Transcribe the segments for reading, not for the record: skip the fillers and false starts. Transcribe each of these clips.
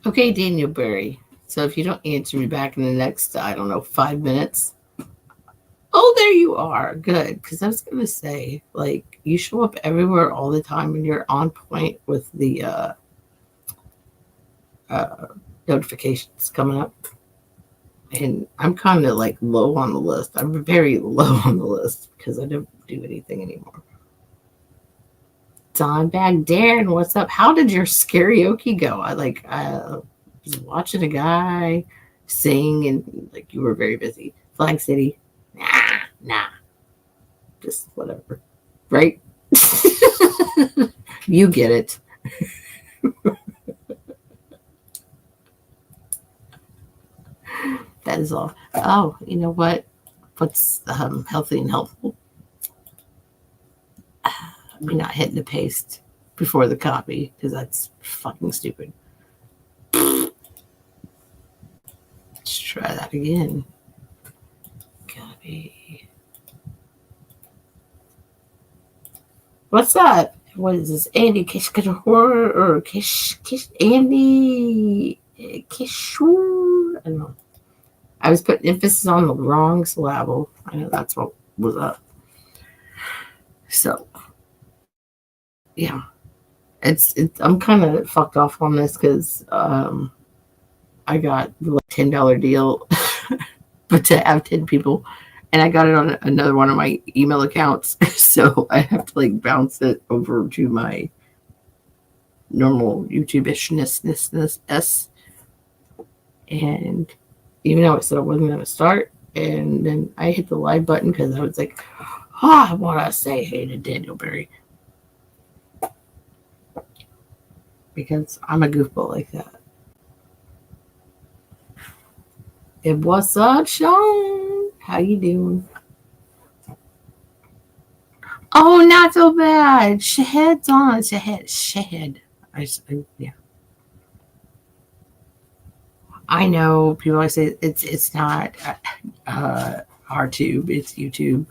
Okay, Daniel Berry. So if you don't answer me back in the next, I don't know, 5 minutes. Oh, there you are. Good. Because I was going to say, like, you show up everywhere all the time and you're on point with the uh, notifications coming up. And I'm kind of like low on the list. I'm very low on the list because I don't do anything anymore. Don back, Darren, what's up? How did your karaoke go? I was watching a guy sing, and like you were very busy. Flag City, nah, just whatever, right? You get it. That is all. Oh, you know what? What's healthy and helpful? Me not hitting the paste before the copy because that's fucking stupid. Let's try that again. Copy. What's that? What is this? Andy Kishkador or Andy Kishore? I don't know. I was putting emphasis on the wrong syllable. I know that's what was up. So, yeah. I'm kind of fucked off on this because I got the $10 deal, but to have 10 people, and I got it on another one of my email accounts, so I have to like bounce it over to my normal YouTube-ishness. And even though I said I wasn't going to start, and then I hit the live button because I was like, I want to say hey to Daniel Berry. Because I'm a goofball like that. And what's up, Sean? How you doing? Oh, not so bad. Shahed's on. Shahed. Yeah. I know people always say it's not RTube, it's YouTube.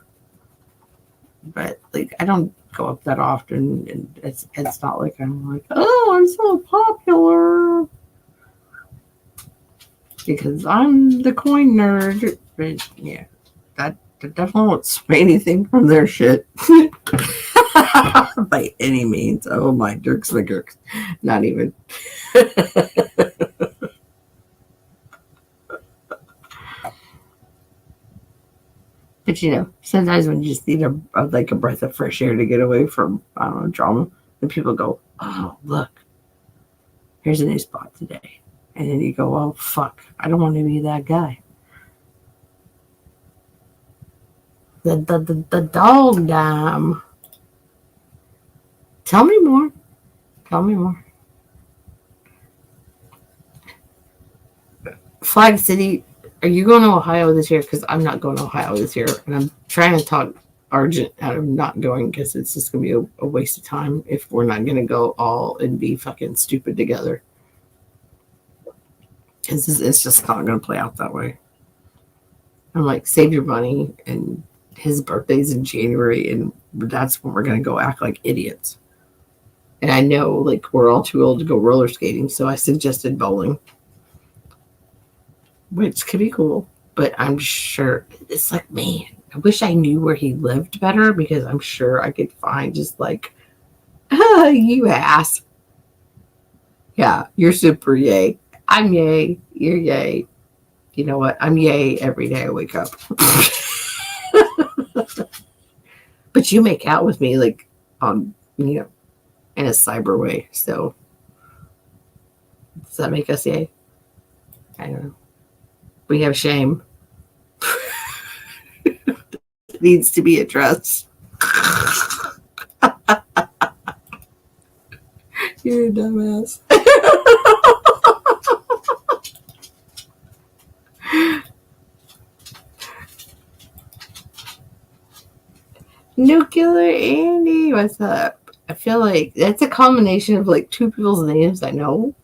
But like I don't go up that often, and it's not like I'm like, oh, I'm so popular because I'm the coin nerd. But yeah, that definitely won't sway anything from their shit by any means. Oh my Dirks McGurks, not even. But you know, sometimes when you just need a breath of fresh air to get away from I don't know drama, then people go, "Oh, look, here's a new spot today," and then you go, "Oh, fuck, I don't want to be that guy." The dog dime. Tell me more. Tell me more. Flag City. Are you going to Ohio this year? Because I'm not going to Ohio this year, and I'm trying to talk Argent out of not going because it's just going to be a waste of time if we're not going to go all and be fucking stupid together. It's just not going to play out that way. I'm like, save your money, and his birthday's in January, and that's when we're going to go act like idiots. And I know, like, we're all too old to go roller skating, so I suggested bowling, which could be cool. But I'm sure it's like, man, I wish I knew where he lived better because I'm sure I could find just like, you ass. Yeah, you're super yay. I'm yay. You're yay. You know what? I'm yay every day I wake up. But you make out with me like on, in a cyber way. So does that make us yay? I don't know. We have shame. Needs to be addressed. You're a dumbass. Nuclear Andy, what's up? I feel like that's a combination of like two people's names I know.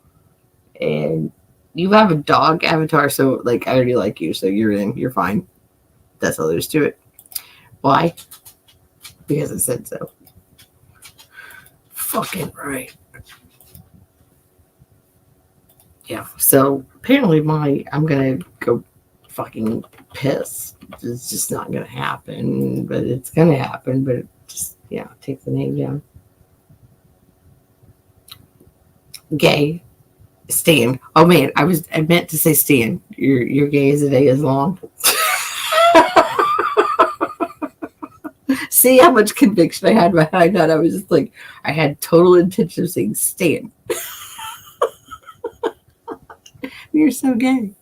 And you have a dog avatar, so like I already like you, so you're in, you're fine. That's all there's to it. Why? Because I said so. Fucking right. Yeah. So apparently I'm gonna go fucking piss. It's just not gonna happen, but it's gonna happen. But just take the name down. Gay Stan. Oh man, I meant to say Stan. Your gay as a day is long. See how much conviction I had behind that. I was just like, I had total intention of saying Stan. You're so gay.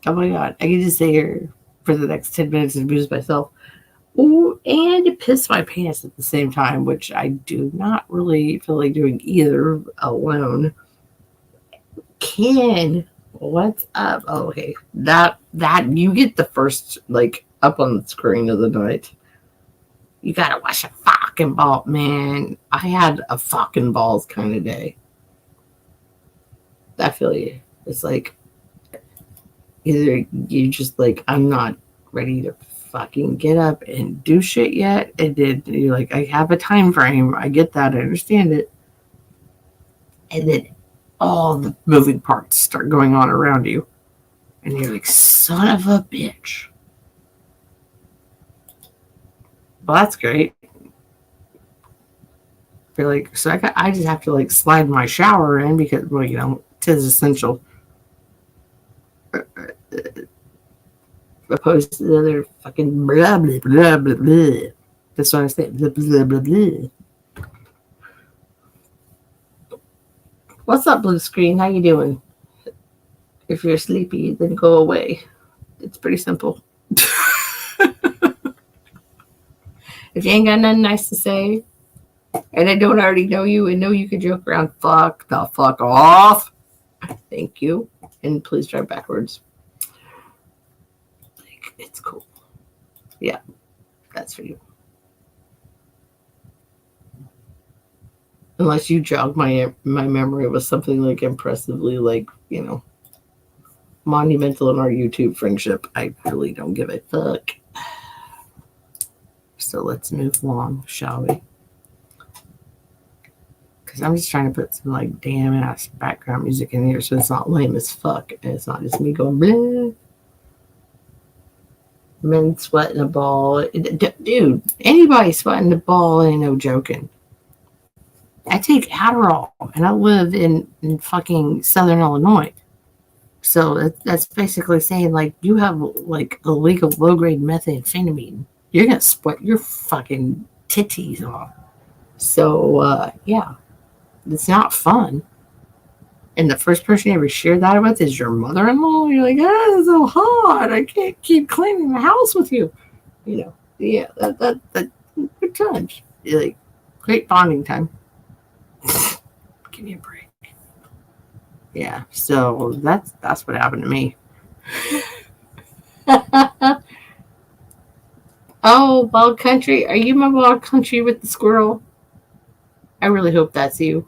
Oh my god, I can just sit here for the next 10 minutes and abuse myself. Ooh, and piss my pants at the same time, which I do not really feel like doing either alone. Ken, what's up? Oh, okay. That you get the first like up on the screen of the night. You gotta watch a fucking ball, man. I had a fucking balls kind of day. I feel you. It's like either you just like, I'm not ready to fucking get up and do shit yet, and then you're like, I have a time frame. I get that. I understand it. And then all the moving parts start going on around you, and you're like, son of a bitch. Well, that's great. You're like, so I just have to like slide my shower in because, well, it is essential. Opposed to the other fucking blah blah blah blah blah. That's what I say. Blah blah blah blah. What's up, blue screen? How you doing? If you're sleepy, then go away. It's pretty simple. If you ain't got nothing nice to say, and I don't already know you and know you can joke around, fuck the fuck off. Thank you. And please drive backwards. Like, it's cool. Yeah, that's for you. Unless you jog my memory with something like impressively like, monumental in our YouTube friendship, I really don't give a fuck. So let's move along, shall we? Because I'm just trying to put some like damn ass background music in here so it's not lame as fuck and it's not just me going blah. Men sweating a ball. Dude, anybody sweating a ball ain't no joking. I take Adderall and I live in fucking Southern Illinois. So that's basically saying like you have like illegal low grade methamphetamine. You're gonna sweat your fucking titties off. So yeah, it's not fun. And the first person you ever share that with is your mother-in-law. You're like, it's so hot. I can't keep cleaning the house with you. Yeah, that good times. You're like, great bonding time. Give me a break. Yeah, so that's what happened to me. Oh, Wild Country. Are you my Wild Country with the squirrel? I really hope that's you.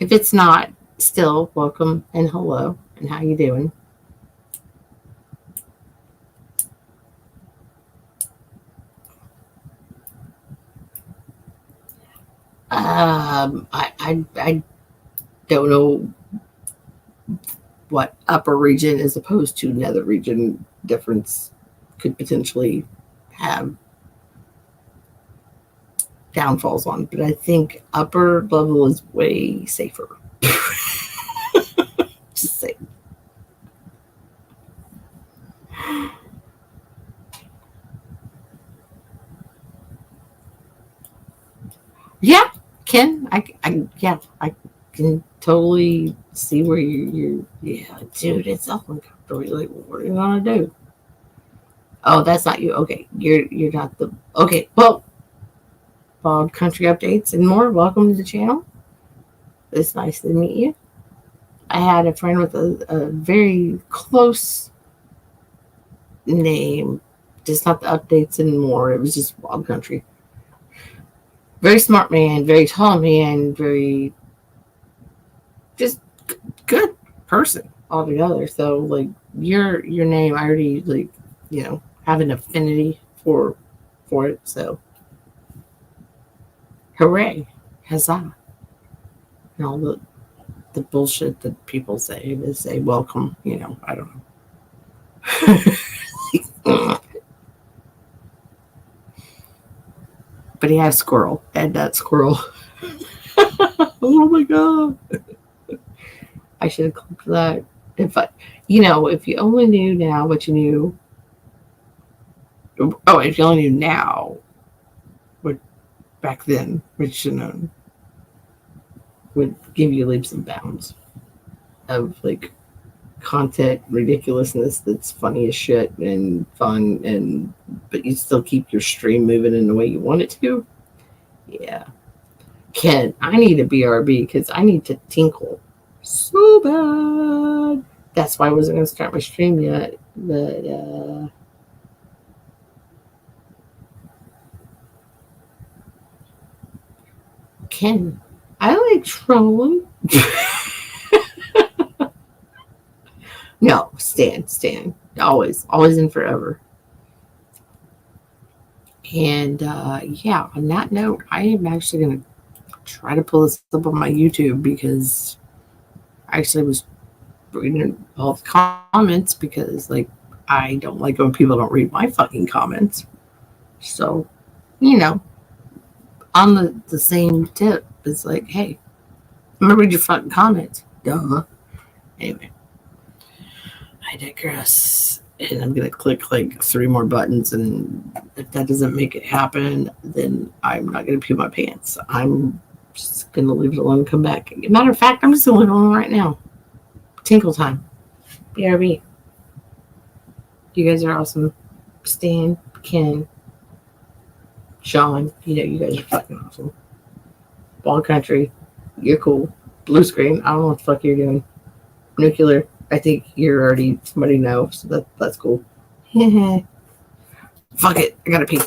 If it's not, still welcome and hello and how you doing? I don't know what upper region as opposed to nether region difference could potentially have downfalls on, but I think upper level is way safer. Just saying. Yeah, Ken, I can totally see where you're yeah, dude, it's all uncomfortable. You're like, what are you gonna do? Oh, that's not you. Okay, you're not the okay. Well, Wild Country updates and more. Welcome to the channel. It's nice to meet you. I had a friend with a very close name, just not the updates anymore. It was just Wild Country. Very smart man, very tall man, very just good person altogether. So like your name, I already like have an affinity for it. So, hooray, huzzah! And all the bullshit that people say to say welcome. I don't know. But he has squirrel, and that squirrel. Oh my god! I should have clicked that. If you only knew now what you knew. Oh, if you only knew now what back then, what you should have known, would give you leaps and bounds of like content ridiculousness that's funny as shit and fun, but you still keep your stream moving in the way you want it to. Yeah. Ken, I need a BRB because I need to tinkle so bad. That's why I wasn't going to start my stream yet. But, Ken, I like trolling. No, Stan. Always and forever. And yeah, on that note, I am actually going to try to pull this up on my YouTube because I actually was reading all the comments because, like, I don't like when people don't read my fucking comments. So, on the same tip, it's like, hey, I'm going to read your fucking comments. Duh. Anyway, I digress. And I'm going to click like 3 more buttons. And if that doesn't make it happen, then I'm not going to pee my pants. I'm just going to leave it alone and come back. Matter of fact, I'm just going to leave it alone right now. Tinkle time. BRB. You guys are awesome. Stan, Ken, Sean, you guys are fucking awesome. Ball Country, you're cool. Blue Screen, I don't know what the fuck you're doing. Nuclear, I think you're already somebody know, so that's cool. Fuck it, I gotta pee.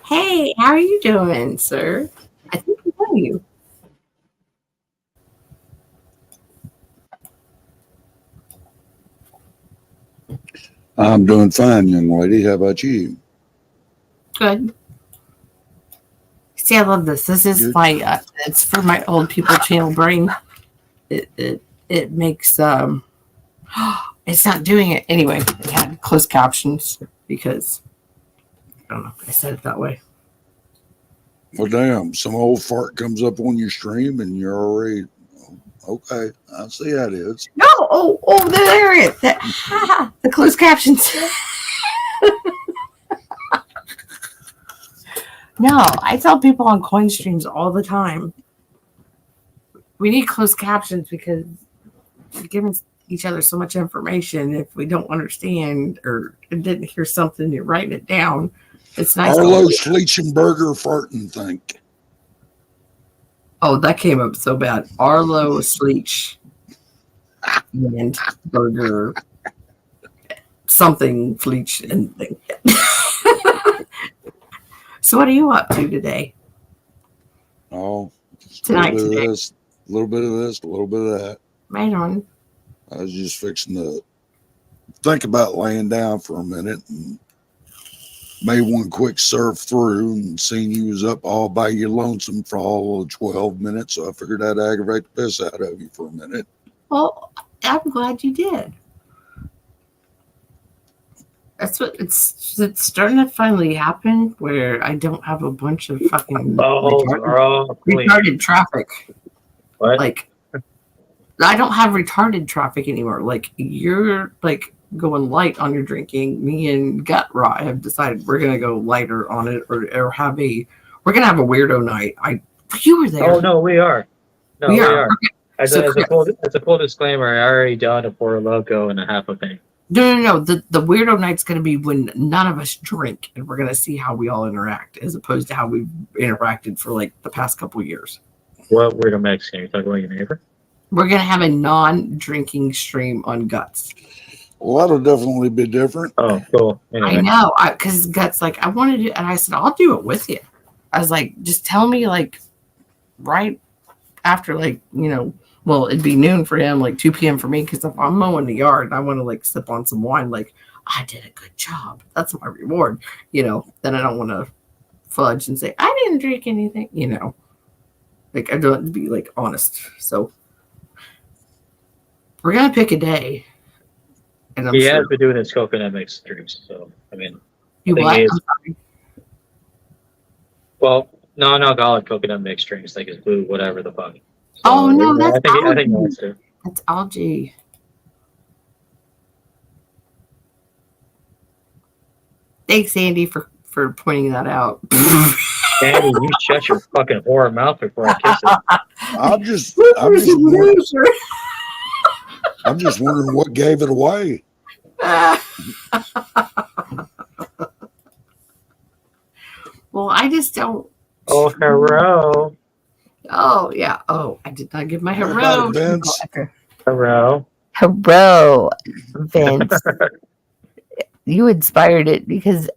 Hey, how are you doing, sir? I think I know you. I'm doing fine, young lady. How about you? Good. See, I love this. This is Good. my, it's for my old people channel brain. It makes, it's not doing it. Anyway, it had closed captions because, I don't know, I said it that way. Well, damn, some old fart comes up on your stream and you're already, okay, I see how it is. No, there it is. The closed captions. No, I tell people on coin streams all the time, we need closed captions because we're giving each other so much information. If we don't understand or didn't hear something, you're writing it down. It's nice. Arlo Schleichenberger farting think. Oh, that came up so bad. Arlo Sleech and Burger something Fleech and thing. So what are you up to today? Oh, Tonight, a little bit of this, a little bit of this, a little bit of that. Right on. I was just fixing to think about laying down for a minute and made one quick surf through and seen you was up all by your lonesome for all of 12 minutes. So I figured I'd aggravate the piss out of you for a minute. Well, I'm glad you did. That's what it's starting to finally happen where I don't have a bunch of fucking retarded traffic. What? Like, I don't have retarded traffic anymore. Like, you're like going light on your drinking. Me and Gut Rot have decided we're gonna go lighter on it, or we're gonna have a weirdo night. You were there. Oh no, we are. No, we are. Okay. As a full disclaimer, I already done a pour logo and a half a thing. No. The weirdo night's going to be when none of us drink, and we're going to see how we all interact, as opposed to how we've interacted for like the past couple of years. What weirdo Mexican? You talking about your neighbor? We're going to have a non-drinking stream on Guts. Well, that'll definitely be different. Oh, cool. Anyway. I know, because Guts like, I want to do, and I said, I'll do it with you. I was like, just tell me like right after well, it'd be noon for him, like 2 p.m. for me, because if I'm mowing the yard and I want to like sip on some wine, like I did a good job. That's my reward, Then I don't want to fudge and say I didn't drink anything, Like I don't want to be like honest. So we're gonna pick a day, and he has been doing his coconut mix streams, so I mean, you what? I'm sorry. Well, non-alcoholic coconut mix drinks, like his blue, whatever the fuck. So, oh no, that's I think he wants to. That's algae. Thanks, Andy, for pointing that out. Andy, you shut your fucking whore mouth before I kiss it. I'm just wondering what gave it away. Well, I just don't. Oh, hello. Oh, yeah. Oh, I did not give my hello. Hello. Hello, Vince. You inspired it because,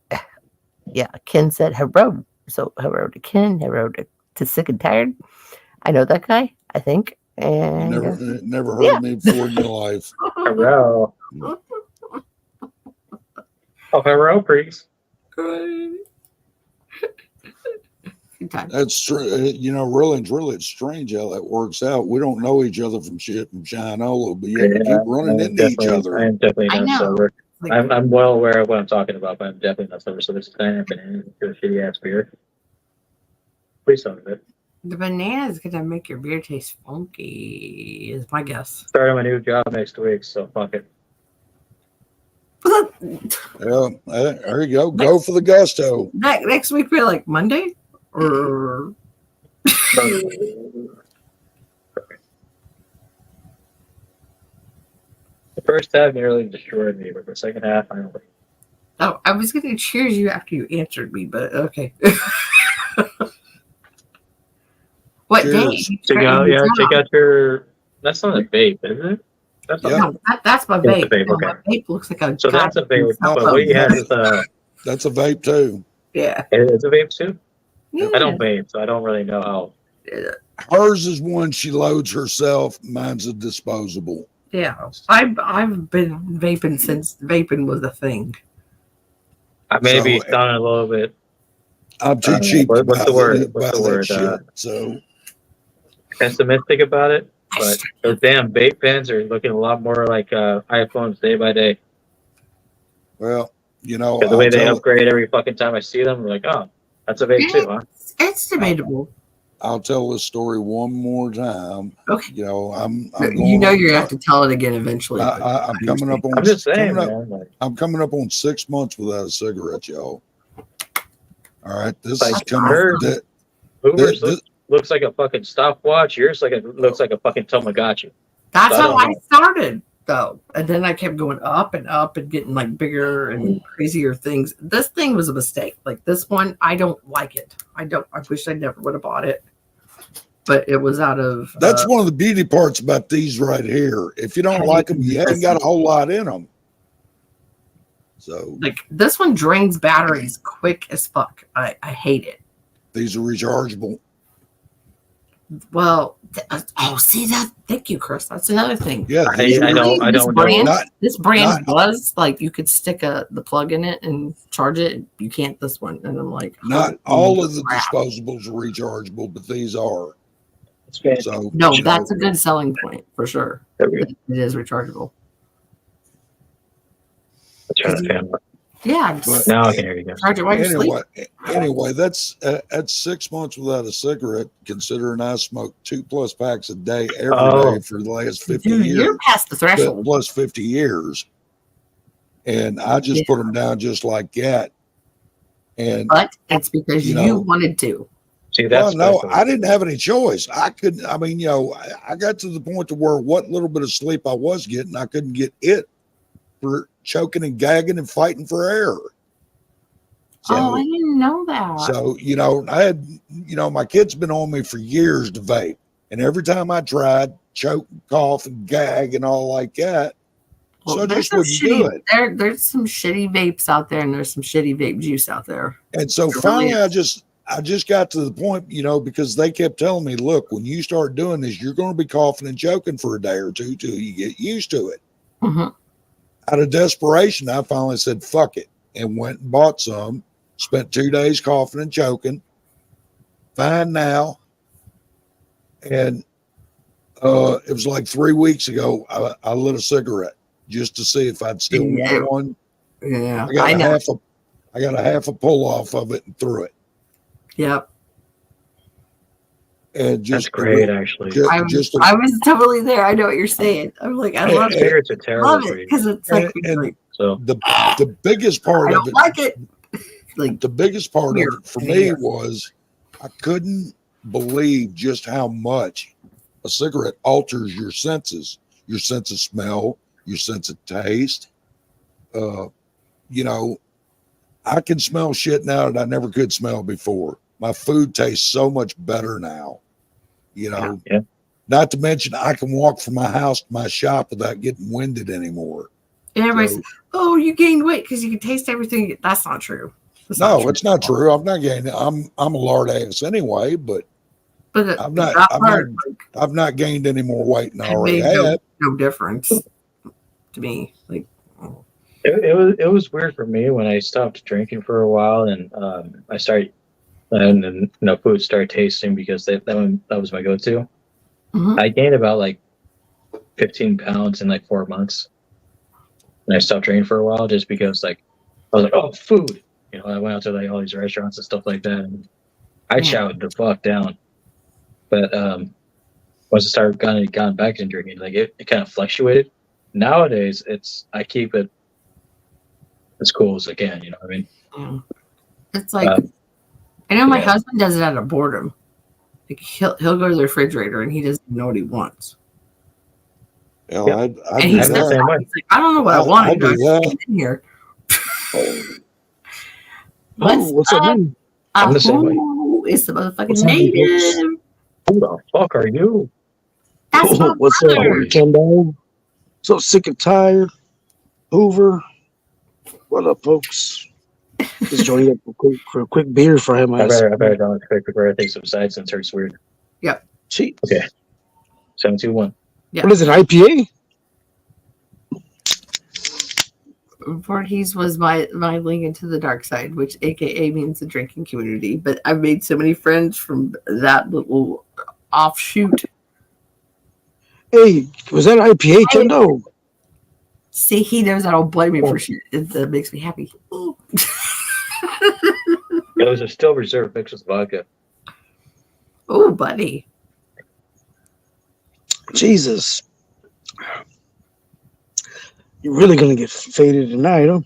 yeah, Ken said hello. So hello to Ken, hello to Sick and Tired. I know that guy, I think. And never heard of me before in your life. Hello. Oh, hello, please. That's true. Really, it's strange how that works out. We don't know each other from Shinola, but yet we keep running into each other. I am definitely not sober. I'm well aware of what I'm talking about, but I'm definitely not sober. So this is kind of banana to a shitty ass beer. Please tell me that. The banana is gonna make your beer taste funky, is my guess. Starting my new job next week, so fuck it. Yeah, there you go. Go for the gusto. Next week, we're like Monday? Or The first half nearly destroyed me, but the second half, I don't think. Oh, I was going to cheers you after you answered me, but okay. What day? Check out your. That's not a vape, is it? That's no, that's my vape. Vape, okay. My vape looks like a. So that's a vape. But what you have is That's a vape too. Yeah. It's a vape too. Yeah. I don't vape, so I don't really know how. Hers is one she loads herself. Mine's a disposable. Yeah, I've been vaping since vaping was a thing. I may be sounding a little bit. I'm too cheap. What's the word? What's the word? So pessimistic about it, but those damn vape pens are looking a lot more like iPhones day by day. Well, the way they upgrade every fucking time I see them, I'm like, oh, that's a vape too, huh? It's debatable. I'll tell this story one more time. Okay. I'm you're gonna have to tell it again eventually. I'm coming up on. I'm just saying, man. I'm coming up on 6 months without a cigarette, y'all. All right, this like is coming. Hoover's looks like a fucking stopwatch. Yours looks like a fucking Tamagotchi. That's how I started, though, and then I kept going up and getting like bigger and crazier things. This thing was a mistake. Like this one, I don't like it. I wish I never would have bought it. But it was out of. That's one of the beauty parts about these right here. If you don't like them, you ain't got a whole lot in them. So, like this one drains batteries quick as fuck. I hate it. These are rechargeable. Well, see that? Thank you, Chris. That's another thing. Yeah, I don't This know. brand, Not- this brand not- was like you could stick the plug in it and charge it. You can't this one, and I'm like, Not holy all of the crap. disposables are rechargeable, but these are. It's bad. So No, you that's know, a good selling point for sure. There we go. It is rechargeable. Let's try to fan. Yeah, But- just Now I can hear you guys. charge it while you're sleeping. anyway, that's 6 months without a cigarette. Considering I smoked 2+ packs a day every day for the last 50 Dude, years. you're past the threshold. Plus 50 years, and I just put them down just like that. And But it's because You you know, wanted to. See, that's well, no, special. I didn't have any choice. I couldn't. I mean, I got to the point to where what little bit of sleep I was getting, I couldn't get it for choking and gagging and fighting for air. So, Oh, I didn't know that. so I had, my kid's been on me for years to vape, and every time I tried, choke, cough, and gag and all like that. Well, So I there's just some wouldn't do it. There's some shitty vapes out there, and there's some shitty vape juice out there. And so It finally, really I just got to the point, because they kept telling me, look, when you start doing this, you're going to be coughing and choking for a day or two till you get used to it. Mm-hmm. Out of desperation, I finally said, fuck it, and went and bought some, spent 2 days coughing and choking, fine now. And it was like 3 weeks ago, I lit a cigarette just to see if I'd still want one. Yeah, I got a half a pull off of it and threw it. Yep. And just That's great, actually. I was totally there. I know what you're saying. I'm like, I love it. Cigarettes are terrible Love for it you. because it's like, So the biggest part I of don't it, like it. Like, the biggest part of Weird. it for me Yeah. was I couldn't believe just how much a cigarette alters your sense of smell, your sense of taste. I can smell shit now that I never could smell before. My food tastes so much better now. Yeah. Not to mention I can walk from my house to my shop without getting winded anymore. and everybody So- says, "Oh, you gained weight because you can taste everything." That's not true. That's No, it's not true. I'm not gaining. I'm a lard ass anyway, but But I've that not- part, I've not gained any more weight than I it already made had. no difference to me. Like, it was weird for me when I stopped drinking for a while, and I started, and then food started tasting because that was my go-to. mhm. I gained about like 15 pounds in like 4 months, and I stopped drinking for a while just because I was like, oh, food. I went out to like all these restaurants and stuff like that, and I chowed the fuck down. But once I started gone back into drinking, like it kind of fluctuated. Nowadays, I keep it as cool as I can. You know what I mean? Yeah. It's like I know my yeah. husband does it out of boredom. Like he'll go to the refrigerator and he doesn't know what he wants. Hell, Yep. I And do he I'm says, the that. same way. he's like, I don't know what I I wanted. do I just that. came in here. What's up, man? I'm the same way. Who is the motherfucking What's up, native? Who the fuck are you? That's my What's brother. up, Kendall? So sick and tired. Hoover. What up, folks? Just joining up for a quick beer for him. I better don't expect before I take some sides and starts weird. Cheap. Okay. 721. Yeah. What is it, IPA? Voorhees was my link into the dark side, which AKA means the drinking community. But I've made so many friends from that little offshoot. Hey, was that IPA, Kendall? See, he knows I don't blame him for shit. It makes me happy. Those are still reserved mixed with vodka. Oh, buddy. Jesus. You're really gonna get faded tonight, huh?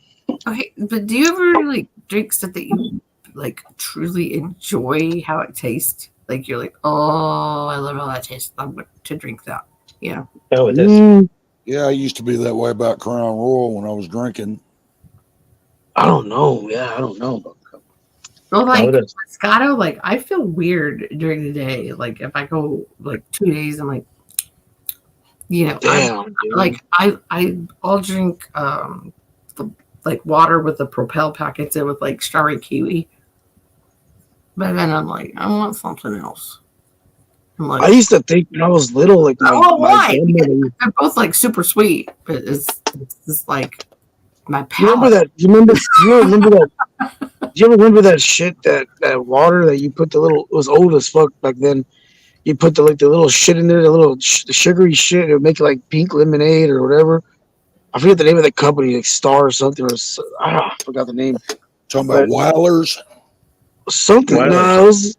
Okay, but do you ever like drink stuff that you like truly enjoy how it tastes? Like you're like, oh, I love how that tastes. I'm going to drink that. Yeah. Oh, it is. Yeah, I used to be that way about Crown Royal when I was drinking. I don't know. Yeah, I don't know. Well, like Oh, it is. Moscato, like I feel weird during the day. Like if I go like 2 days, I'm like, Damn, dude. like I'll drink the like water with the Propel packets in with like strawberry kiwi. But then I'm like, I want something else. I'm I like, used to think when I was little, like oh, my why? grandmother. They're both like super sweet, but it's just like my You remember palate. that? You remember that? Do you ever remember that shit that water that you put the little? It was old as fuck back then. You put the little shit in there, the sugary shit. It would make it like pink lemonade or whatever. I forget the name of the company, like Star or something, I forgot the name. Talking about But Weilers. something. Weilers. No, it was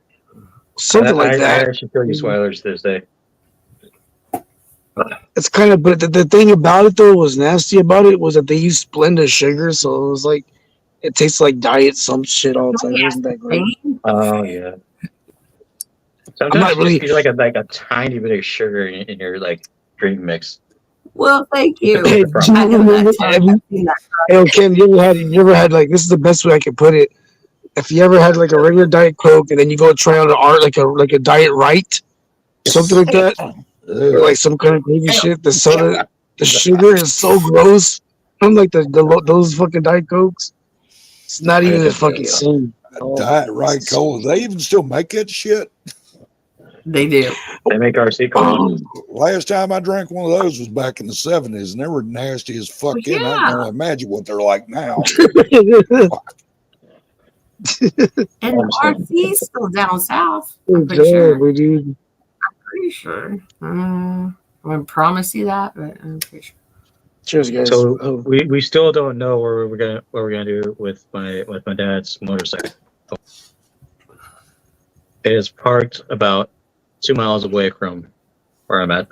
something like I that. actually still use Weilers this day. It's kind of, but the thing about it though was nasty about it was that they used Splenda sugar, so it was like it tastes like diet some shit all the time. It wasn't that great. Oh yeah. I'm Sometimes not you just really. need like a tiny bit of sugar in your like drink mix. Well, thank you. Hey, The do you I know remember? that time. I've seen that. Hey, Ken, you ever had like this is the best way I can put it. If you ever had like a regular diet coke and then you go try out an art like a diet right, something like that, or like some kind of crazy shit. The soda, the sugar is so gross. I'm like those fucking diet cokes. It's not even the fucking same. Diet right cola. They even still make that shit. They do. They make RC cola. Last time I drank one of those was back in the 70s, and they were nasty as fuck. Well, In I can only imagine what they're like now. And RC's still down south. I'm pretty Exactly, sure. dude. Pretty sure. I wouldn't promise you that, but I'm pretty sure. Cheers, guys. So Oh. we still don't know what we're gonna do with my dad's motorcycle. It is parked about 2 miles away from where I'm at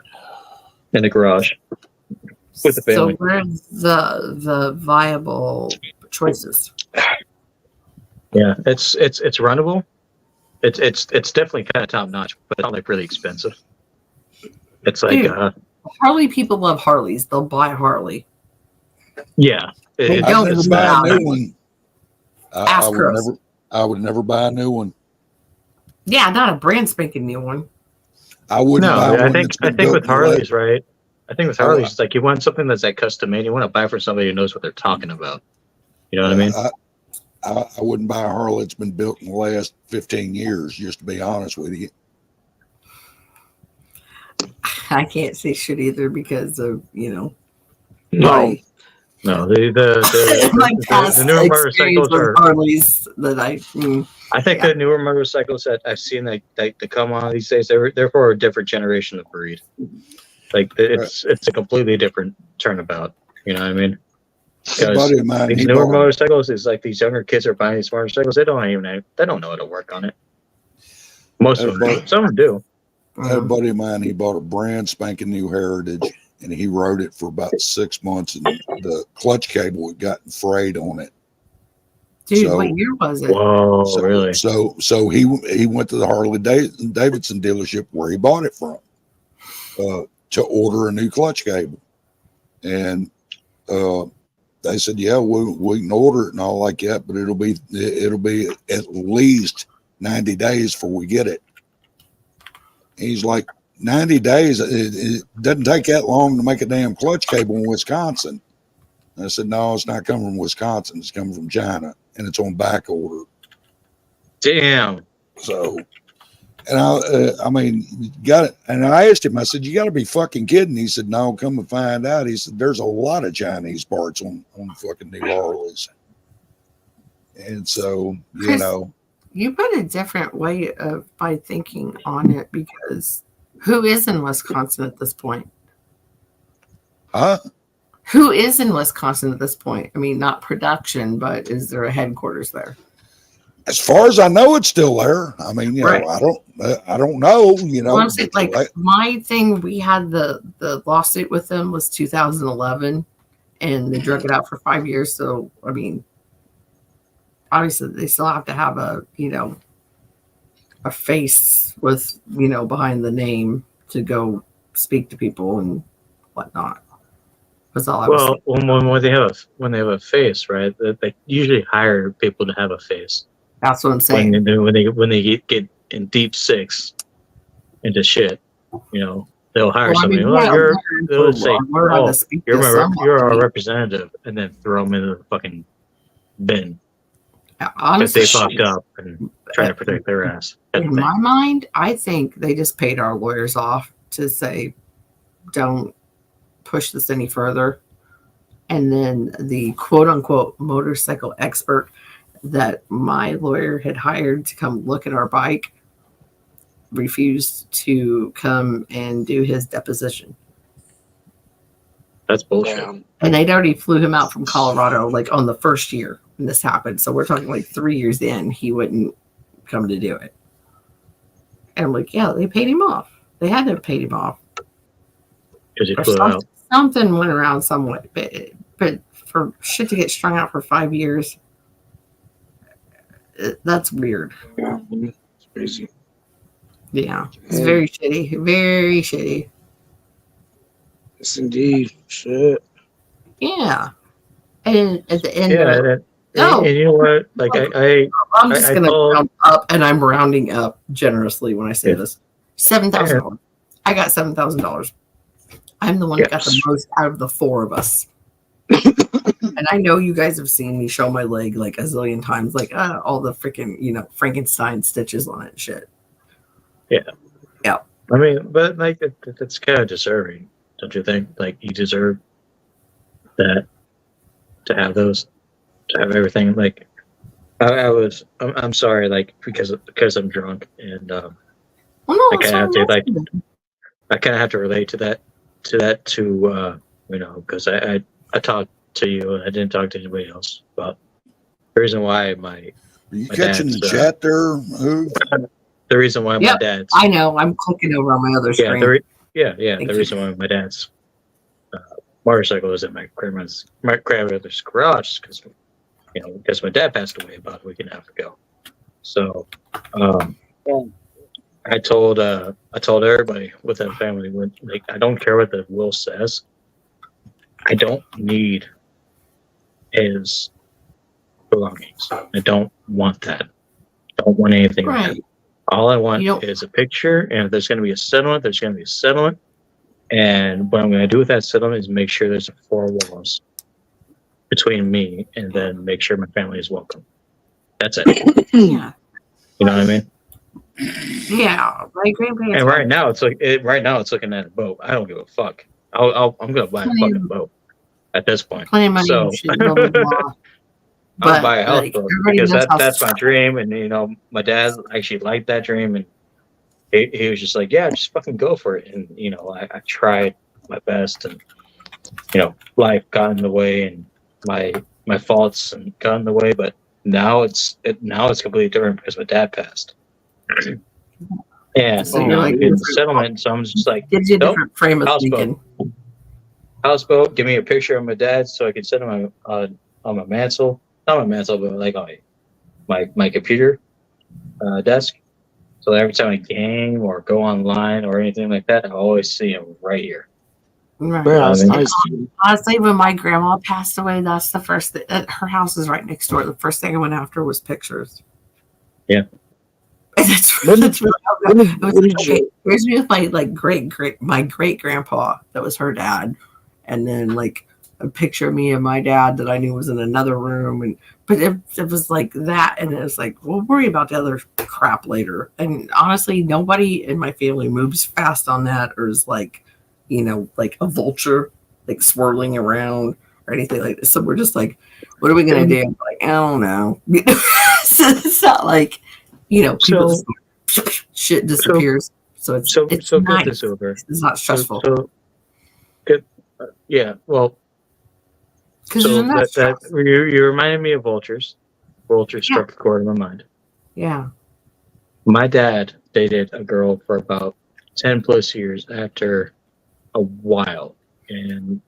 in the garage with the family. So where's the viable choices? Yeah, it's runnable. It's definitely kind of top notch, but it's not like really expensive. It's like Dude, Harley people love Harleys. They'll buy a Harley. yeah. They I'd don't never just buy a buy new one. Ask Chris. I would never buy a new one. Yeah, not a brand spanking new one. I wouldn't buy No, one. I think with Harleys, right? I think with Harleys, it's like you want something that's like custom made. You want to buy for somebody who knows what they're talking about. You know what I mean? I wouldn't buy a Harley that's been built in the last 15 years, just to be honest with you. I can't say shit either because of, No, my the newer motorcycles are. Harleys that I think the newer motorcycles that I've seen that come on these days, they're for a different generation of breed. Like it's a completely different turnabout. You know what I mean? Because these newer motorcycles is like these younger kids are buying these motorcycles. They don't know how to work on it. Most of them, some of them do. A buddy of mine, he bought a brand spanking new Heritage, and he rode it for about 6 months, and the clutch cable had gotten frayed on it. Dude, what year was it? Whoa, really? So he went to the Harley Davidson dealership where he bought it from to order a new clutch cable, and they said, "Yeah, we can order it and all like that, but it'll be at least 90 days before we get it." He's like, 90 days? It doesn't take that long to make a damn clutch cable in Wisconsin. And I said, no, it's not coming from Wisconsin. It's coming from China, and it's on back order. Damn. So, and I mean, you got it. And I asked him, I said, you got to be fucking kidding. He said, no, come and find out. He said, there's a lot of Chinese parts on fucking new Harleys. And so, Chris, you put a different way by thinking on it, because who is in Wisconsin at this point? Huh? Who is in Wisconsin at this point? I mean, not production, but is there a headquarters there? As far as I know, it's still there. I mean, you know, I don't know, you know. Well, I'm saying, like, my thing, we had the lawsuit with them was 2011, and they drug it out for 5 years. So, I mean, obviously they still have to have a face with, behind the name to go speak to people and whatnot. That's all I was saying. When they have a face, right? They usually hire people to have a face. That's what I'm saying. When they get in deep six into shit, they'll hire somebody. They'll say, you're our representative, and then throw them into the fucking bin. because honestly, they fucked up and trying to protect their ass. in my mind, I think they just paid our lawyers off to say, don't push this any further. And then the quote unquote motorcycle expert that my lawyer had hired to come look at our bike refused to come and do his deposition. That's bullshit. Yeah. And they'd already flew him out from Colorado like on the first year when this happened. So we're talking like 3 years in, he wouldn't come to do it. And I'm like, yeah, they paid him off. They had to have paid him off. Because he Or flew out. something went around somewhat. But for shit to get strung out for 5 years, that's weird. Yeah. It's crazy. Yeah. It's very shitty. Very shitty. Yes, indeed. Shit. Yeah. And at the end Yeah, of it, and you know what? Like I'm just I going to told- round up, and I'm rounding up generously when I say this. $7,000. I got $7,000. I'm the one that got the most out of the four of us. And I know you guys have seen me show my leg like a zillion times, like all the freaking, Frankenstein stitches on it and shit. I mean, but like it's kind of deserving, don't you think? Like you deserve that, to have those, to have everything. Like I'm sorry, like because I'm drunk and Well, no, I that's kind of have not to like nothing. I kind of have to relate to that because I talked to you and I didn't talk to anybody else about the reason why Are you My catching the dad's, chat there? Who? the reason why Yep, my dad's I know. I'm clicking over on my other yeah screen. the Thank you. reason why my dad's motorcycle was in my grandmother's garage because my dad passed away about a week and a half ago. So I told everybody with that family, like, I don't care what the will says. I don't need his belongings. I don't want that. Don't want anything like that. Right. All I want You don't- is a picture, and if there's going to be a settlement, there's going to be a settlement. And what I'm going to do with that settlement is make sure there's 4 walls between me, and then make sure my family is welcome. That's it. Yeah. You know what I mean? Yeah. My grandparents. And right now, it's looking at a boat. I don't give a fuck. I'm going to buy a fucking boat at this point. plenty of money So- and shit, blah, blah, blah. I'll buy a But, like, houseboat everybody because knows how that's my dream. And my dad actually liked that dream, and he was just like, "Yeah, just fucking go for it." And I tried my best, and life got in the way, and my faults and got in the way. But now it's completely different because my dad passed, and So you're like- in the settlement. So I'm just like, Gives you a Nope. different frame of Houseboat. thinking. houseboat. Give me a picture of my dad so I can sit on my mantle. Not my mantle, but like on my computer desk. So that every time I game or go online or anything like that, I always see him right here. Right. Yeah, that's I mean- nice. Honestly, when my grandma passed away, that's the first thing. Her house is right next door. The first thing I went after was pictures. Yeah. And that's When really how When did, it was. when did Okay, you? here's me with my great grandpa that was her dad, and then like a picture of me and my dad that I knew was in another room, but it was like that, and it was like we'll worry about the other crap later. And honestly, nobody in my family moves fast on that, or is like like a vulture, like swirling around or anything like this. So we're just like, what are we gonna do? Like, I don't know. So it's not like people So- just shit disappears. So it's So it's so nice. get this over. It's not stressful So good. Yeah. Well, because so there's enough that stress. you reminded me of vultures. Vultures struck a chord in my mind. Yeah. My dad dated a girl for about 10 plus years after a while, and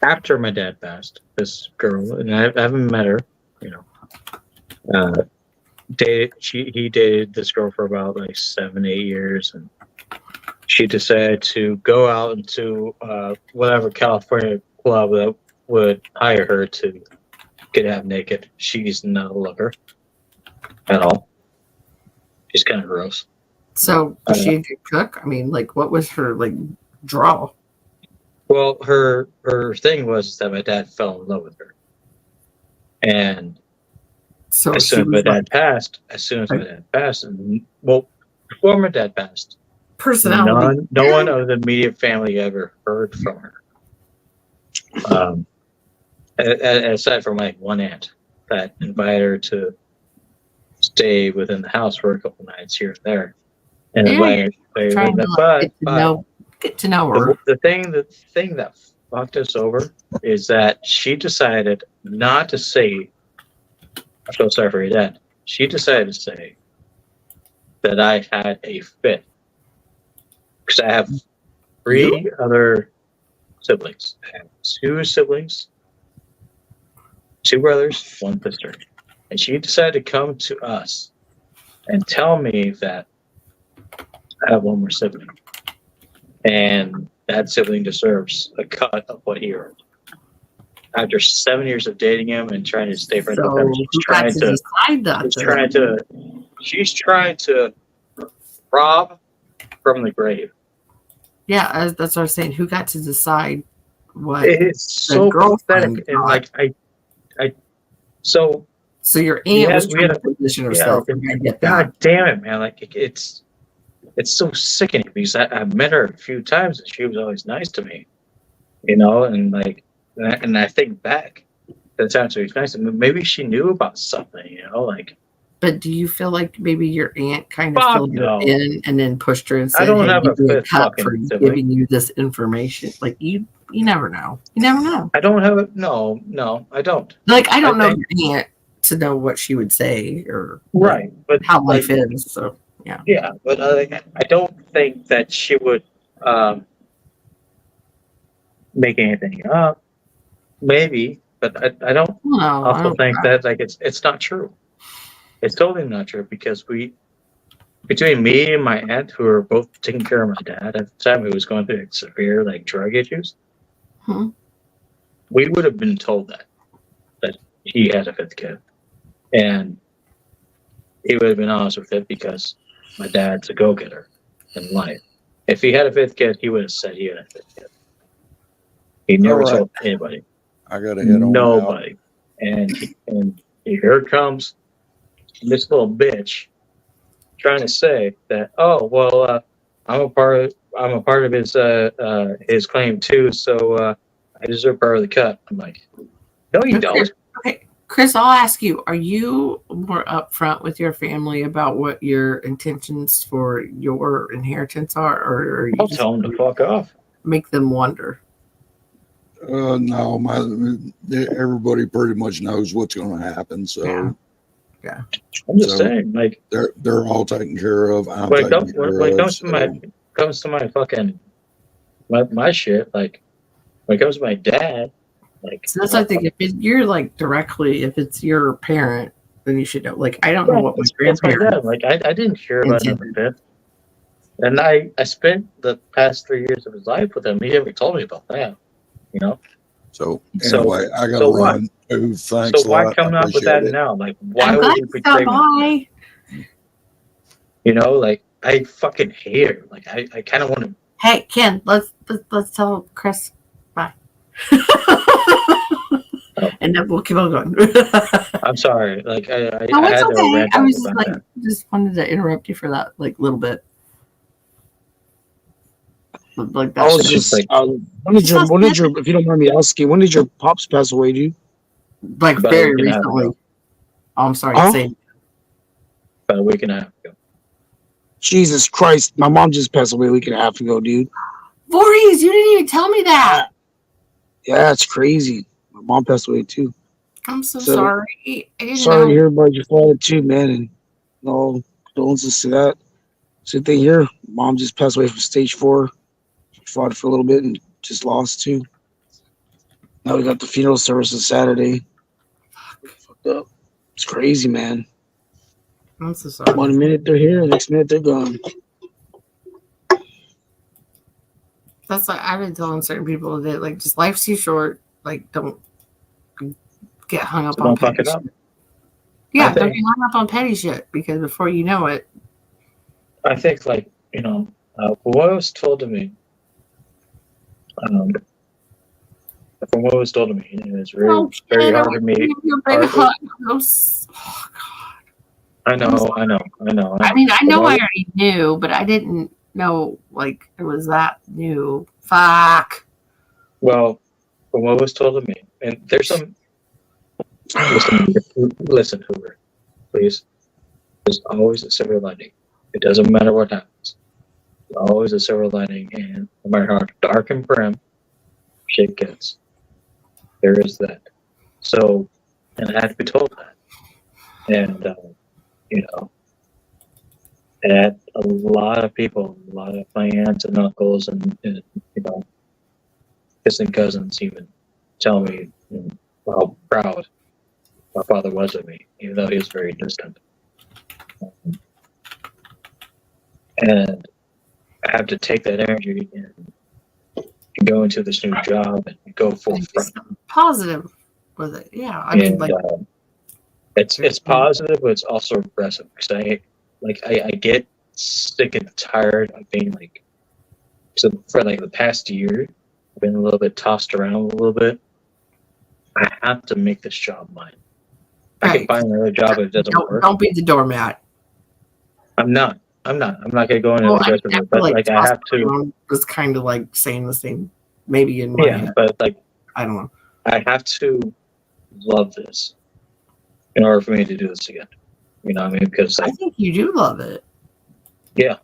after my dad passed, this girl, and I haven't met her, he dated this girl for about like 7-8 years, and she decided to go out into whatever California club that would hire her to get half naked. She's not a looker at all. She's kind of gross. So was she a good cook? I mean, like, what was her like draw? Well, her thing was that my dad fell in love with her. And So as she soon as my was like dad passed, well, before my dad passed, personality. no one of the immediate family ever heard from her. Aside from like one aunt that invited her to stay within the house for a couple nights here and there, and Yeah, invited her. trying to like, get to know her. The thing that fucked us over is that she decided not to say, "I'm so sorry for your dad." She decided to say that I had a fit because I have three other siblings. I have two siblings, two brothers, one sister, and she decided to come to us and tell me that I have one more sibling, and that sibling deserves a cut of what he earned. After 7 years of dating him and trying to stay friends with him, So who got to decide that? she's trying to rob from the grave. Yeah, that's what I was saying. Who got to decide what It's so pathetic, and like so your aunt was trying to position herself. Yeah, God damn it, man! Like it's so sickening because I met her a few times and she was always nice to me, and like, and I think back to the times she was nice to me, maybe she knew about something, like. But do you feel like maybe your aunt kind of filled her in and then pushed her and said, I don't "Hey, have you a get fifth cut for fucking giving you this information"? Like you never know. You never know. I don't have it. No, I don't. Like I don't know your aunt to know what she would say or right, but how life is. So yeah. Yeah, but I don't think that she would make anything up. Maybe, but I don't. No, also think that like it's not true. It's totally not true because between me and my aunt, who were both taking care of my dad at the time, who was going through like, severe like drug issues, we would have been told that he had a fifth kid, and he would have been honest with it because my dad's a go-getter in life. If he had a fifth kid, he would have said he had a fifth kid. He never told anybody. I got to hit on nobody. And here comes this little bitch trying to say that, oh well, I'm a part of his claim too, so I deserve part of the cut. I'm like, no, you don't. Okay, Chris, I'll ask you: are you more upfront with your family about what your intentions for your inheritance are, or are you I'll tell them to fuck off? Make them wonder. No, everybody pretty much knows what's going to happen. So, yeah. I'm just saying, like they're all taken care of. When it comes to my fucking my shit, like when it comes to my dad, like so that's I think if you're like directly, if it's your parent, then you should know. Like I don't know what my grandparents. Like I didn't care about number fifth, and I spent the past 3 years of his life with him. He never told me about that. So anyway, I got to run. Thanks. So why come up with that now? Like why would you betray me? Like I fucking hate her. Like I kind of want to. Hey Ken, let's tell Chris bye. And then we'll keep on going. I'm sorry. Like I had to rant. I was just like just wanted to interrupt you for that like little bit. Like that. I was just like, when did your, if you don't mind me asking, when did your pops pass away, dude? Like very recently. Oh, I'm sorry. Say about a week and a half ago. Jesus Christ, my mom just passed away a week and a half ago, dude. Voorhees, you didn't even tell me that. Yeah, it's crazy. My mom passed away too. I'm so sorry. I didn't sorry to hear about your father too, man, and no condolences to that. Same thing here. Mom just passed away from stage 4. She fought for a little bit and just lost too. Now we got the funeral service on Saturday. Fucked up. It's crazy, man. I'm so sorry. 1 minute they're here, the next minute they're gone. That's like I've been telling certain people that like just life's too short. Like don't get hung up on petty shit. Yeah, don't get hung up on petty shit because before you know it. I think like what was told to me From what was told to me, it was very, No, very kid, I hard for want me. to give you a big Hard- hug. Oh, God. I know. I mean, I know I already knew, but I didn't know, like, it was that new. Fuck. Well, from what was told to me, and there's some. Listen, Hoover, please. There's always a silver lining. It doesn't matter what happens. There's always a silver lining, and no matter how dark and grim shit gets, there is that. So, and I had to be told that, and you know, and a lot of people, a lot of my aunts and uncles, and you know, distant cousins even tell me how proud my father was of me, even though he was very distant. And I have to take that energy and go into this new job and go full front. Positive with it. Yeah. I mean, And like, it's positive, but it's also aggressive because I get sick and tired of being like, so for like the past year, I've been a little bit tossed around a little bit. I have to make this job mine. I can right. find another job if it doesn't work. Don't be the doormat. I'm not going to go into Well, the I but like I have to. was kind of like saying the same, maybe in my Yeah, head. but like I don't know. I have to love this in order for me to do this again. You know what I mean? Because I think you do love it. yeah,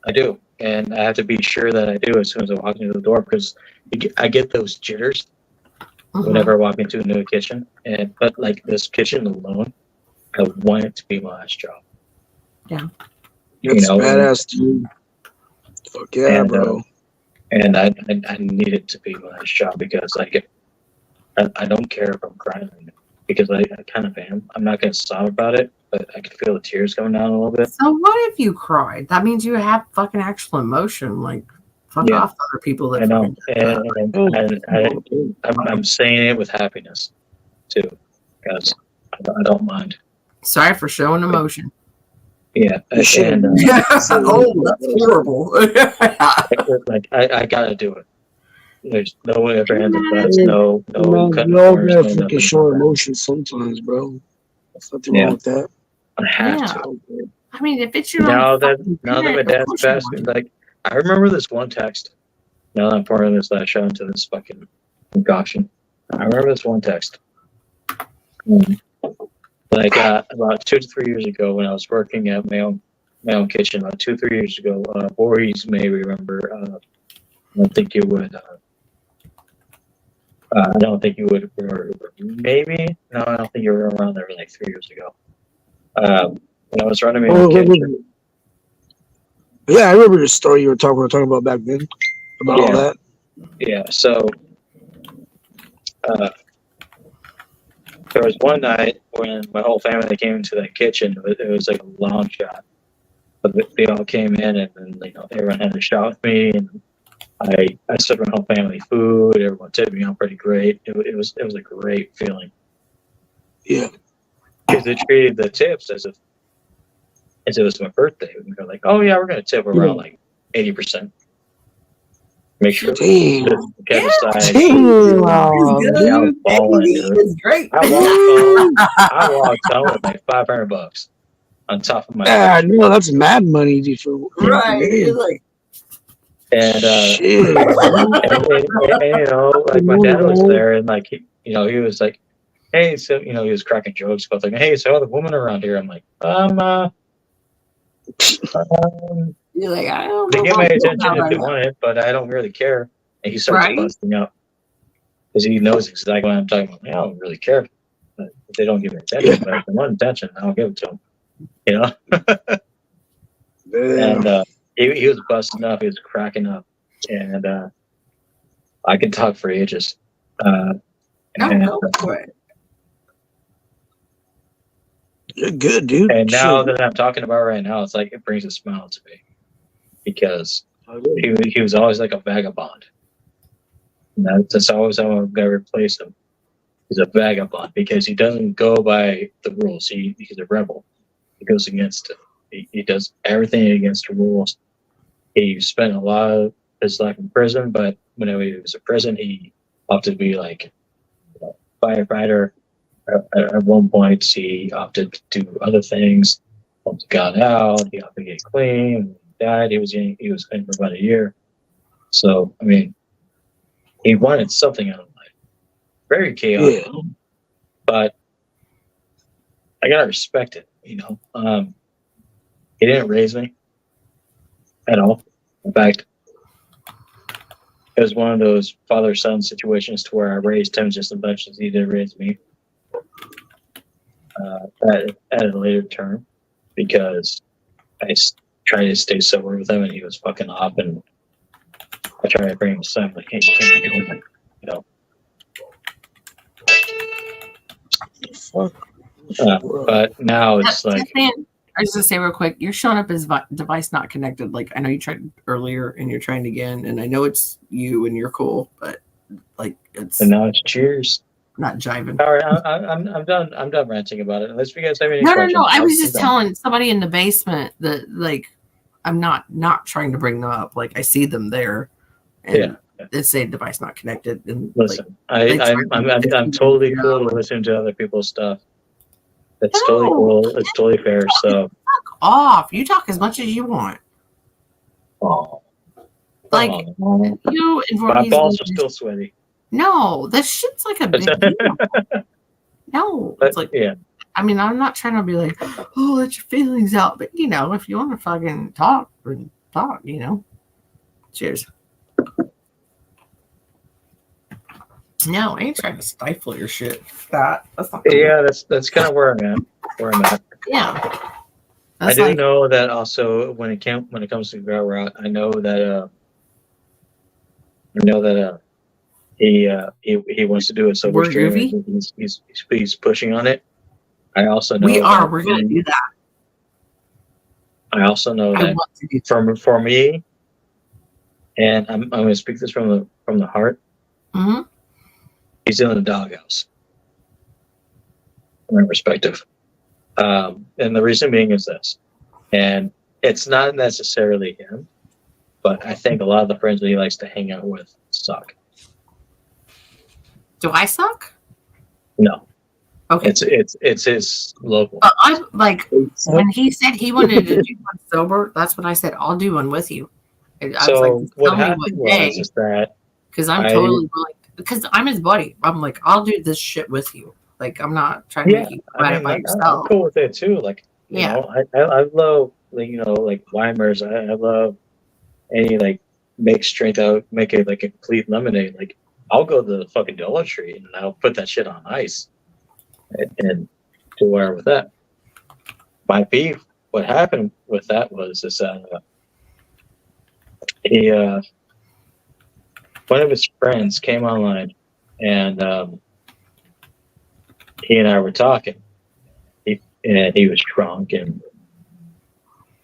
I do, and I have to be sure that I do as soon as I walk into the door because I get those jitters whenever I walk into a new kitchen. But like this kitchen alone, I want it to be my last job. Yeah, that's badass, dude. Fuck yeah, bro. And I need it to be my last job because I don't care if I'm crying because I kind of am. I'm not going to sob about it, but I can feel the tears coming down a little bit. So what if you cried? That means you have fucking actual emotion. Like, fuck off other people that I know. I'm saying it with happiness too, because I don't mind. Sorry for showing emotion. Yeah, and oh, that's horrible. like I gotta do it. There's no ifs, ands, and buts. No cutting we all corners. gotta freaking show emotion sometimes, bro. There's nothing wrong with that. I have to. I mean, if it's your now that my dad's passed, like I remember this one text. Now that I'm pouring this last shot into this fucking concoction, I remember this one text. Like about 2 to 3 years ago, when I was working at my own kitchen, about 2 3 years ago, Voorhees may remember. I don't think you would. I don't think you would. Maybe no, I don't think you were around there like 3 years ago. When I was running my own kitchen. Yeah, I remember the story you were talking about back then about all that. Yeah, so there was one night when my whole family came into that kitchen. It was like a long shot, but they all came in, and then everyone had a shot with me, and I served my whole family food. Everyone tipped me out pretty great. It was a great feeling. Yeah, because they treated the tips as if it was my birthday. They're like, "Oh yeah, we're gonna tip around like 80%. Make sure Damn. get aside." It's great. I walked home with like $500 on top of my. Yeah, no, that's mad money, dude. Right. Like, and shit. Like my dad was there, and like he was like, "Hey," so he was cracking jokes about like, "Hey, so the woman around here?" I'm like, You're like, I don't they know get my attention right if they want it, but I don't really care. And he starts busting up because he knows exactly what I'm talking about. I don't really care, but if they don't give me attention, but if they want attention, I don't give it to them. And he was busting up, he was cracking up, and I could talk for ages. Go for it. You're good, dude. And now that I'm talking about right now, it's like it brings a smile to me because he was always like a vagabond. And that's always how I'm gonna replace him. He's a vagabond because he doesn't go by the rules. He's a rebel. He goes against it. He does everything against the rules. He spent a lot of his life in prison, but whenever he was in prison, he opted to be like firefighter. At one point, he opted to do other things. Once he got out, he opted to get clean. When he died. He was clean for about a year. So I mean, he wanted something out of life. Very chaotic, but I gotta respect it. He didn't raise me at all. In fact, it was one of those father-son situations to where I raised him just as much as he did raise me. At a later term, because I tried to stay sober with him, and he was fucking off, and I tried to bring him to some like, hey, you can't be doing that, but now it's like. I was gonna say real quick, you're showing up as device not connected. Like I know you tried earlier and you're trying again, and I know it's you and you're cool, but like it's. And now it's cheers. Not jiving. All right, I'm done. I'm done ranting about it. Unless you guys have any questions. No. I was just telling somebody in the basement that like I'm not trying to bring them up. Like I see them there, and they say device not connected. And listen, like, I'm totally cool to listen to other people's stuff. It's totally cool. It's totally fair. So fuck off. You talk as much as you want. Oh, like you and my balls are still sweaty. No, that shit's like a big deal. No, it's like I mean, I'm not trying to be like, oh, let your feelings out, but if you want to fucking talk, talk. Cheers. No, I ain't trying to stifle your shit. That's not cool. Yeah, that's kind of where I'm at. Yeah. I do know that also when it comes to grout rot, I know that he wants to do it, so we're he's pushing on it. I also know we're gonna do that. I also know that for me, and I'm gonna speak this from the heart. Mm-hmm. He's in the doghouse. From my perspective. And the reason being is this. And it's not necessarily him, but I think a lot of the friends that he likes to hang out with suck. Do I suck? No. Okay. It's his local. I'm like when he said he wanted to do one sober, that's when I said I'll do one with you. I was like, what happened was is that because I'm totally willing. Because I'm his buddy. I'm like, I'll do this shit with you. Like, I'm not trying to make you ride it by yourself. I'm cool with it too. Like, you know, I love, like, like Weimers. I love any, like, make it like a complete lemonade. Like, I'll go to the fucking Dollar Tree and I'll put that shit on ice and do whatever with that. My beef, what happened with that was one of his friends came online, and he and I were talking. He was drunk, and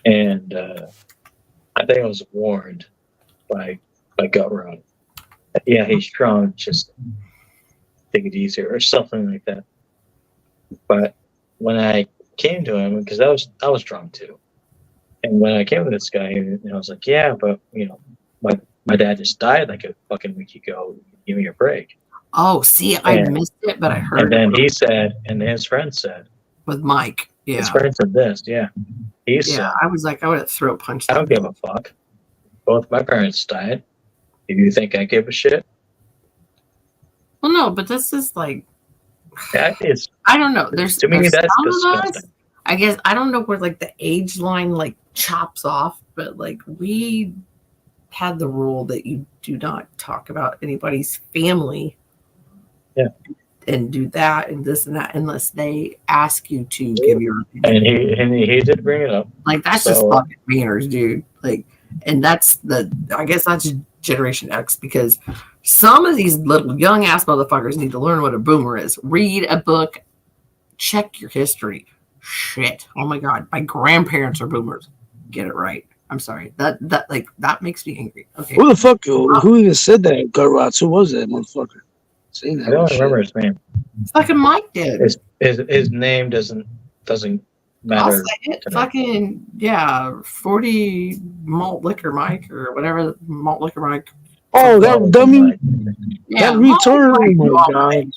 I think I was warned by Gut Rod. Yeah, he's drunk. Just take it easier, or something like that. But when I came to him, because I was drunk too, and when I came to this guy, I was like, yeah, but my dad just died like a fucking week ago. Give me a break. Oh, see, I missed it, but I heard. And then he said, and his friend said, with Mike, his friend said this, he said, I was like, I would have throat punched. I don't give a fuck. Both my parents died. Do you think I give a shit? Well, no, but this is like, that is. I don't know. There's that's disgusting. I guess I don't know where like the age line like chops off, but like we had the rule that you do not talk about anybody's family. Yeah. And do that and this and that unless they ask you to give your opinion. And he did bring it up. Like that's just fucking manners, dude. Like, and that's I guess that's Generation X, because some of these little young ass motherfuckers need to learn what a boomer is. Read a book, check your history. Shit. Oh my god. My grandparents are boomers. Get it right. I'm sorry. That makes me angry. Okay. Who the fuck? Who even said that? Gut Rots? Who was that motherfucker? I don't remember his name. Fucking Mike did. His name doesn't matter. I'll say it. Fucking 40 malt liquor Mike or whatever, malt liquor Mike. Oh, that Well, dummy. like, That Molly's retard. like, Oh my all god. right.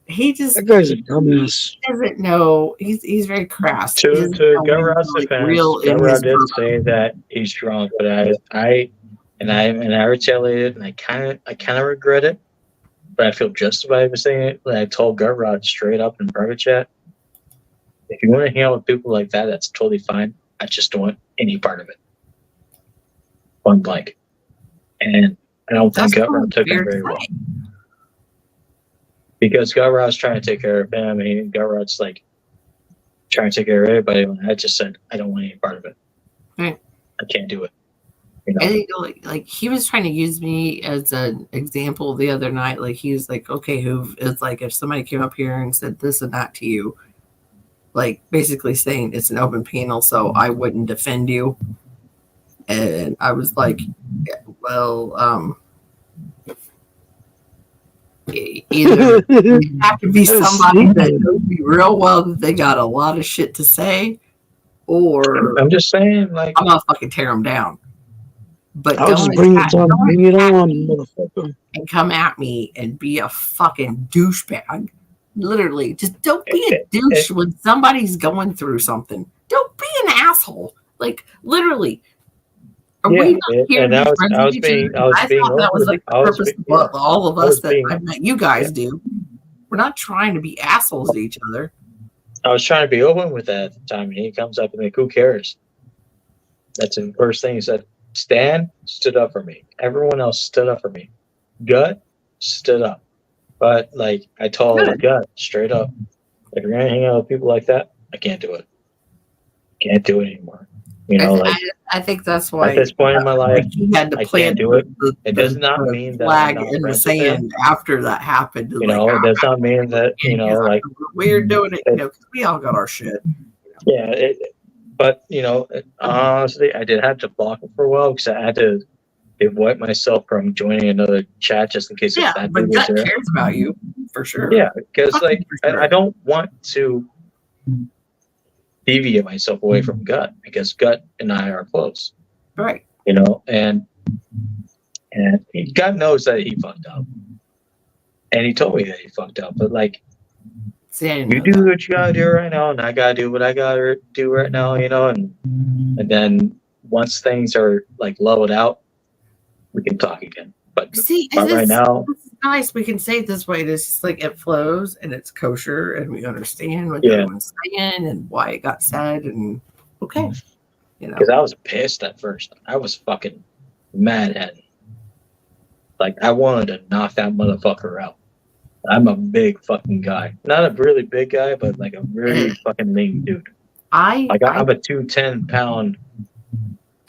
He just That guy's a dumbass. doesn't know. He's very crass. He to doesn't to know when Garrod's to like defense, reel in his Garrod did purpose. say that he's drunk, but I retaliated, and I kind of regret it, but I feel justified for saying it. Like I told Garrod straight up in private chat, if you want to hang out with people like that, that's totally fine. I just don't want any part of it. Point blank. And I don't think That's Garrod took it weird very to well say. because Garrod's trying to take care of him. And Garrod's like trying to take care of everybody. And I just said I don't want any part of it. Right. I can't do it. You know? I think like he was trying to use me as an example the other night. Like he was like, okay, who it's like if somebody came up here and said this and that to you, like basically saying it's an open panel, so I wouldn't defend you. And I was like, yeah, well, either you have to be somebody that knows me real well that they got a lot of shit to say, or I'm just saying, like, I'm gonna fucking tear them down. But I'll just bring it on, bring it on, motherfucker. And come at me and be a fucking douchebag. Literally, just don't be a douche when somebody's going through something. Don't be an asshole. Like literally. Are we not here to be friends with each other? I thought that was like the purpose of all of us that I've met you guys do. We're not trying to be assholes to each other. I was trying to be open with that at the time, and he comes up and like, who cares? That's the first thing he said. Stan stood up for me. Everyone else stood up for me. Gut stood up. But like I told Gut straight up, if you're gonna hang out with people like that, I can't do it. Can't do it anymore. You know, I think that's why at this point in my life, he had to plant it does not mean that flag I'm not in the friends with him. sand after that happened. You know, it does not mean that like we're doing it. You know, because we all got our shit. Yeah, but honestly, I did have to block him for a while because I had to avoid myself from joining another chat just in case. Yeah, but Gut cares about you for sure. Yeah, because like I don't want to deviate myself away from Gut because Gut and I are close, right? You know, and God knows that he fucked up, and he told me that he fucked up. But like, you do what you gotta do right now, and I gotta do what I gotta do right now, you know, and then once things are like leveled out, we can talk again. But right now, it's nice. We can say it this way. It's just like it flows and it's kosher, and we understand what everyone's saying and why it got said. And okay, you know, because I was pissed at first. I was fucking mad at him. Like I wanted to knock that motherfucker out. I'm a big fucking guy, not a really big guy, but like a really fucking lean dude. I'm a 210-pound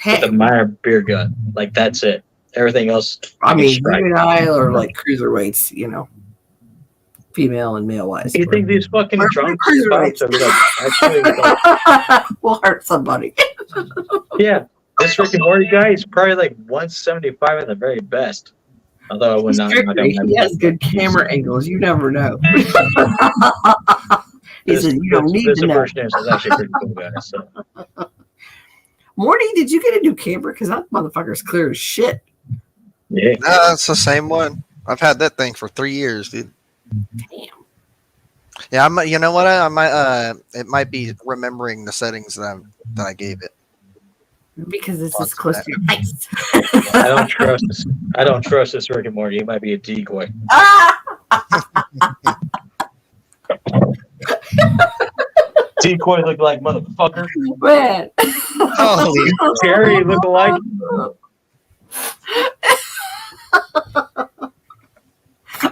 with a minor beer gut. Like that's it. Everything else. I mean, you and I are like cruiserweights, you know, female and male wise. You think these fucking drunk cruiserweights will hurt somebody? Yeah, this Rick and Morty guy is probably like 175 at the very best. Although I would not. He has good camera angles. You never know. He said you don't need to know. This person is actually pretty cool guy. So. Morty, did you get a new camera? Because that motherfucker's clear as shit. Yeah, no, it's the same one. I've had that thing for 3 years, dude. Damn. Yeah, you know what? I might. It might be remembering the settings that I gave it. Because it's as close to your face. I don't trust this. I don't trust this Rick and Morty. He might be a decoy. Decoy look like motherfucker. Man. Holy Terry look alike.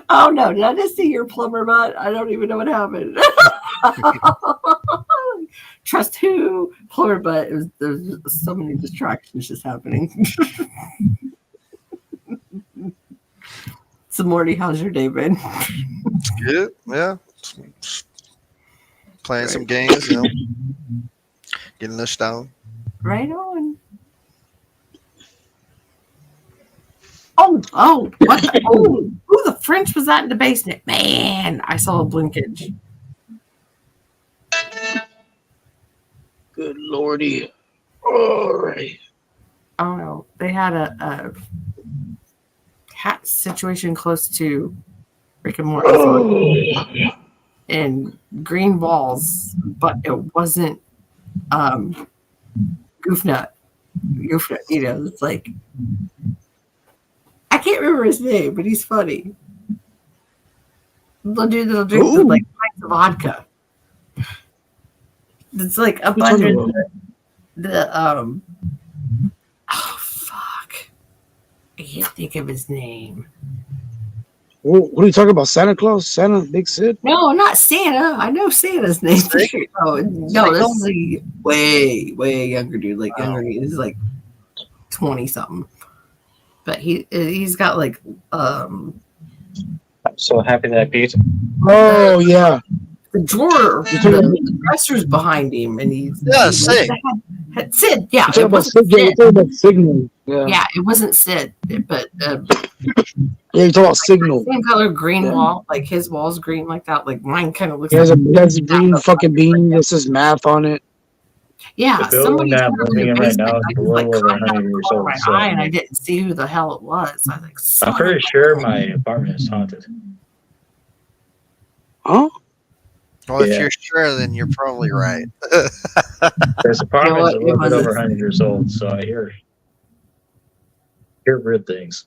Oh no, did I just see your plumber butt? I don't even know what happened. Trust who? Plumber butt. There's so many distractions just happening. So Morty, how's your day been? Good, yeah. Playing some games, you know. Getting the stone. Right on. Oh, what the, who the French was that in the basement? Man, I saw a blinkage. Good lordy. All right. Oh no, they had a cat situation close to Rick and Morty and green balls, but it wasn't Goofnut. Goofnut, you know, it's like I can't remember his name, but he's funny. The dude that'll drink the, like pints of vodka. It's like up under the oh fuck. I can't think of his name. What are you talking about? Santa Claus? Santa? Big Sid? No, not Santa. I know Santa's name. Oh, no, this is a way younger dude. Like younger, he's like 20 something. But he's got like I'm so happy that I beat. Oh yeah. the drawer, the dresser's behind him, and he's Sid. Sid, yeah, You're it wasn't talking Sid. about Signal. Yeah. Yeah, it wasn't Sid, but Yeah, you're talking about Signal. same color green wall, like his wall's green like that. Like mine kind of looks. He has like a green fucking bean that says math on it. yeah. The building Somebody's that I'm living in right now is I just like below caught it out 100 of the years corner of old. my So eye, and I didn't see who the hell it was. I was like, son I'm pretty of a sure bitch. my apartment is haunted. Huh? Well, if Yeah. you're sure, then you're probably right. This apartment what? is a It little bit was over a- 100 years old, so I hear weird things.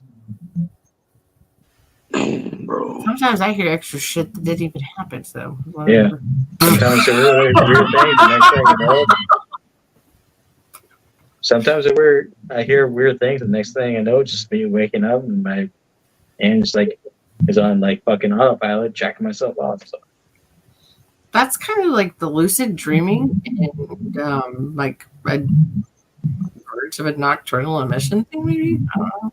Bro. Sometimes I hear extra shit that didn't even happen. So Yeah. whatever. Sometimes they're really weird things. The next thing I know, sometimes I hear weird things. The next thing I know, it's just me waking up and my hand is on like fucking autopilot, jacking myself off. So That's kind of like the lucid dreaming and like a birds of a nocturnal emission thing, maybe. I don't know.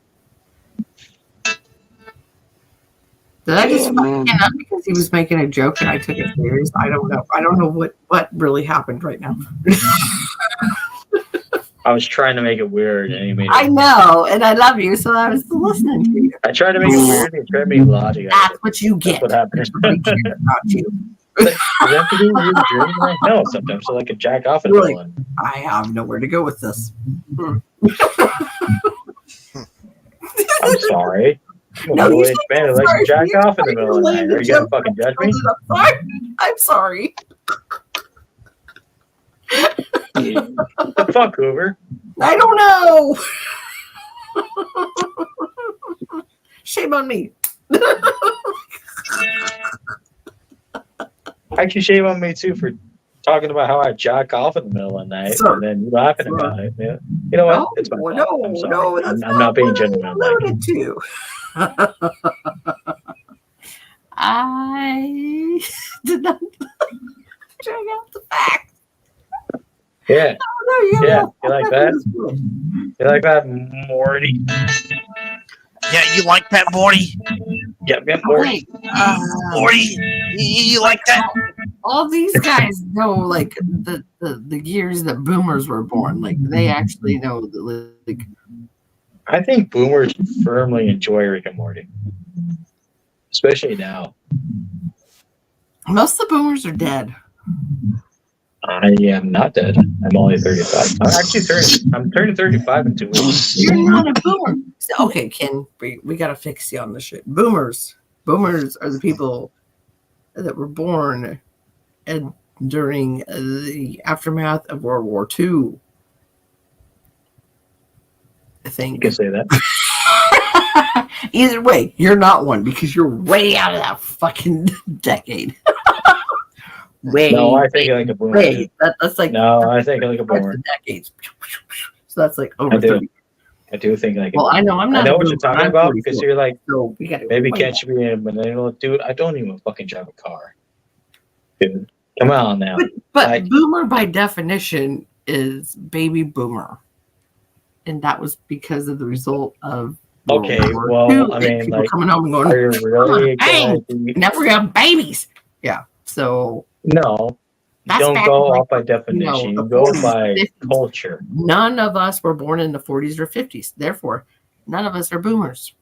Did I just Yeah, fucking man. up because he was making a joke and I took it serious? I don't know. I don't know what really happened right now. I was trying to make it weird, and he made I it. know, and I love you, so I was listening to you. I tried to make it weird. And he tried to make logic. That's what you That's get. what happened. Everybody cares about you. Does that have to do with weird dreams? Like, no, sometimes I like to jack off in the Really? middle. I have nowhere to go with this. I'm sorry. I'm a No, you middle-aged man who likes to jack sorry. off in the middle of the night. Are you gonna fucking judge me? I'm sorry. The fuck, Hoover? I don't know. Shame on me. Actually, shame on me too for talking about how I jack off in the middle of the night Sir. and then you laughing about it. Yeah. You know what? No, It's my fault. no, I'm sorry. no, that's I'm not being what I genuine. Like, alluded to. I did not check out the facts. yeah, Oh, no, Yeah, you like that? you like that, Morty? Yeah, you like that, Morty? Yeah, Morty. Okay, Morty, you like that? all these guys know like the years that boomers were born. Like they actually know the like. I think boomers firmly enjoy Rick and Morty, especially now. Most of the boomers are dead. I am not dead. I'm only 35. I'm actually I'm turning 35 in 2 weeks. You're not a boomer. Okay, Ken, we gotta fix you on this shit. Boomers are the people that were born and during the aftermath of World War II. I You think. can say that. Either way, you're not one because you're way out of that fucking decade. way. No, I think like a boomer. way. That's like No, I think like a parts boomer. of decades. So that's like over I do. 30. I do think like. Well, I know I'm I not. know a what you're boomer. talking I'm about 44. because you're like, So we gotta maybe wait. can't you be a millennial? Dude, I don't even fucking drive a car. Dude, come on now. But Like- boomer by definition is baby boomer. And that was because of the result of World Okay, War well, II, I and mean, people like, coming home and going, Are you really Bang! going to? now we're gonna have babies. Yeah. So No, you that's don't back go in, off by definition. the You go 40s, by 50s. culture. None of us were born in the 40s or 50s. Therefore, none of us are boomers.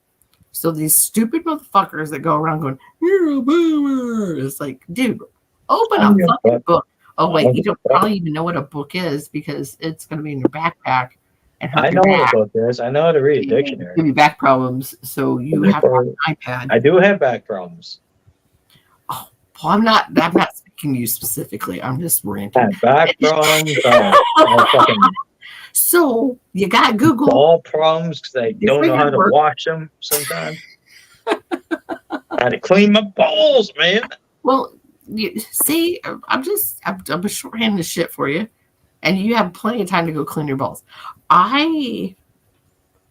So these stupid motherfuckers that go around going, "You're a boomer," it's like, dude, open a I'm your fucking butt. book. Oh wait, I'm you don't your butt. probably even know what a book is because it's going to be in your backpack, and hurt I your know what a back. book is. I know how to read a Give dictionary. you back problems, so you have to have an iPad. I do have back problems. Oh, well, I'm not speaking to you specifically. I'm just I ranting. have back problems. I have fucking So you got Google. ball problems because I don't know how to work. wash them sometimes. I had to clean my balls, man. Well, you see, I'm a shorthanded shit for you, and you have plenty of time to go clean your balls. Man,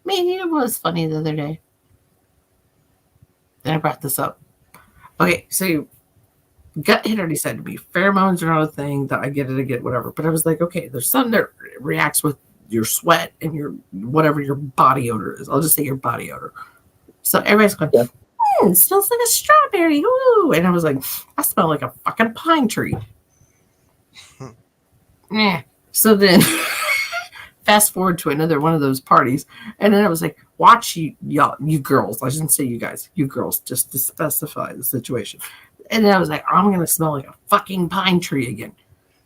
you know what was funny the other day? And I brought this up. Okay, so gut hit already said to me, pheromones are not a thing. That I get it, whatever. But I was like, okay, there's something that reacts with your sweat and your whatever your body odor is. I'll just say your body odor. So everybody's going, it smells like a strawberry. Ooh. And I was like, I smell like a fucking pine tree. Yeah. So then fast forward to another one of those parties. And then I was like, watch you girls. I shouldn't say you guys, you girls, just to specify the situation. And then I was like, I'm going to smell like a fucking pine tree again.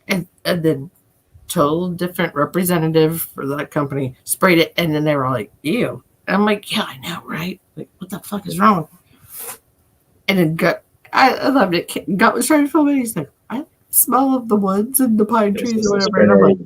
And then total different representative for that company sprayed it. And then they were like, ew. And I'm like, yeah, I know, right? Like, what the fuck is wrong? And then I loved it. Gut was trying to film it. He's like, I smell of the woods and the pine trees or whatever. And I'm like,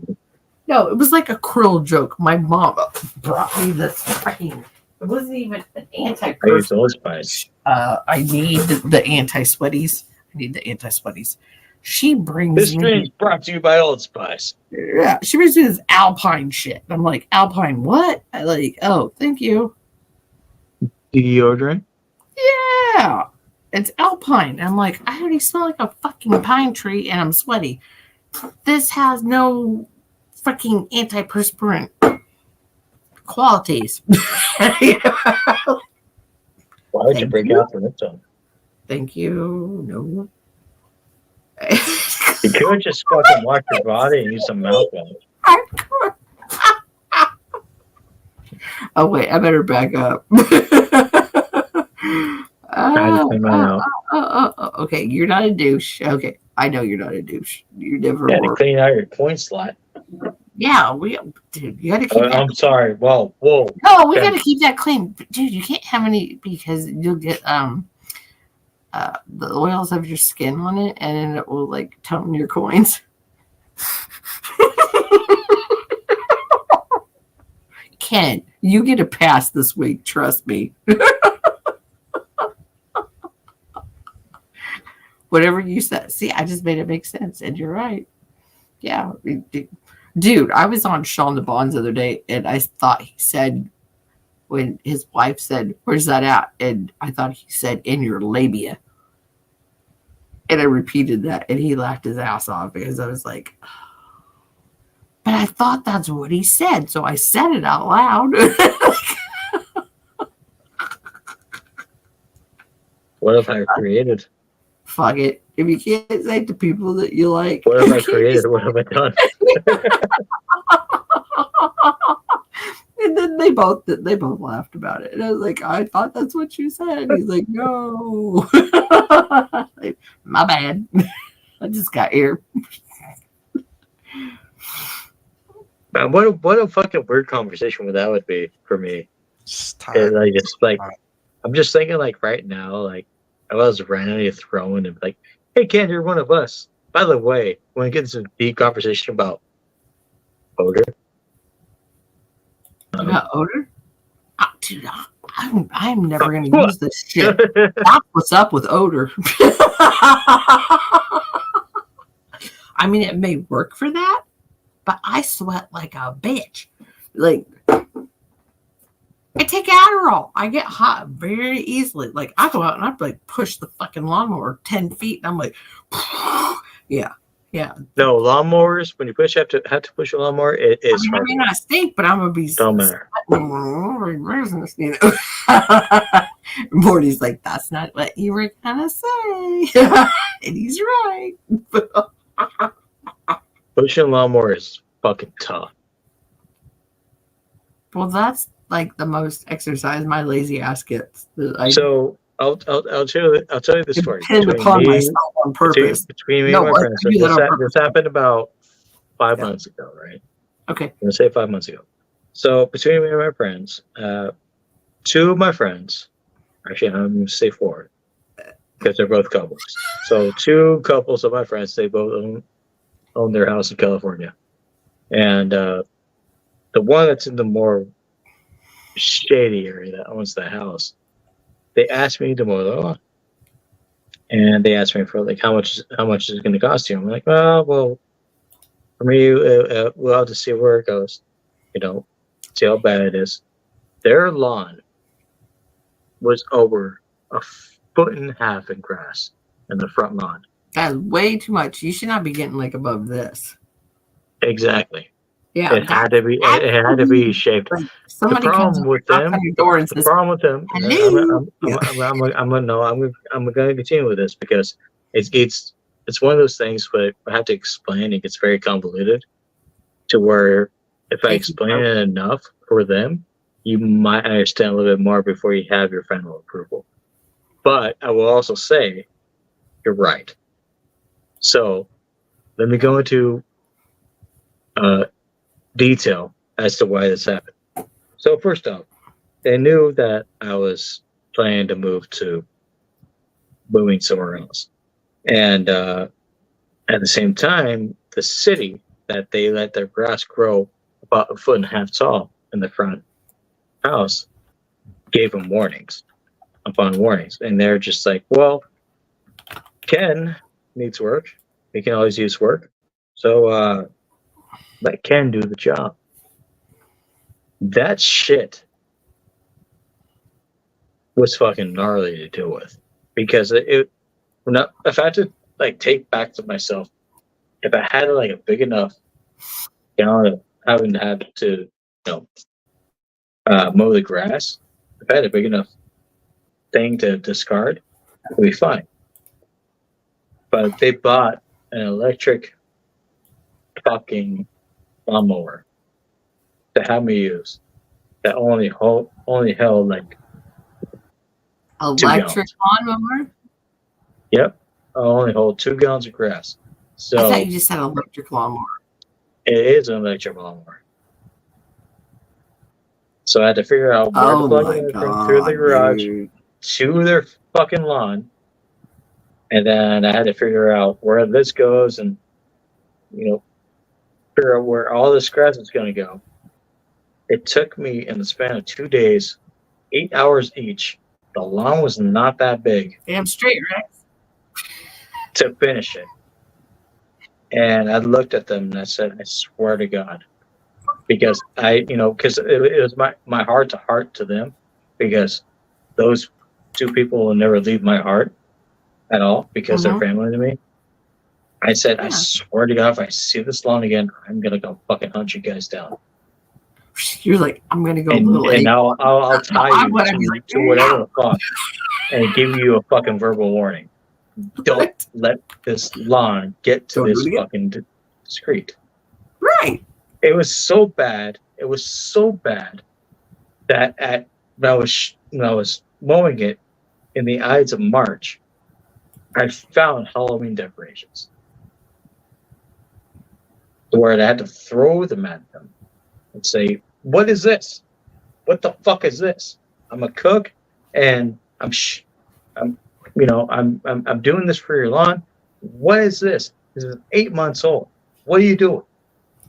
no, it was like a cruel joke. My mom brought me this fucking. It wasn't even an anti-perspirant. I need the anti-sweaties. I need the anti-sweaties. She brings this stream is brought to you by Old Spice. Yeah, she brings me this Alpine shit. I'm like, Alpine what? I like, oh, thank you. Deodorant? Yeah. It's Alpine. I'm like, I already smell like a fucking pine tree and I'm sweaty. This has no fucking antiperspirant qualities. Why would you break out the ringtone? Thank you. No. You could just fucking wash your body and use some mouthwash. Oh wait, I better back up. Okay, you're not a douche. Okay, I know you're not a douche. You never were. To clean out your coin slot. Yeah, dude, you got to keep. I'm sorry. Well, whoa. No, we got to keep that clean, dude. You can't have any because you'll get the oils of your skin on it, and then it will like tone your coins. Ken, you get a pass this week. Trust me. Whatever you said. See, I just made it make sense, and you're right. Yeah, dude. I was on Sean the Bonds the other day, and I thought he said when his wife said, "Where's that at?" and I thought he said, "In your labia." And I repeated that, and he laughed his ass off because I was like, but I thought that's what he said, so I said it out loud. What have I created? Fuck it. If you can't say to people that you like, what have I created? What have I done? And then they both laughed about it, and I was like, I thought that's what you said. He's like, no. Like, my bad. I just got here. Man, what a fucking weird conversation that would be for me. I'm just thinking like right now, like I was randomly thrown and like, hey Ken, you're one of us. By the way, when we get into a deep conversation about odor. About odor? Oh, dude, I'm never going to use this shit. That's what's up with odor. I mean, it may work for that, but I sweat like a bitch. Like, I take Adderall. I get hot very easily. Like, I go out and I like push the fucking lawnmower 10 feet, and I'm like, yeah. No, lawnmowers, when you have to push a lawnmower, it is hard. I may not stink, but I'm going to be don't matter. You know? Morty's like, that's not what you were going to say. And he's right. Pushing a lawnmower is fucking tough. Well, that's like the most exercise my lazy ass gets. So I'll tell you the story. Depend upon myself on purpose. Between me and my friends. So this happened about 5 months ago, right? Okay. I'm gonna say 5 months ago. So between me and my friends, two of my friends, actually I'm going to say four because they're both couples. So two couples of my friends, they both own their house in California, and the one that's in the more shady area that owns the house, they asked me to mow the lawn, and they asked me for like how much is it going to cost you. I'm like, well, for me, we'll have to see where it goes, you know, see how bad it is. Their lawn was over a foot and a half in grass in the front lawn. That's way too much. You should not be getting like above this. Exactly. Yeah, It had to be. It had to be shaped. like somebody The comes problem over, with knocks them. on your door and The says, problem with them. "Hello." Yeah. I'm gonna continue with this because it's one of those things where I have to explain. It gets very convoluted to where if I explain it enough for them, you might understand a little bit more before you have your final approval. But I will also say, you're right. So let me go into detail as to why this happened. So first off, they knew that I was planning to moving somewhere else, and at the same time, the city that they let their grass grow about a foot and a half tall in the front house gave them warnings upon warnings, and they're just like, well, Ken needs work. He can always use work, so let Ken do the job. That shit was fucking gnarly to deal with because if I had to like take back to myself, if I had like a big enough, having to have to, mow the grass, if I had a big enough thing to discard, it would be fine. But they bought an electric fucking lawnmower to have me use that only held like Electric lawnmower? Yep. I only hold 2 gallons of grass. So I thought you just said electric lawnmower. it is an electric lawnmower. So I had to figure out where to plug it in through the garage to their fucking lawn. And then I had to figure out where this goes and, figure out where all this grass is going to go. It took me in the span of 2 days, 8 hours each. The lawn was not that big. Damn straight, Rex. To finish it. And I looked at them and I said, I swear to God. Because because it was my heart to heart to them. Because those two people will never leave my heart at all because they're family to me. I said, I swear to God, if I see this lawn again, I'm going to go fucking hunt you guys down. You're like, I'm going to go and I'll tie you to whatever the fuck and give you a fucking verbal warning. Don't let this lawn get to this fucking discreet. Right. It was so bad. It was so bad that when I was mowing it in the Ides of March, I found Halloween decorations where I had to throw them at them and say, "What is this? What the fuck is this? I'm a cook, and I'm doing this for your lawn. What is this? This is 8 months old. What are you doing?"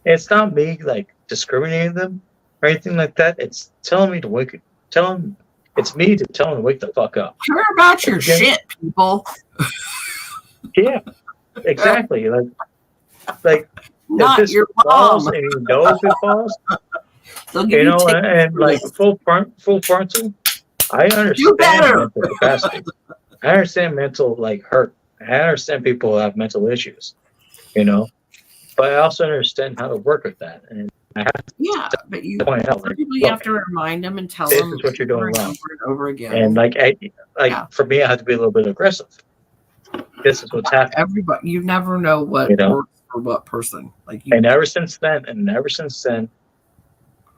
And it's not me like discriminating them or anything like that. It's telling me to it's me to tell them to wake the fuck up. Care about your shit, people. Yeah, exactly. Like not your mom. And you know if it falls. And like full frontal. I understand mental capacity. I understand mental hurt. I understand people have mental issues, but I also understand how to work with that. And I have to but you point out, you have to remind them and tell them this is what you're doing wrong over and over again. And for me, I have to be a little bit aggressive. This is what's happening. Everybody, you never know what works for what person. And ever since then,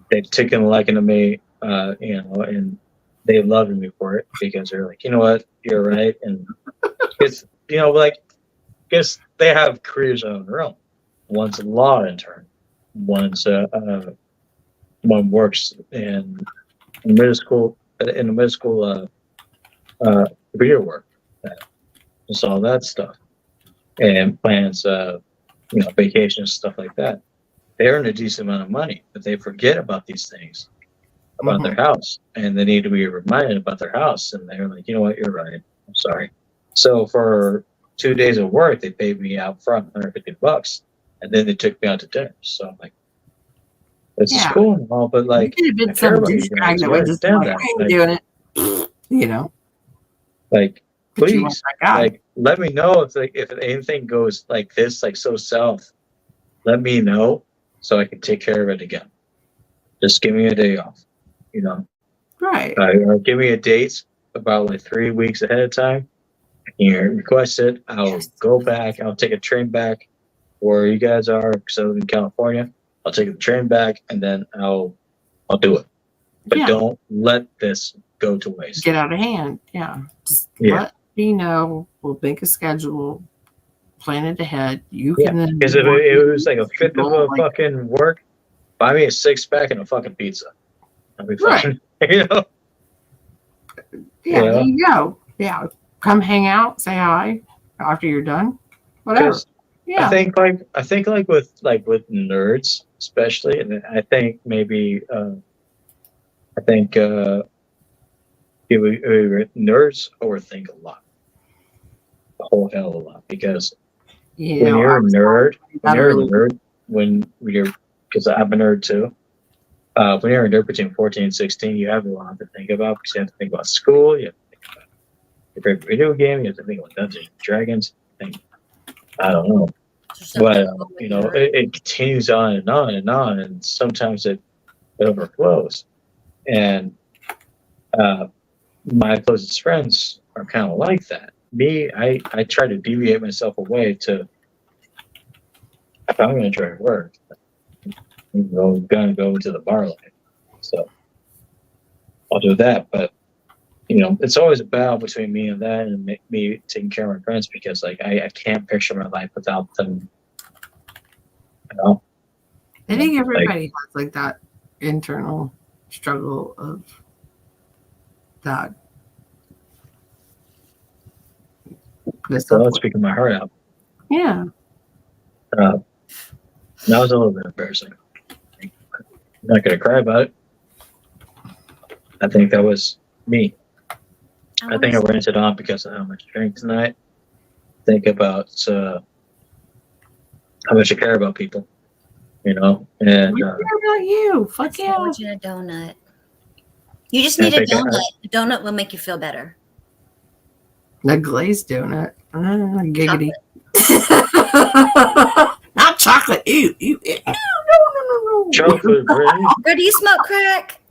they've taken a liking to me, and they love me for it because they're like, you know what, you're right, and it's because they have careers on their own. One's a law intern, one's one works in middle school, computer work, just all that stuff, and plans, vacations, stuff like that. They earn a decent amount of money, but they forget about these things about their house, and they need to be reminded about their house. And they're like, you know what, you're right. I'm sorry. So for 2 days of work, they paid me out front $150, and then they took me out to dinner. So I'm like, this is cool and all, but like, you could I have care been some about you douchebag guys. that You would just be understand like, that? I ain't Like, doing it. You know, like, but you want please, that guy. like, let me know if anything goes like this, like so south. Let me know so I can take care of it again. Just give me a day off, you know. Right. Or give me a date about like 3 weeks ahead of time. You request it. I'll go back. I'll take a train back where you guys are, because I live in California. I'll take the train back, and then I'll do it. But don't let this go to waste. Get out of hand. Yeah. Just Yeah. let me know. We'll make a schedule. Plan it ahead. You can then. Because if it was like a fifth of a fucking work, buy me a 6-pack and a fucking pizza. I'll be fine. You know? Yeah, there you go. Yeah. Come hang out, say hi after you're done. Whatever. Yeah. I think like with nerds especially, and I think maybe nerds overthink a lot, a whole hell of a lot, because when you're a nerd, because I'm a nerd too. When you're a nerd between 14 and 16, you have a lot to think about, because you have to think about school, you have to think about your favorite video game, you have to think about Dungeons and Dragons. I don't know. But it continues on and on and on, and sometimes it overflows. And my closest friends are kind of like that. Me, I try to deviate myself away to, if I'm going to try to work, I'm going to go into the bar life. So I'll do that. But it's always a battle between me and that, and me taking care of my friends, because like I can't picture my life without them. I think everybody has like that internal struggle of that. So let's speak my heart out. Yeah. That was a little bit embarrassing. I'm not gonna cry about it. I think that was me. I think I ranted on because of how much I drank tonight. Think about how much I care about people, and I care about you. Fuck yeah. I want you a donut. You just need a donut. A donut will make you feel better. A glazed donut. Giggity. Not chocolate. Ew. No. Chocolate, really? Girl, do you smoke crack?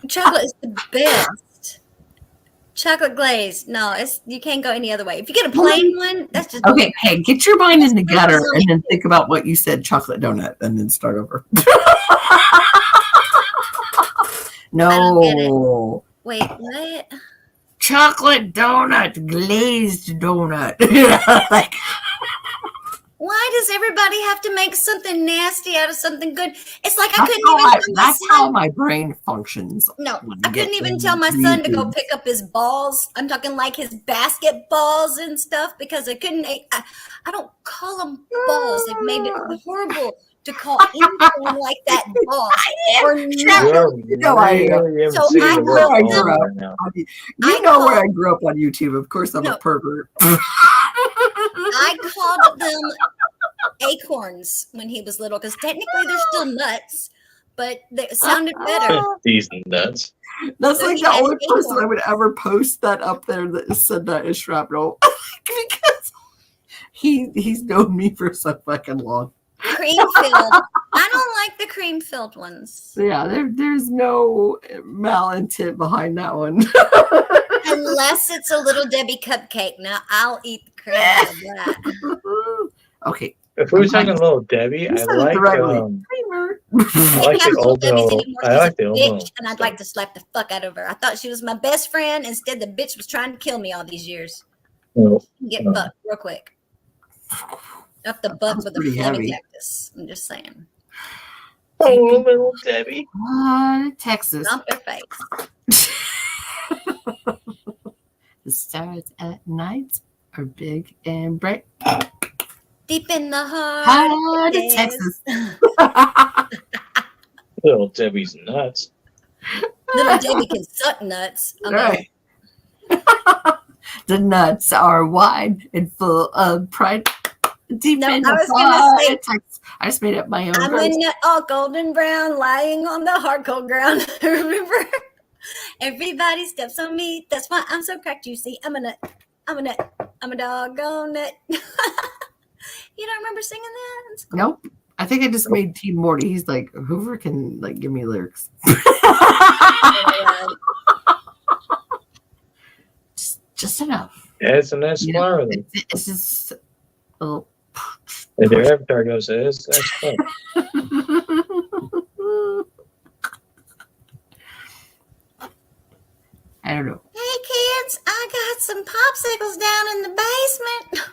Chocolate is the best. Chocolate glaze. No, you can't go any other way. If you get a plain one, that's just okay. Hey, get your mind in the gutter and then think about what you said. Chocolate donut, and then start over. No. Wait, what? Chocolate donut, glazed donut. Like, why does everybody have to make something nasty out of something good? It's like I couldn't even. That's how my brain functions. No, I couldn't even tell my son to go pick up his balls. I'm talking like his basketballs and stuff, because I couldn't. I don't call them balls. They've made it horrible to call anything like that balls. Or no, I am. So I know where I grew up on YouTube. Of course, I'm a pervert. I called them acorns when he was little, because technically they're still nuts, but they sounded better. These nuts. That's so like the only person I would ever post that up there that said that is Shrapnel, because he's known me for so fucking long. Cream filled. I don't like the cream filled ones. Yeah, there's no malintent behind that one. Unless it's a little Debbie cupcake. Now I'll eat the cream of that. Okay. If we were talking Little Debbie, I like the old milk. I like the old milk. And I'd like to slap the fuck out of her. I thought she was my best friend. Instead, the bitch was trying to kill me all these years. Get fucked real quick. Up the butt with a flaming cactus. I'm just saying. Oh, little Debbie. Texas. Stomp their face. The stars at night are big and bright. Deep in the heart Heart of of Texas. Little Debbie's nuts. Little Debbie can suck nuts. I'm Right. The nuts are wide and full of pride. Deep No, in I the was gonna heart say- of Texas. I just made up my own I'm verse. a nut all golden brown, lying on the hard cold ground. Remember? Everybody steps on me. That's why I'm so cracked. You see, I'm a nut. I'm a nut. I'm a doggone nut. You don't remember singing that? That's cool. Nope. I think I just made Team Morty. He's like, Hoover can like give me lyrics. just enough. It's a nice You know, flower. It's just a little. If your avatar goes, that's cool. I don't know. Hey kids, I got some popsicles down in the basement.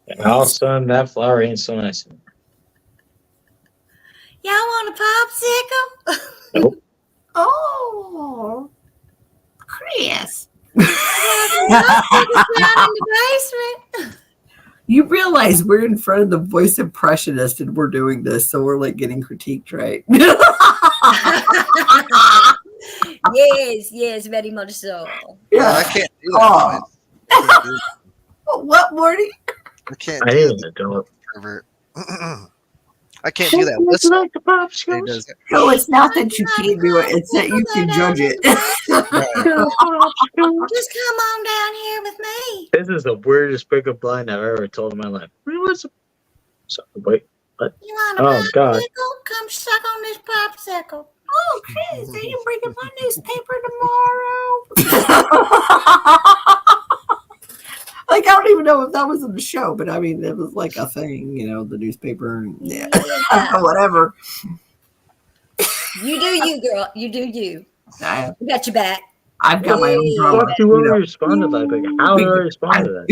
And all of a sudden, that flower ain't so nice. Y'all want a popsicle? Nope. Oh, Chris. Popsicles down in the basement. You realize we're in front of the voice impressionist and we're doing this, so we're like getting critiqued, right? Yes, very much so. I can't do that. Oh. Noise. What, Morty? I can't I do ain't that. gonna do it. Pervert. I can't do that. Listen, like the he popsicles. does it. No, it's not that you can't do it; it's that you can judge it. Just come on down here with me. This is the weirdest pickup line I've ever told in my life. So, wait, You want a Oh, popsicle? God. Come suck on this popsicle. Oh, Chris, are you bringing my newspaper tomorrow? Like, I don't even know if that was in the show, but I mean, it was like a thing, you know, the newspaper and yeah, whatever. You do you, girl. You do you. We got your back. I've got my own Yeah. drama. what you you want to know. respond to that? Like, how do I respond to that?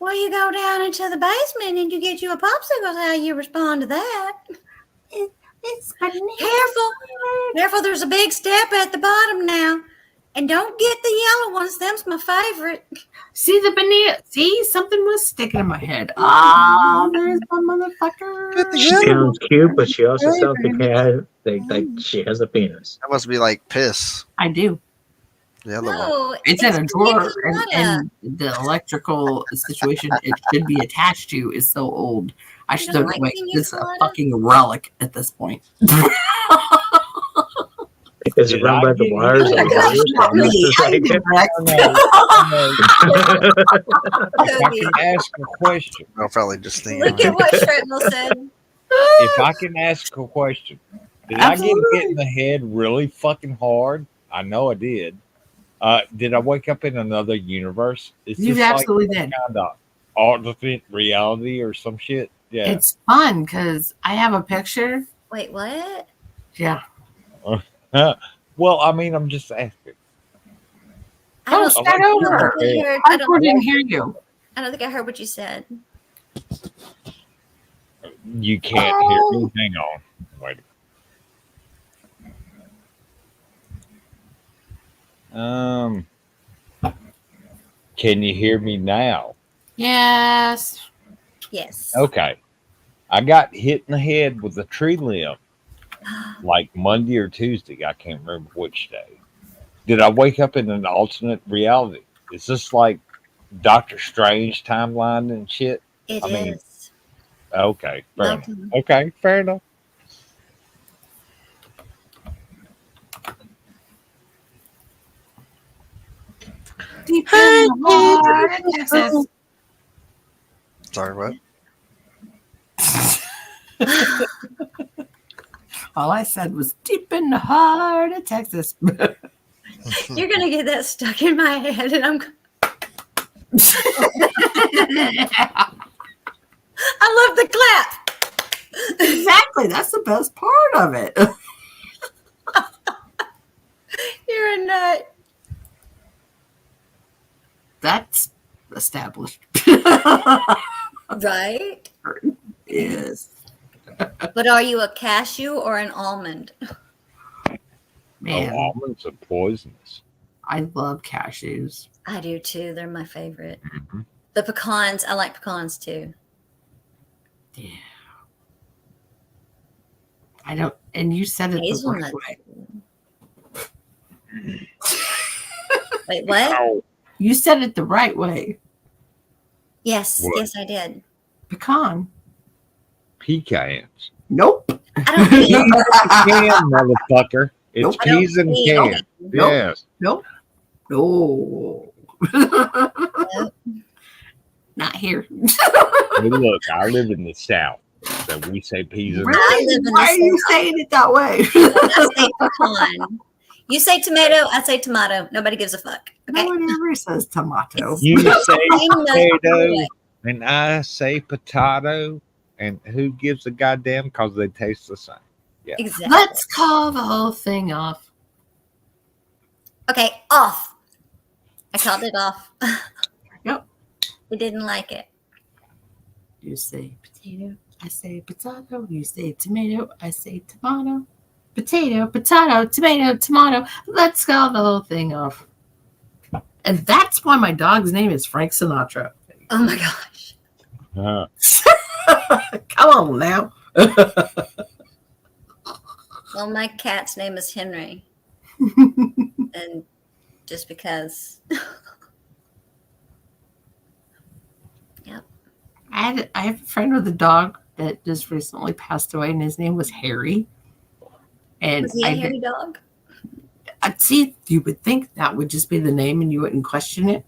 Well, you go down into the basement and you get you a popsicle. How you respond to that? It's funny. Careful, there's a big step at the bottom now. And don't get the yellow ones. Them's my favorite. See the banana? See, something was sticking in my head. Ah, there's my motherfucker. She sounds cute, but she also sounds like she has a penis. That must be like piss. I do. The other one. No, It's in a drawer, colada. and the electrical situation it should be attached to is so old. I should don't have like wait. pina This is a colada? fucking relic at this point. Is it run by the wires? Oh or my gosh, wires? not me. It's I like- did Rex. If I can ask a question, I'll probably just think. Look at what Shrapnel said. if I can ask a question, did I Absolutely. get hit in the head really fucking hard? I know I did. Did I wake up in another universe? Is You this absolutely like did. kind of alternate reality or some shit? Yeah. It's fun because I have a picture. Wait, what? Yeah. Well, I mean, I'm just asking. I Don't don't, start like over. think I heard, I didn't hear you. I don't think I heard what you said. You can't hear me. Hang on. Wait. Can you hear me now? Yes. Yes. Okay. I got hit in the head with a tree limb like Monday or Tuesday. I can't remember which day. Did I wake up in an alternate reality? Is this like Doctor Strange timeline and shit? It I mean, is. Okay. Fair enough. Okay. Okay. Fair enough. Deep in the heart of Texas. Sorry, what? All I said was deep in the heart of Texas. You're gonna get that stuck in my head, and I love the clap. Exactly. That's the best part of it. You're a nut. That's established. Right? Yes. But are you a cashew or an almond? Man, almonds are poisonous. I love cashews. I do too. They're my favorite. Mhm. The pecans, I like pecans too. Yeah. I don't, and you said it the right Hazelnuts. way. Wait, what? Ow. You said it the right way. Yes, What? yes, I did. Pecan. Pecans. Nope. I don't eat. Can, motherfucker. It's Nope. I don't peas and eat. can. Nope. Yes. Nope. No. Not here. Hey, look, I live in the South, so we say peas and I live in Why are the you South. saying it that way? I say pecan. You say tomato, I say tomato. Nobody gives a fuck. Okay. No one ever says tomato. You say Same nut potato, anyway. and I say potato, and who gives a goddamn? Because they taste the same. Yeah. Exactly. Let's call the whole thing off. Okay, off. I called it off. Yep. We didn't like it. You say potato, I say potato. You say tomato, I say tomato. Potato, potato, tomato, tomato. Let's call the whole thing off. And that's why my dog's name is Frank Sinatra. Oh my gosh. Come on now. Well, my cat's name is Henry. And just because. Yep. I have a friend with a dog that just recently passed away, and his name was Harry. And Was he a hairy dog? I'd see, you would think that would just be the name and you wouldn't question it.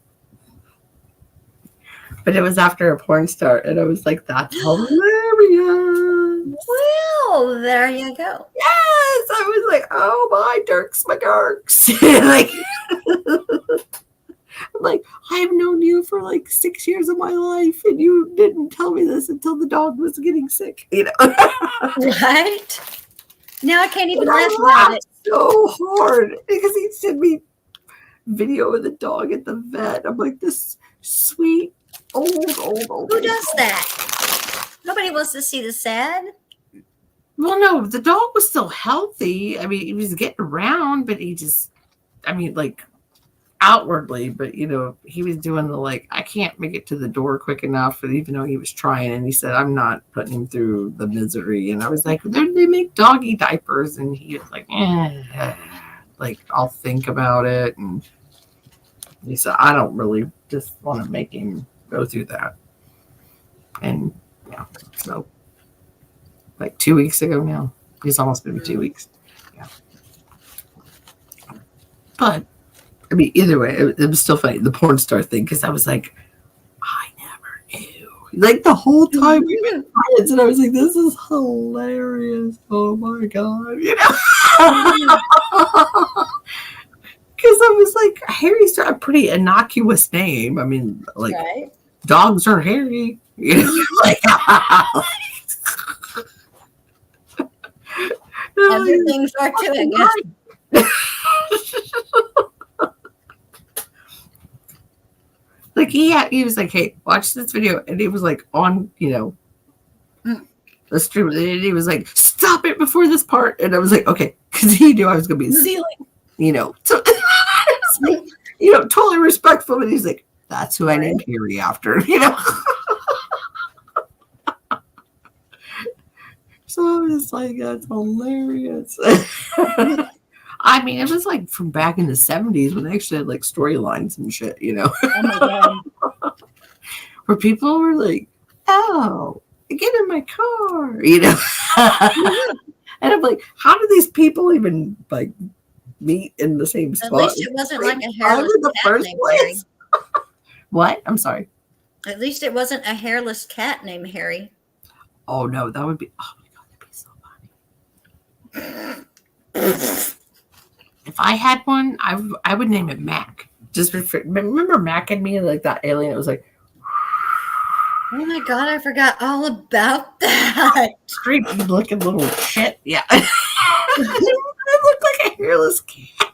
But it was after a porn star, and I was like, that's hilarious. Well, there you go. Yes, I was like, oh my Dirks McGurks. I'm like, I've known you for like 6 years of my life, and you didn't tell me this until the dog was getting sick, you know. Right? Now I can't even And I laugh about laughed it. so hard because he sent me video of the dog at the vet. I'm like, this sweet old. Who does that? Nobody wants to see the sad. Well, no, the dog was still healthy. I mean, he was getting around, but he just, I mean, like outwardly, but you know, he was doing the like, I can't make it to the door quick enough. And even though he was trying, and he said, I'm not putting him through the misery. And I was like, they make doggy diapers. And he was like, like, I'll think about it. And he said, I don't really just want to make him go through that. And yeah, so like 2 weeks ago now, he's almost going to be 2 weeks. Yeah. But I mean, either way, it was still funny, the porn star thing, because I was like, I never knew. Like the whole time we've been friends, and I was like, this is hilarious. Oh my God. You know? Because I was like, Harry's a pretty innocuous name. I mean, like, Right. dogs are hairy. You know? Like, Other things are too, I guess. Like he was like, hey, watch this video, and he was like on, you know, the stream, and he was like, stop it before this part, and I was like, okay, because he knew I was gonna be ceiling, you know, so I was like, you know, totally respectful, and he's like, that's who I named Harry after, you know. So I was like, that's hilarious. I mean, it was like from back in the 70s when they actually had like storylines and shit, you know. Oh my God. Where people were like, oh, get in my car, you know. And I'm like, how do these people even like meet in the same spot? At least it wasn't like a hairless in the cat first named Harry. place. What? I'm sorry. At least it wasn't a hairless cat named Harry. Oh no, that would be, oh my God, that'd be so funny. If I had one, I would name it Mac. Just remember Mac and me, like that alien. It was like, Oh my God, I forgot all about that. creepy looking little shit. Yeah. It looked like a hairless cat.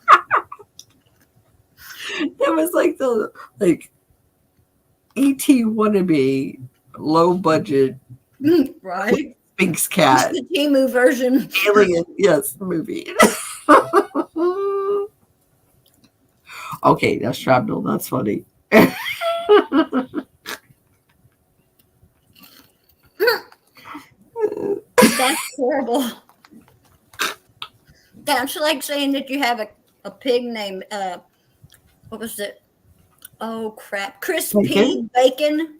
That was like the ET wannabe, low budget Right? Sphinx cat. The Timu version. Alien, yes, movie. Okay, that's Shrapnel. That's funny. That's horrible. Don't you like saying that you have a pig named what was it? Oh crap, crispy bacon.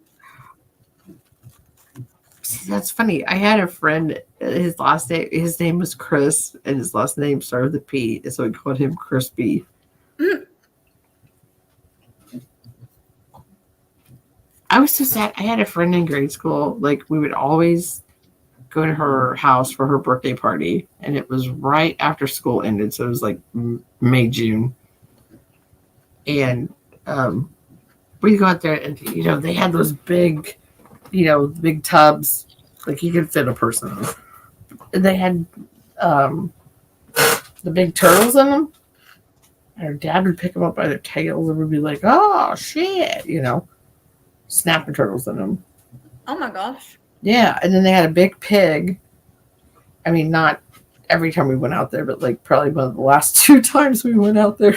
See, that's funny. I had a friend. His name was Chris, and his last name started with a P, so we called him Crispy. Mm. I was so sad. I had a friend in grade school. Like we would always go to her house for her birthday party, and it was right after school ended, so it was like May, June, and we'd go out there, and they had those big, big tubs, like you could fit a person in. And they had the big turtles in them. And her dad would pick them up by their tails and would be like, "Oh shit," snapping turtles in them. Oh my gosh. Yeah, and then they had a big pig. I mean, not every time we went out there, but like probably one of the last 2 times we went out there.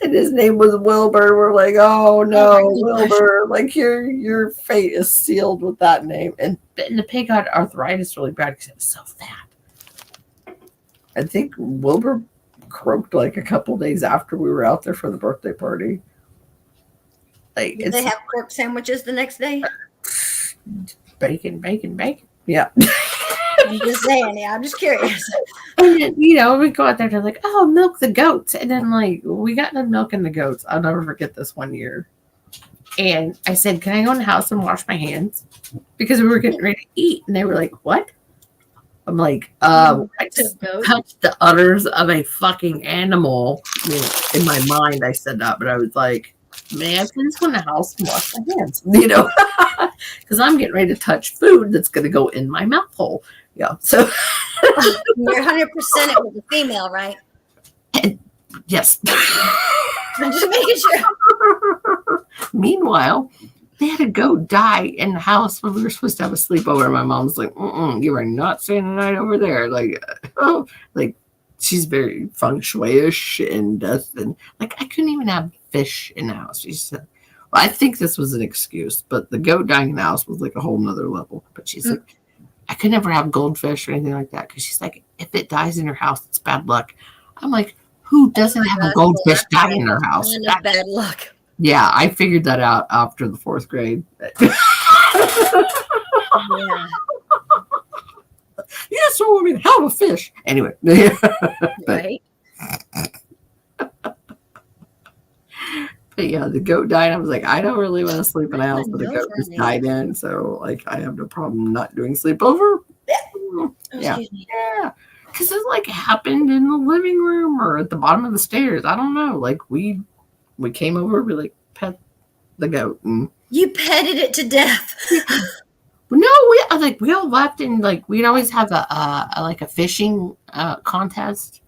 And his name was Wilbur. We're like, oh no, Wilbur! Like your fate is sealed with that name. And the pig had arthritis really bad because it was so fat. I think Wilbur croaked like a couple days after we were out there for the birthday party. Like, did they have pork sandwiches the next day? Bacon, bacon, bacon. Yeah. I'm just saying. Yeah, I'm just curious. And then, we go out there to like, oh, milk the goats. And then like we got the milk and the goats. I'll never forget this one year. And I said, can I go in the house and wash my hands? Because we were getting ready to eat. And they were like, what? I'm like, I just touched the udders of a fucking animal. I mean, in my mind, I said that, but I was like, man, please go in the house and wash my hands, because I'm getting ready to touch food that's going to go in my mouth hole. Yeah. So you're 100% it with the female, right? And, yes. I'm just making sure. Meanwhile, they had a goat die in the house when we were supposed to have a sleepover. My mom's like, you are not staying the night over there. Like, oh, like she's very feng shui-ish and death. And like, I couldn't even have fish in the house. She said, well, I think this was an excuse, but the goat dying in the house was like a whole nother level. But she's like, I could never have goldfish or anything like that. Because she's like, if it dies in your house, it's bad luck. I'm like, who doesn't have a goldfish die in their house? That's bad luck. Yeah, I figured that out after the 4th grade. Yeah. Yes, so I mean, have a fish. Anyway. Right. But yeah, the goat died. I was like, I don't really want to sleep in a house, but the goat just died in. So, like, I have no problem not doing sleepover. Yeah. Yeah. Because it, like, happened in the living room or at the bottom of the stairs. I don't know. Like, we came over, we, like, pet the goat. And you petted it to death. no, we all left and, like, we'd always have a fishing contest.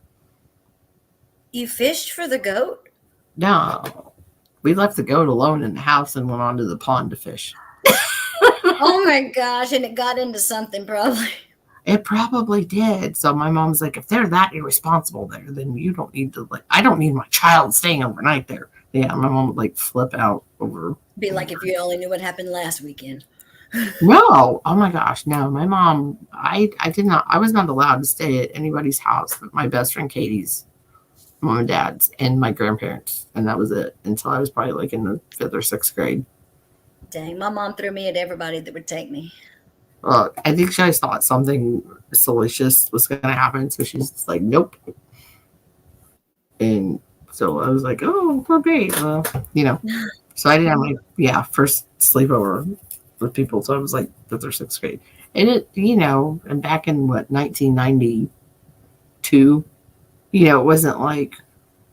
You fished for the goat? No. We left the goat alone in the house and went onto the pond to fish. Oh my gosh, and it got into something probably. It probably did. So my mom's like, if they're that irresponsible there, then you don't need to, like, I don't need my child staying overnight there. Yeah, my mom would like flip out over. Be like if you only knew what happened last weekend. No. Oh my gosh. No, my mom, I was not allowed to stay at anybody's house but my best friend Katie's, mom and dad's, and my grandparents. And that was it until I was probably like in the 5th or 6th grade. Dang, my mom threw me at everybody that would take me. I think she always thought something salacious was going to happen. So she's just like, nope. And so I was like, oh, okay. So I didn't have my, first sleepover with people. So I was like 5th or 6th grade. And it, and back in 1992, it wasn't like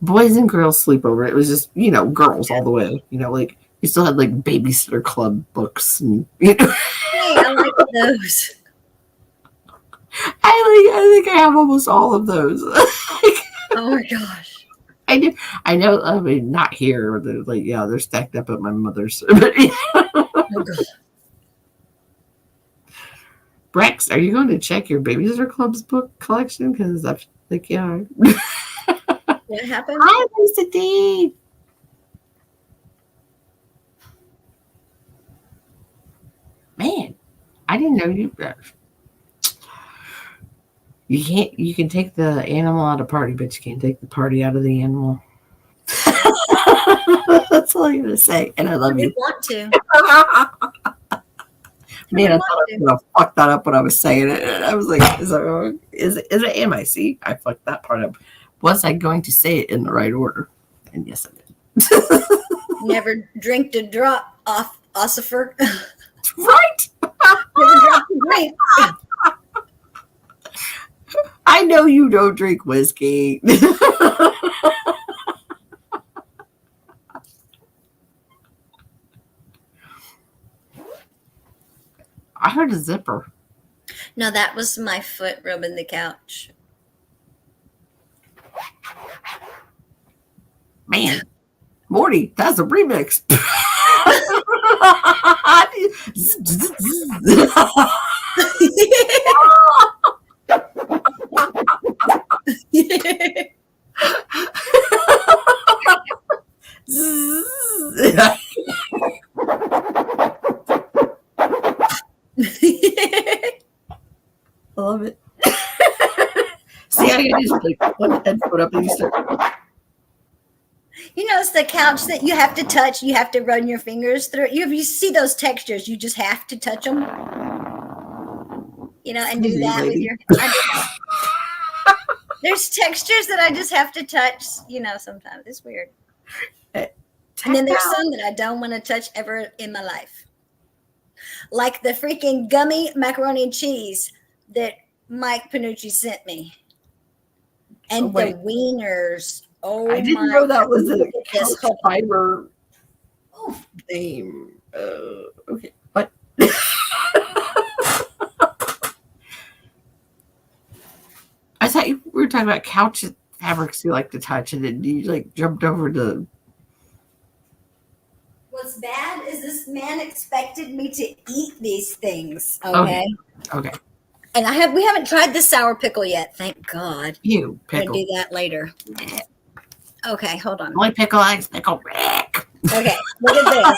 boys and girls sleepover. It was just, girls all the way, like you still had like babysitter club books and, Hey, I like those. I think I have almost all of those. Oh my gosh. I do. I know. I mean, not here. They're like, they're stacked up at my mother's. But, Oh, God. Rex, are you going to check your Babysitter Club's book collection? Because I feel like, yeah. What happened? Hi, Lisa D. Man, I didn't know you. You can't. You can take the animal out of party, but you can't take the party out of the animal. That's all I'm gonna say, and I love We you. want to. Man, I thought I was gonna fuck that up when I was saying it. And I was like, is it am I? See, I fucked that part up. Was I going to say it in the right order? And yes, I did. Never drink a drop off ossifer. Right? Never drop a drink. I know you don't drink whiskey. I heard a zipper. No, that was my foot rubbing the couch. Man, Morty, that's a remix. I love it. See, I can just like one headphone up and you start. You know, it's the couch that you have to touch. You have to run your fingers through. You see those textures. You just have to touch them. You know, and do that with your. There's textures that I just have to touch. You know, sometimes it's weird. And then there's some that I don't want to touch ever in my life. Like the freaking gummy macaroni and cheese that Mike Panucci sent me. And the wieners. Oh, I didn't know that was a this couch fiber name. Okay, what? I thought we were talking about couch fabrics you like to touch, and then you like jumped over to. What's bad is this man expected me to eat these things. Okay. Okay. And we haven't tried the sour pickle yet. Thank God. You I'm pickle. gonna do that later. Okay, hold on. Only pickle likes pickle Rick. Okay, look at this.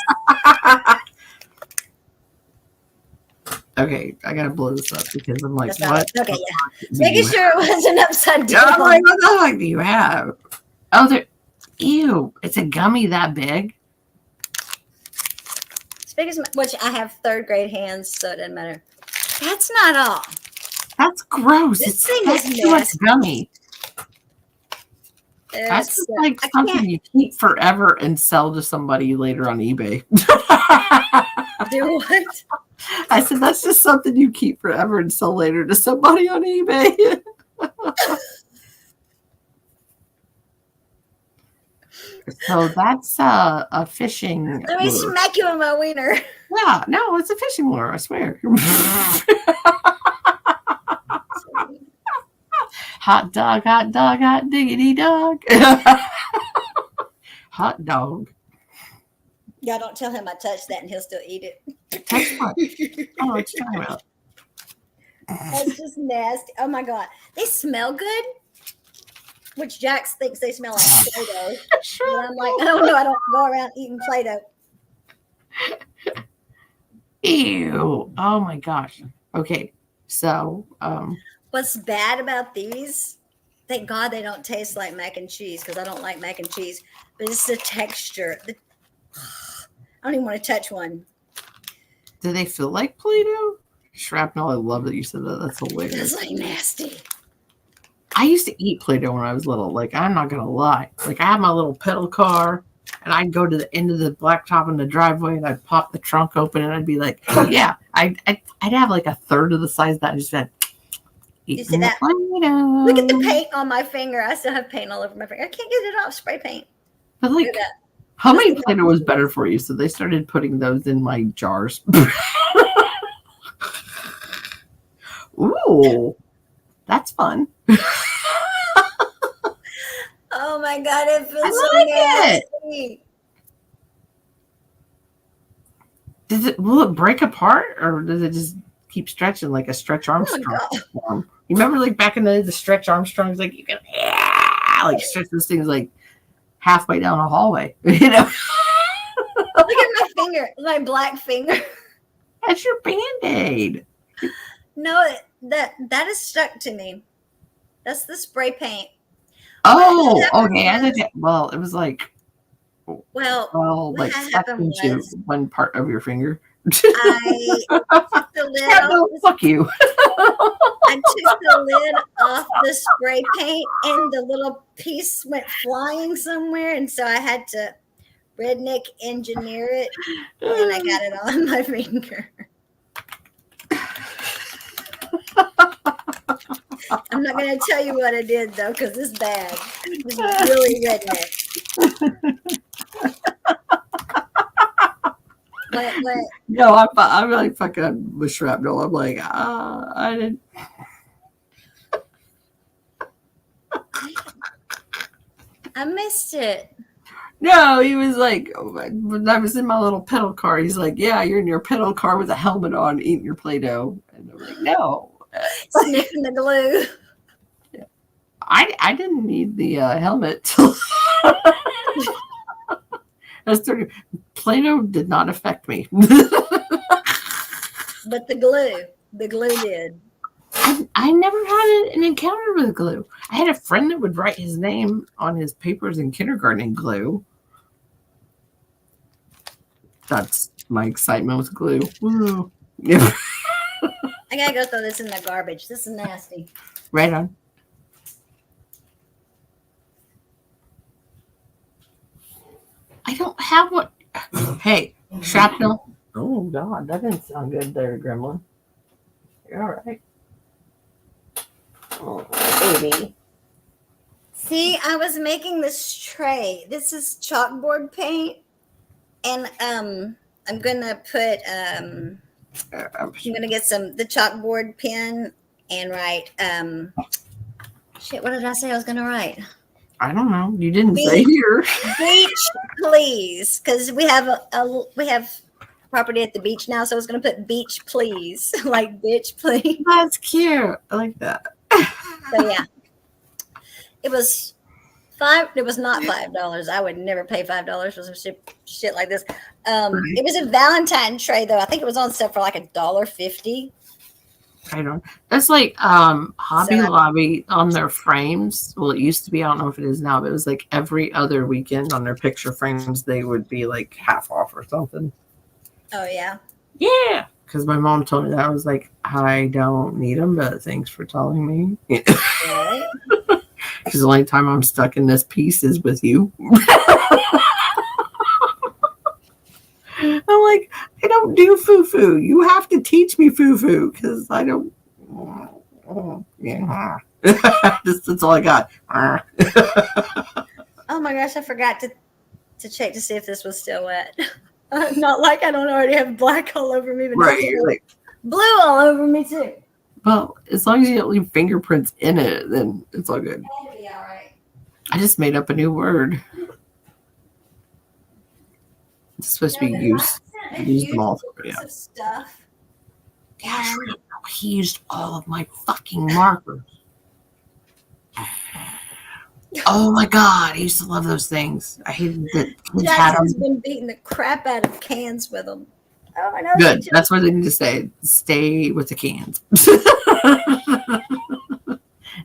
Okay, I gotta blow this up because I'm like, That's not what? it. Okay, yeah. Making sure it wasn't upside Yeah, I'm down. like, what the fuck do you have? Oh, there. Ew! It's a gummy that big. As big as which I have third grade hands, so it doesn't matter. That's not all. That's gross. This It's thing is too much nasty. gummy. That's It's, just like I something can't you keep forever and sell to somebody later on eBay. do what? I said that's just something you keep forever and sell later to somebody on eBay. So that's a fishing Let me lure. smack you in my wiener. Yeah, no, it's a fishing lure, I swear. Hot dog, hot diggity dog. Hot dog. Y'all don't tell him I touched that and he'll still eat it. That's what. Oh, what you talking about? That's just nasty. Oh my God. They smell good. Which Jax thinks they smell like Play-Doh. But I'm like, I don't know. I don't go around eating Play-Doh. Ew. Oh my gosh. Okay. So, What's bad about these? Thank God they don't taste like mac and cheese because I don't like mac and cheese. But it's the texture. I don't even want to touch one. do they feel like Play-Doh? Shrapnel, I love that you said that. That's hilarious. That's like nasty. I used to eat Play-Doh when I was little. Like, I'm not going to lie. Like, I had my little pedal car, and I'd go to the end of the blacktop in the driveway, and I'd pop the trunk open, and I'd be like, yeah. I'd have like a third of the size of that. I just said, You see that? Play-Doh. Look at the paint on my finger. I still have paint all over my finger. I can't get it off. Spray paint. But Look like, at that. how many Play-Doh was better for you? So they started putting those in my jars. Ooh, that's fun. Oh my God, it feels I so like it. nasty. Will it break apart or does it just keep stretching like a Stretch Oh my Armstrong God. arm. You remember like back in the day, the Stretch Armstrongs, like you can like stretch those things like halfway down a hallway. You know, Look at my finger, my black finger. that's your Band-Aid. No, that is stuck to me. That's the spray paint. Oh, happened okay. I was- think well, it was like Well, what like had stuck happened into was one part of your finger. I took the lid Yeah, no, off. fuck you. I took the lid off the spray paint, and the little piece went flying somewhere, and so I had to redneck engineer it, and I got it on my finger. I'm not going to tell you what I did though, because it's bad. It's really redneck. What? No, I'm like fucking with shrapnel. I'm like, I didn't. I missed it. No, he was like, when I was in my little pedal car, he's like, yeah, you're in your pedal car with a helmet on, eating your Play-Doh. And I'm like, no. Sniffing the glue. I didn't need the helmet. Till I was 30. Play-Doh did not affect me. But the glue did. I never had an encounter with glue. I had a friend that would write his name on his papers in kindergarten in glue. That's my excitement with glue. Woo. Yeah. I gotta go throw this in the garbage. This is nasty. Right on. I don't have what. Hey, shrapnel. Oh, God. That didn't sound good there, Gremlin. You're all right. Oh, baby. See, I was making this tray. This is chalkboard paint, and I'm gonna put I'm gonna get the chalkboard pen and write shit. What did I say I was gonna write? I don't know. You didn't say here. Beach, please, because we have we have property at the beach now, so I was gonna put beach, please, like bitch, please. That's cute. I like that. So yeah, it was It was not $5. I would never pay $5 for some shit like this. It was a Valentine tray though. I think it was on sale for like $1.50. I don't. That's like Hobby So- Lobby on their frames. Well, it used to be. I don't know if it is now, but it was like every other weekend on their picture frames, they would be like half off or something. Oh yeah. Yeah, because my mom told me that. I was like, I don't need them, but thanks for telling me. Right. Because the only time I'm stuck in this piece is with you. I'm like, I don't do foo-foo. You have to teach me foo-foo because I don't. Yeah. That's all I got. Oh my gosh, I forgot to check to see if this was still wet. Not like I don't already have black all over me, but Right. now You're like, blue all over me too. well, as long as you don't leave fingerprints in it, then it's all good. That'll be all right. I just made up a new word. It's supposed to be used. Use them all. Yeah. Of stuff. Gosh, he used all of my fucking markers. Oh my god, I used to love those things. I hated that kids had Jackson's them. been beating the crap out of cans with them. Oh, I know. Good. That's what they need to say. Stay with the cans.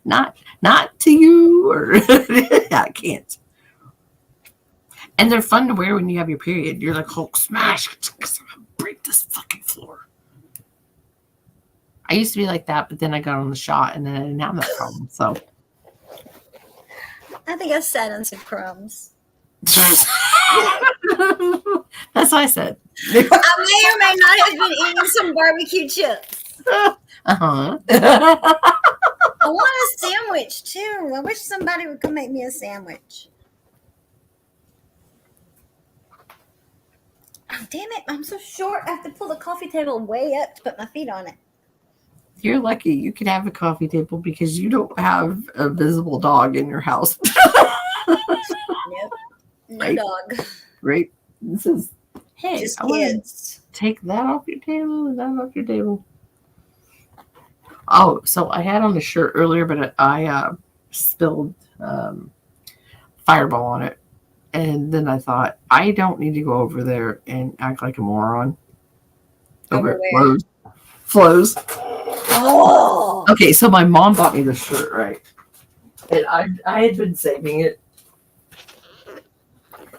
not to you or I can't. And they're fun to wear when you have your period. You're like Hulk smash. I'm gonna break this fucking floor. I used to be like that, but then I got on the shot and then I didn't have that problem. So I think I sat on some crumbs. that's what I said. I may or may not have been eating some barbecue chips. Uh-huh. I want a sandwich too. I wish somebody would come make me a sandwich. Oh, damn it. I'm so short. I have to pull the coffee table way up to put my feet on it. You're lucky you can have a coffee table because you don't have a visible dog in your house. Nope. No Right. dog. Right? This is, hey, Just I want kids. to take that off your table and that off your table. Oh, so I had on the shirt earlier, but I spilled Fireball on it. And then I thought, I don't need to go over there and act like a moron. Over at where? Flows. Oh, Okay, so my mom bought me this shirt, right? And I had been saving it.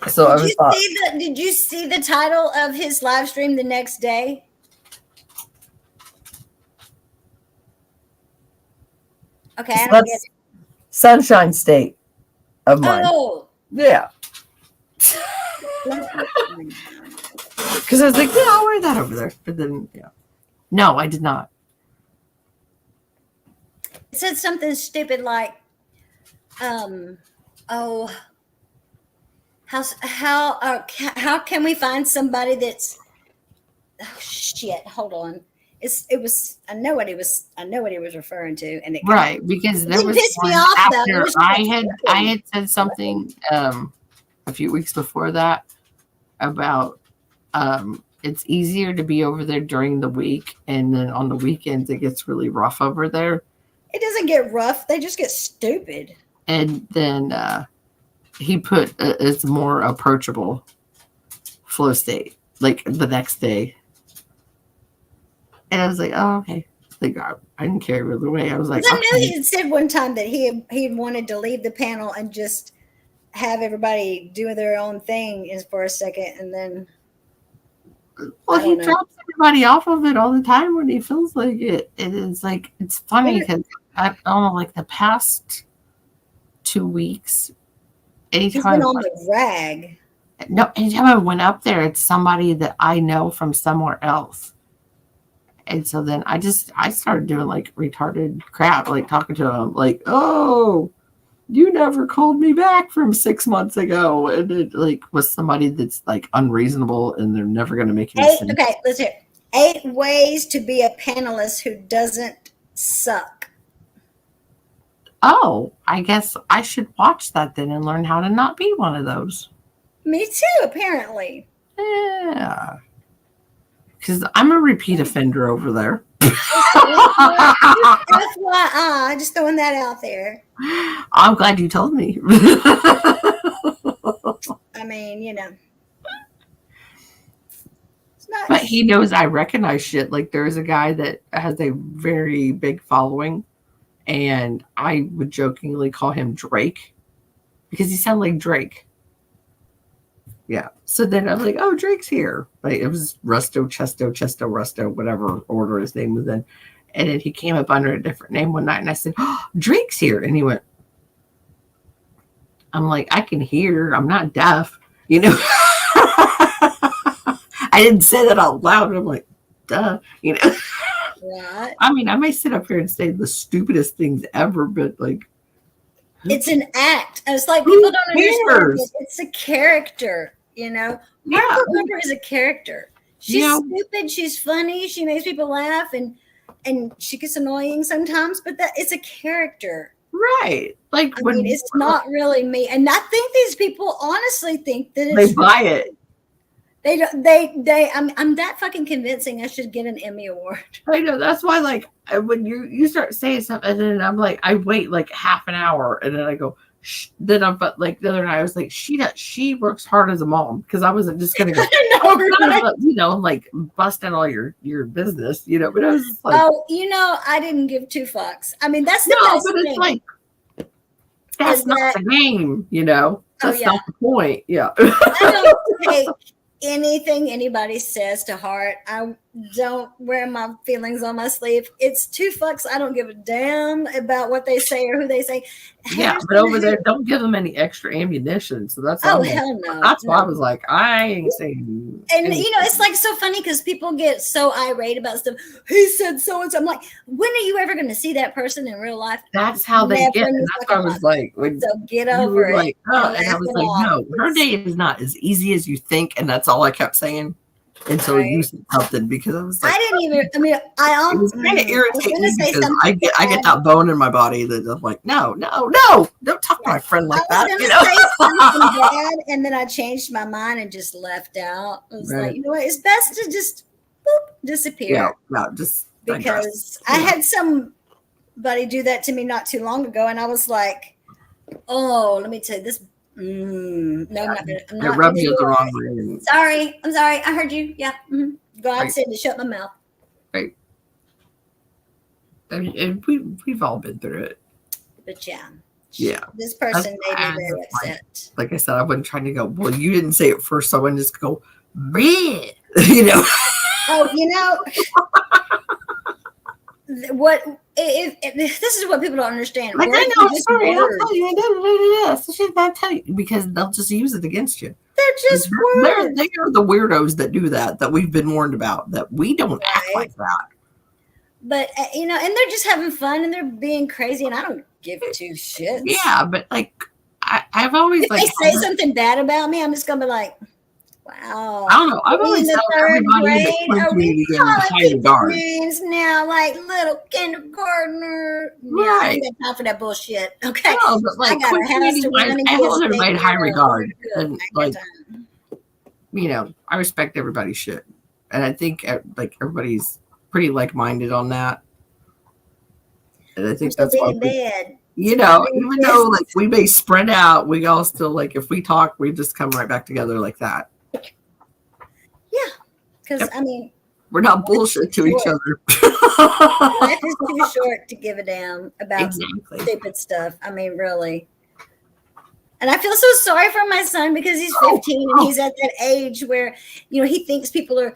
So I was thought, did you see the title of his live stream the next day? Okay, I don't get it. Sunshine State of mine. Oh, Yeah. Because I was like, yeah, I'll wear that over there. But then, yeah. No, I did not. it said something stupid like, oh, how can we find somebody that's, oh shit, hold on. It was I know what he was referring to, and it Right, because there was pissed me one off though. after It was I had said something a few weeks before that about it's easier to be over there during the week, and then on the weekends it gets really rough over there. It doesn't get rough; they just get stupid. And then he put it's more approachable flow state like the next day, and I was like, oh okay. Like I didn't care either way. I was like, I know he had said one time that he had wanted to leave the panel and just have everybody do their own thing for a second, and then. Well, he drops everybody off of it all the time when he feels like it. It is like it's funny because I don't know, like the past 2 weeks, He's been on the rag. No, anytime I went up there, it's somebody that I know from somewhere else. And so then I started doing like retarded crap, like talking to him, like, oh, you never called me back from 6 months ago. And it like was somebody that's like unreasonable and they're never going to make any sense. Okay, let's hear 8 ways to be a panelist who doesn't suck. Oh, I guess I should watch that then and learn how to not be one of those. Me too, apparently. Yeah. Because I'm a repeat offender over there. FYI, just throwing that out there. I'm glad you told me. I mean, you know. But he knows I recognize shit. Like there is a guy that has a very big following, and I would jokingly call him Drake because he sounded like Drake. Yeah. So then I'm like, oh, Drake's here. Like it was Chesto, Rusto, whatever order his name was in. And then he came up under a different name one night and I said, oh, Drake's here. And he went, I'm like, I can hear. I'm not deaf. You know? I didn't say that out loud. I'm like, duh. You know? What? I mean, I may sit up here and say the stupidest things ever, but like, it's an act. It's like people don't understand it. It's a character, you know. Yeah. Harper is a character. She's stupid. She's funny. She makes people laugh, and she gets annoying sometimes. But that it's a character, right? Like I mean, it's not really me. And I think these people honestly think that it's they buy it. They don't. They. I'm that fucking convincing. I should get an Emmy award. I know. That's why, like, when you start saying something, and then I'm like, I wait like half an hour, and then I go. Then I'm like the other night, I was like, she works hard as a mom because I wasn't just gonna go, you know, like busting all your business, you know. But I was just like, oh, you know, I didn't give 2 fucks. I mean, that's the best but thing. It's like that's not the game, you know. That's not the point. Yeah. I don't take anything anybody says to heart. I don't wear my feelings on my sleeve. It's 2 fucks. I don't give a damn about what they say or who they say. Yeah, but over there, don't give them any extra ammunition. So that's hell no. That's why I was like, I ain't saying. And you know, it's like so funny because people get so irate about stuff. He said so and so. I'm like, when are you ever going to see that person in real life? That's how they get. And that's why I was like, so get over it. Like, oh, and I was like, no, her day is not as easy as you think, and that's all I kept saying until you said something because I was like, I didn't even. I mean, it was kind of irritating because I get that bone in my body that I'm like, no, don't talk to my friend like that. I was you know? say something bad, and then I changed my mind and just left out. I was like, you know what? It's best to just disappear. Yeah, just because I had some somebody do that to me not too long ago, and I was like, "Oh, let me tell you this." No, I'm not gonna. I'm It not rubbed gonna you do the it. wrong way. Sorry, I'm sorry. I heard you. Yeah. Go ahead Right. and say to shut my mouth. Right. I mean, and we've all been through it. But yeah. Yeah. This person made me I very was like- upset. Like I said, I wasn't trying to go, well, you didn't say it first, so I wouldn't just go, bleh. You know. Oh, you know what? If this is what people don't understand. Like, Words I know, are I'm just sorry, I'll words. tell you, so she's not tell you, because they'll just use it against you. They're just words. They are the weirdos that do that we've been warned about, that we don't act Right. like that. But you know, and they're just having fun and they're being crazy, and I don't give two shits. Yeah, but like, I've always If like, they say something bad about me, I'm just gonna be like, wow. I don't know. I've In always the held third everybody in the grade, are we community in calling high people's regard. names now, like little kindergartner? Yeah, I Right. ain't got time for that bullshit. Okay, No, but like, I got a house to run and I kids hold to everybody in take high care of. regard, Good. and I ain't like, got time. you know, I respect everybody's shit, and I think like everybody's pretty like-minded on that, and I I'm think still that's why being bad. you know, even though like we may spread out, we all still like, if we talk, we just come right back together like that. Yeah, because Yep. I mean, We're not bullshit to each other. life is too short to give a damn about Exactly. stupid stuff. I mean, really. And I feel so sorry for my son because he's 15 and he's at that age where, you know, he thinks people are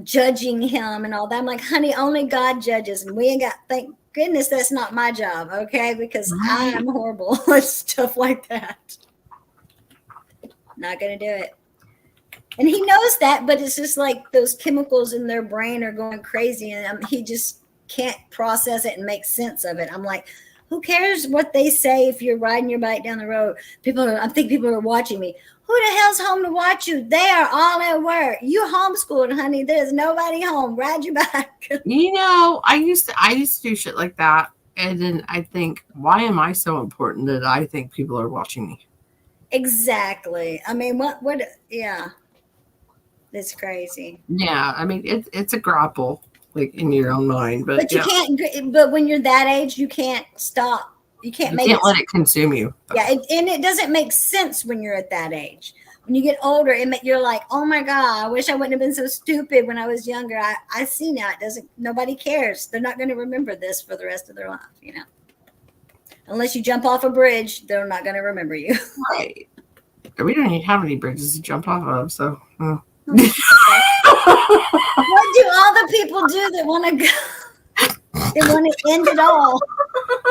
judging him and all that. I'm like, honey, only God judges, and we ain't got. Thank goodness that's not my job, okay? Because Right. I'm horrible at stuff like that. Not gonna do it. And he knows that, but it's just like those chemicals in their brain are going crazy, and he just can't process it and make sense of it. I'm like, who cares what they say if you're riding your bike down the road? I think people are watching me. Who the hell's home to watch you? They are all at work. You homeschooled, honey. There's nobody home. Ride your bike. You know, I used to do shit like that, and then I think, why am I so important that I think people are watching me? Exactly. I mean, what? Yeah, it's crazy. Yeah, I mean, it's a grapple, like in your own mind, But you can't. But when you're that age, you can't stop. You can't make it. let it consume you. Yeah, and it doesn't make sense when you're at that age. When you get older, you're like, oh my God, I wish I wouldn't have been so stupid when I was younger. I see now it doesn't. Nobody cares. They're not going to remember this for the rest of their life. You know, unless you jump off a bridge, they're not going to remember you. Right. We don't even have any bridges to jump off of, so. What do all the people do that want to go? They want to end it all.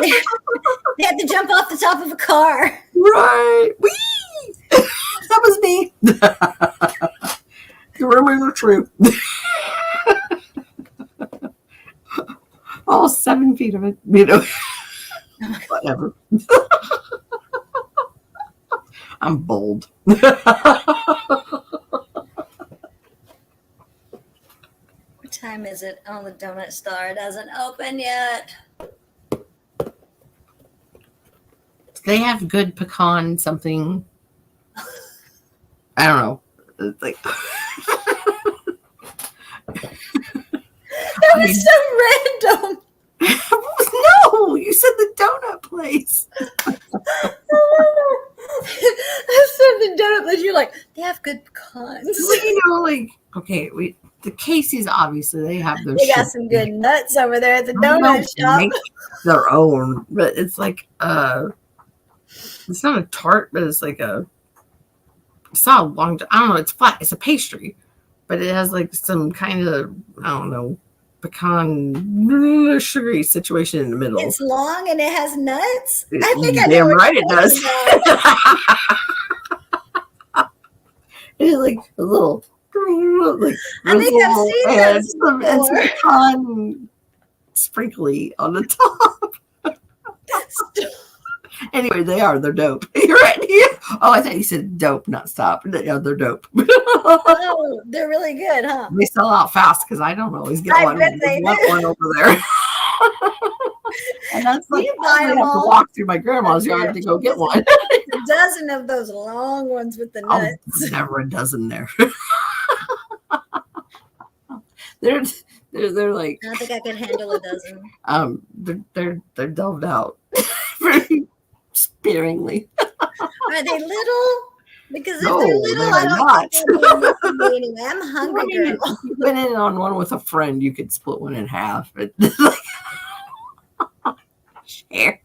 They have to jump off the top of a car. Right. Whee! That was me. The rumors are true. All 7 feet of it, you know. Whatever. I'm bold. What time is it? Oh, the donut star doesn't open yet. They have good pecan something. I don't know. It's like That was so random. no, you said the donut place. I said the donut place. You're like, they have good pecans. Well, you know, like, okay, the Casey's, obviously they have their They got shit. some good nuts over there at the I don't know donut if they shop. make their own, but it's like it's not a tart, but it's like it's not a long, I don't know, it's flat, it's a pastry, but it has like some kind of, I don't know, pecan sugary situation in the middle. It's long and it has nuts. I think I know Damn what right you're it does. talking about. It's like a little, like, I think I've drizzle seen and those some before. pecan sprinkly on the top. Anyway, they're dope. You're right here. Oh, I thought you said dope, not stop. Yeah, they're dope. Oh, they're really good, huh? They sell out fast because I don't always get I one. bet they There's do. one over there. And that's like, You I buy have them to all. walk through my grandma's yard to go get one. A dozen of those long ones with the Oh, nuts. never a dozen there. They're They're like I think I could handle a dozen. they're delved out very sparingly. Are they little? Because if No, they're little, they're I don't not. think they'll be enough for me anyway. I'm a I hungry mean, girl. if you went in on one with a friend, you could split one in half. But share.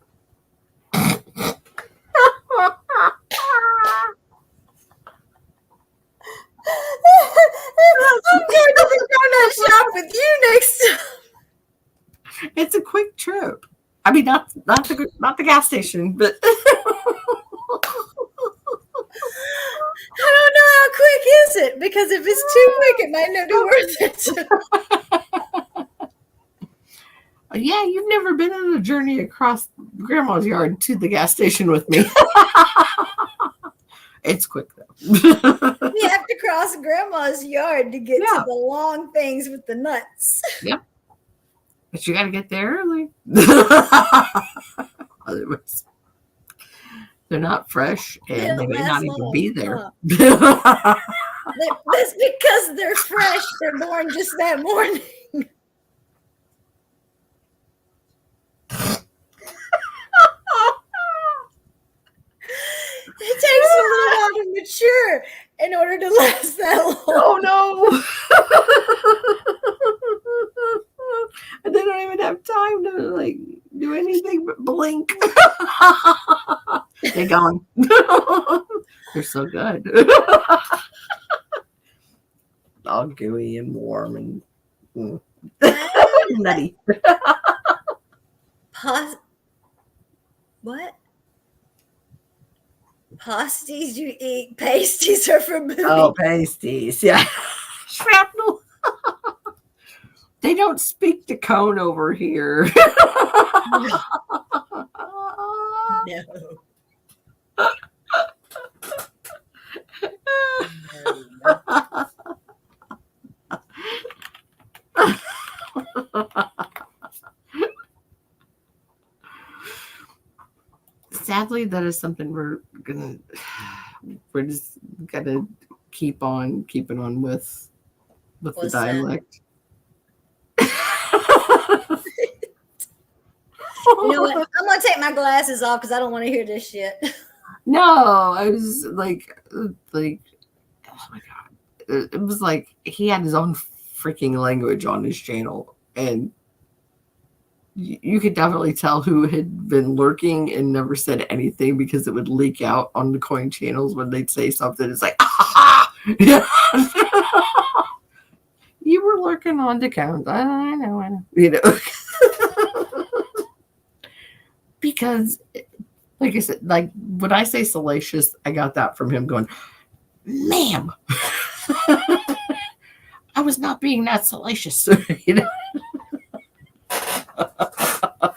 I'm going to the donut shop with you next time. It's a quick trip. I mean, not the gas station, but I don't know how quick is it, because if it's too quick, it might not be worth it. yeah, you've never been on a journey across Grandma's yard to the gas station with me. It's quick though. We have to cross Grandma's yard to get Yeah. to the long things with the nuts. Yep. But you got to get there early. Otherwise, they're not fresh and they may not even be there. That's because they're fresh. They're born just that morning. It takes a little while to mature in order to last that long. Oh no. And they don't even have time to like do anything but blink. They're gone. They're so good. All gooey and warm and nutty. What? Pasties you eat? Pasties are for booty. Oh, pasties. Yeah. Shrapnel. They don't speak to cone over here. No. Sadly, that is something we're just gonna keep on keeping on with the What's that? dialect. You know what? I'm gonna take my glasses off because I don't want to hear this shit. No, I was like, oh my god, it was like he had his own freaking language on his channel, and you could definitely tell who had been lurking and never said anything because it would leak out on the coin channels when they'd say something. It's like, you were lurking on the count. I know, you know, because. Like I said, like when I say salacious, I got that from him going, ma'am, I was not being that salacious. You know? I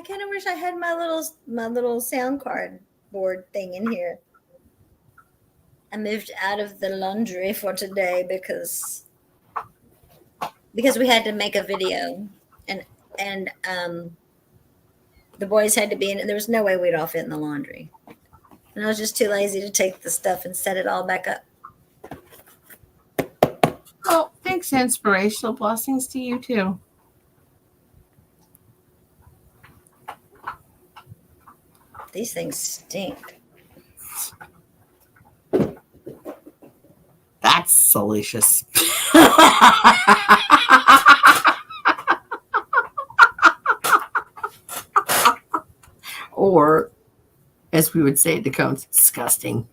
kind of wish I had my little sound card board thing in here. I moved out of the laundry for today because we had to make a video and the boys had to be in it. There was no way we'd all fit in the laundry. And I was just too lazy to take the stuff and set it all back up. Oh, thanks. Inspirational blessings to you too. These things stink. That's salacious. Or, as we would say at the cones, disgusting.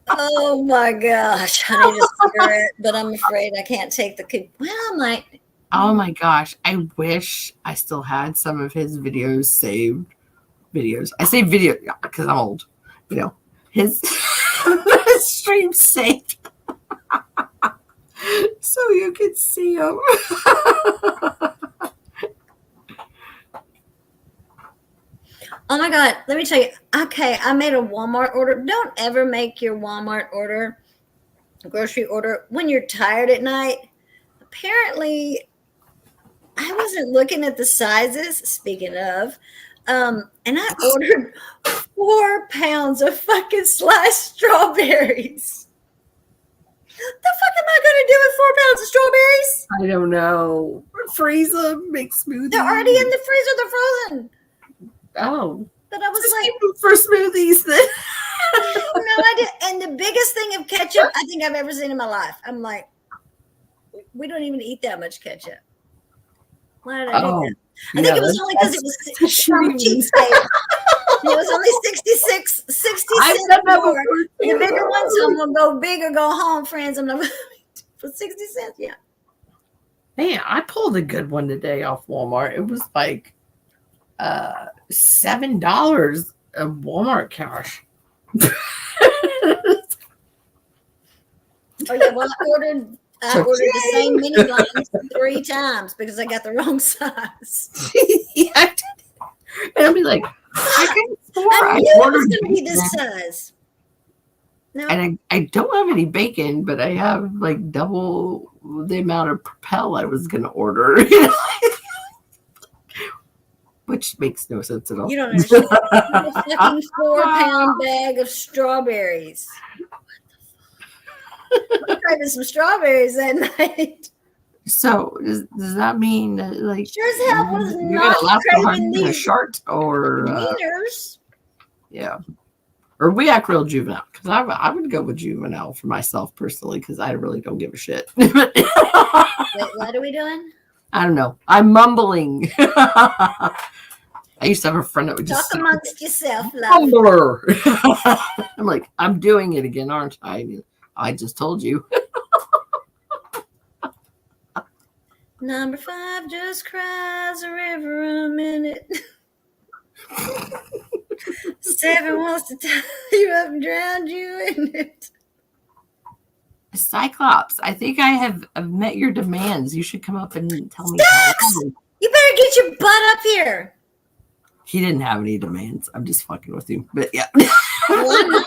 Oh my gosh, I need a cigarette, but I'm afraid I can't take the. Well, I might. Oh my gosh, I wish I still had some of his videos saved. Videos. I say video because I'm old. You know, his stream saved. So you could see him. Oh my God, let me tell you. Okay, I made a Walmart order. Don't ever make your Walmart order, grocery order, when you're tired at night. Apparently, I wasn't looking at the sizes, speaking of, and I ordered 4 pounds of fucking sliced strawberries. The fuck am I going to do with 4 pounds of strawberries? I don't know. Freeze them, make smoothies. They're already in the freezer. They're frozen. Oh. But I was Just like, keep them for smoothies then. no, I did. And the biggest thing of ketchup I think I've ever seen in my life. I'm like, we don't even eat that much ketchup. Why did I do that? I think it was only because it was some cheapskate. It was only 60 I've cents done that more. before. The bigger ones, I'm gonna go big or go home, friends. I'm not for 60 cents. Yeah. Man, I pulled a good one today off Walmart. It was like $7 of Walmart cash. Oh yeah. Well, I ordered the same mini blinds 3 times because I got the wrong size. Yeah, I did. And I'll be like, I I knew it was ordered going to be bacon. this size. No. And I don't have any bacon, but I have like double the amount of Propel I was going to order. Which makes no sense at all. You don't understand. A fucking 4-pound bag of strawberries. I'm craving some strawberries that night. So does that mean like Sure as hell was you're not gonna laugh so hard craving you're gonna these shart or wieners. yeah, or we act real juvenile because I would go with juvenile for myself personally because I really don't give a shit. Wait, what are we doing? I don't know. I'm mumbling. I used to have a friend that would Talk just amongst yourself, love. mumbler. I'm like, I'm doing it again, aren't I? I just told you. Number 5 just cries a river a minute. 7 wants to tie you up and drown you in it. Cyclops, I think I've met your demands. You should come up and tell me. Stacks! You better get your butt up here. He didn't have any demands. I'm just fucking with you. But yeah. Well, I'm not.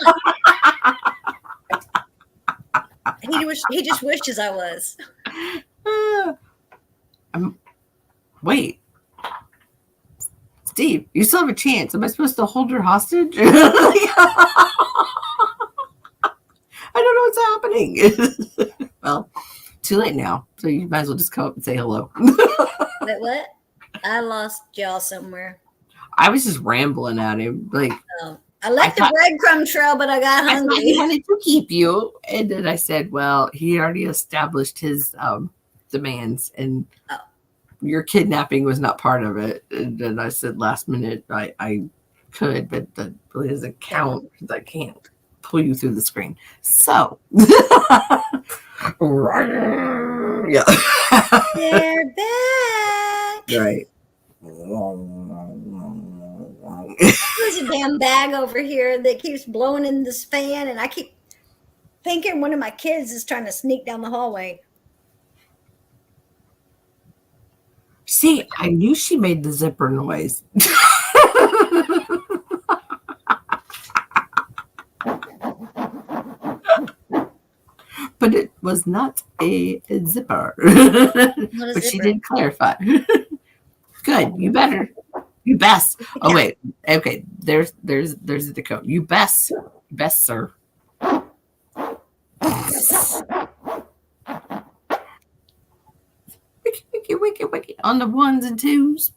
He just wishes I was. Wait. Steve, you still have a chance. Am I supposed to hold her hostage? I don't know what's happening. Well, too late now. So you might as well just come up and say hello. Wait, what? I lost y'all somewhere. I was just rambling at him. Like, I left the breadcrumb trail, but I got I hungry. thought he wanted to keep you. And then I said, well, he already established his demands and your kidnapping was not part of it. And then I said last minute I could, but that really doesn't count because I can't pull you through the screen. So yeah. They're back. Right. There's a damn bag over here that keeps blowing in this fan, and I keep thinking one of my kids is trying to sneak down the hallway. See, I knew she made the zipper noise. But it was not a zipper. But she did clarify. Good. You better. You best. Oh wait. Okay. There's the code. You best, sir. Wiki on the 1s and 2s.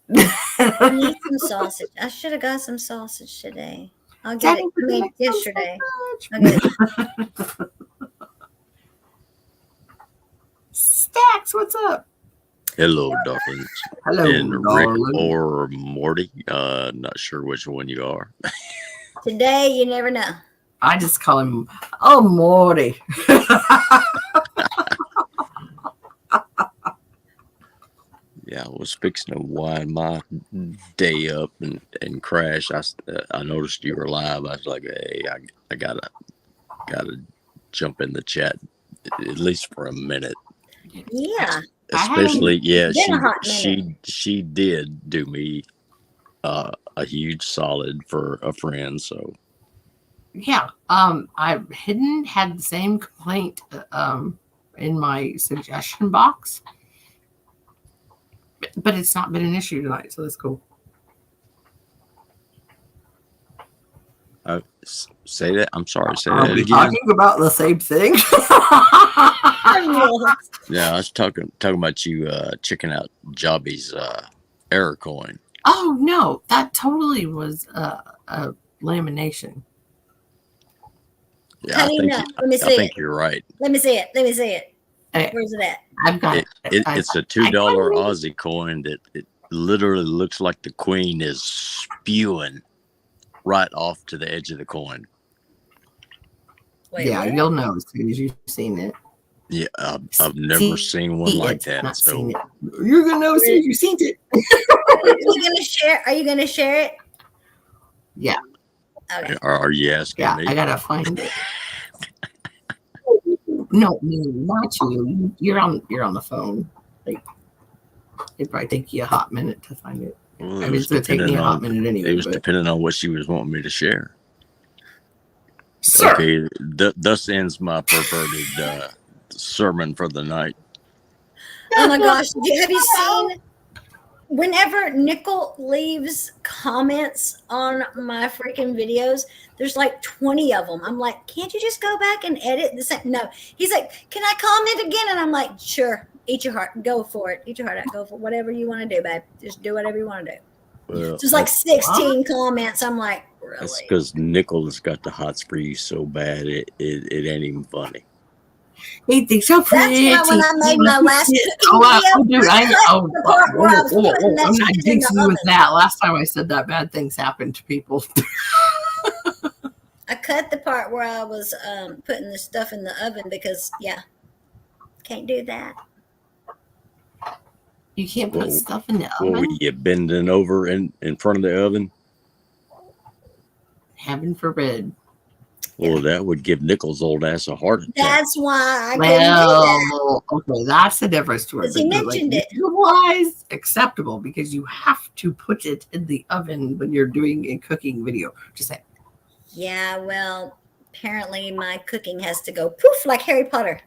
I need some sausage. I should have got some sausage today. I'll get it made yesterday. Stacks, what's up? Hello, darlings. Hello, and Rick darling. or Morty. Not sure which one you are. Today, you never know. I just call him, Morty. Yeah, I was fixing to wind my day up and crash. I noticed you were live. I was like, hey, I gotta jump in the chat at least for a minute. Yeah. Especially, yeah, she did do me a huge solid for a friend. So Yeah. I had the same complaint in my suggestion box. But it's not been an issue tonight, so that's cool. Say that. I'm sorry. Say Are that we again. talking about the same thing? Yeah, I was talking about you checking out Jobby's error coin. Oh no, that totally was a lamination. Yeah, How do you know? Let me I see think it. you're right. Let me see it. Let me see it. Hey, Where's it at? I've got It's a $2 Aussie coin that it literally looks like the queen is spewing right off to the edge of the coin. Wait, yeah, what? you'll know as soon as you've seen it. Yeah, I've never seen one like that. Not So seen it. You're gonna know as soon as you've seen it. Are you gonna share? Are you gonna share it? Yeah. Okay. are you asking Yeah, me? I gotta find it. No, me, not you. You're on the phone. Like, it'd probably take you a hot minute to find it. Well, I mean, it's gonna take me a hot minute anyway. It was but... depending on what she was wanting me to share. Sir. Okay, thus ends my perverted sermon for the night. Oh my gosh! Have you seen? Whenever Nickel leaves comments on my freaking videos, there's like 20 of them. I'm like, can't you just go back and edit the same? No. He's like, can I comment again? And I'm like, sure. Eat your heart. Go for it. Eat your heart out. Go for whatever you want to do, babe. Just do whatever you want to do. Well, There's like 16 comments. I'm like, really? That's because Nickel has got the hots for you so bad it ain't even funny. He thinks so pretty. That's why when I made my last cooking video, dude, I know. the part where I was putting that I'm not shit in the jinxing you with oven. that. Last time I said that, bad things happened to people. I cut the part where I was putting the stuff in the oven because, can't do that. You can't put stuff in the oven? Were you bending over in front of the oven? Heaven forbid. Well, that would give Nickel's old ass a heart attack. That's why I couldn't do that. Okay, that's a different story. Because he mentioned it. Otherwise acceptable because you have to put it in the oven when you're doing a cooking video. Just say. Yeah, well, apparently my cooking has to go poof like Harry Potter.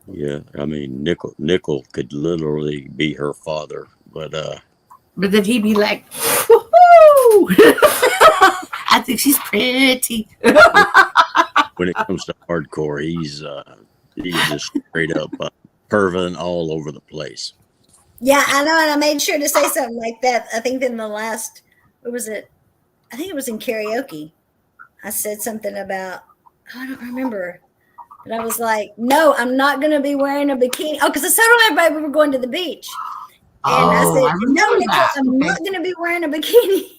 Yeah, I mean Nickel could literally be her father, but then he'd be like, woohoo! I think she's pretty. when it comes to hardcore, he's just straight up perving all over the place. Yeah, I know, and I made sure to say something like that. I think in the last, what was it? I think it was in karaoke. I said something about, I don't remember. But I was like, no, I'm not going to be wearing a bikini. Oh, because I told everybody we were going to the beach. And I said, no, Nicole, I'm not going to be wearing a bikini.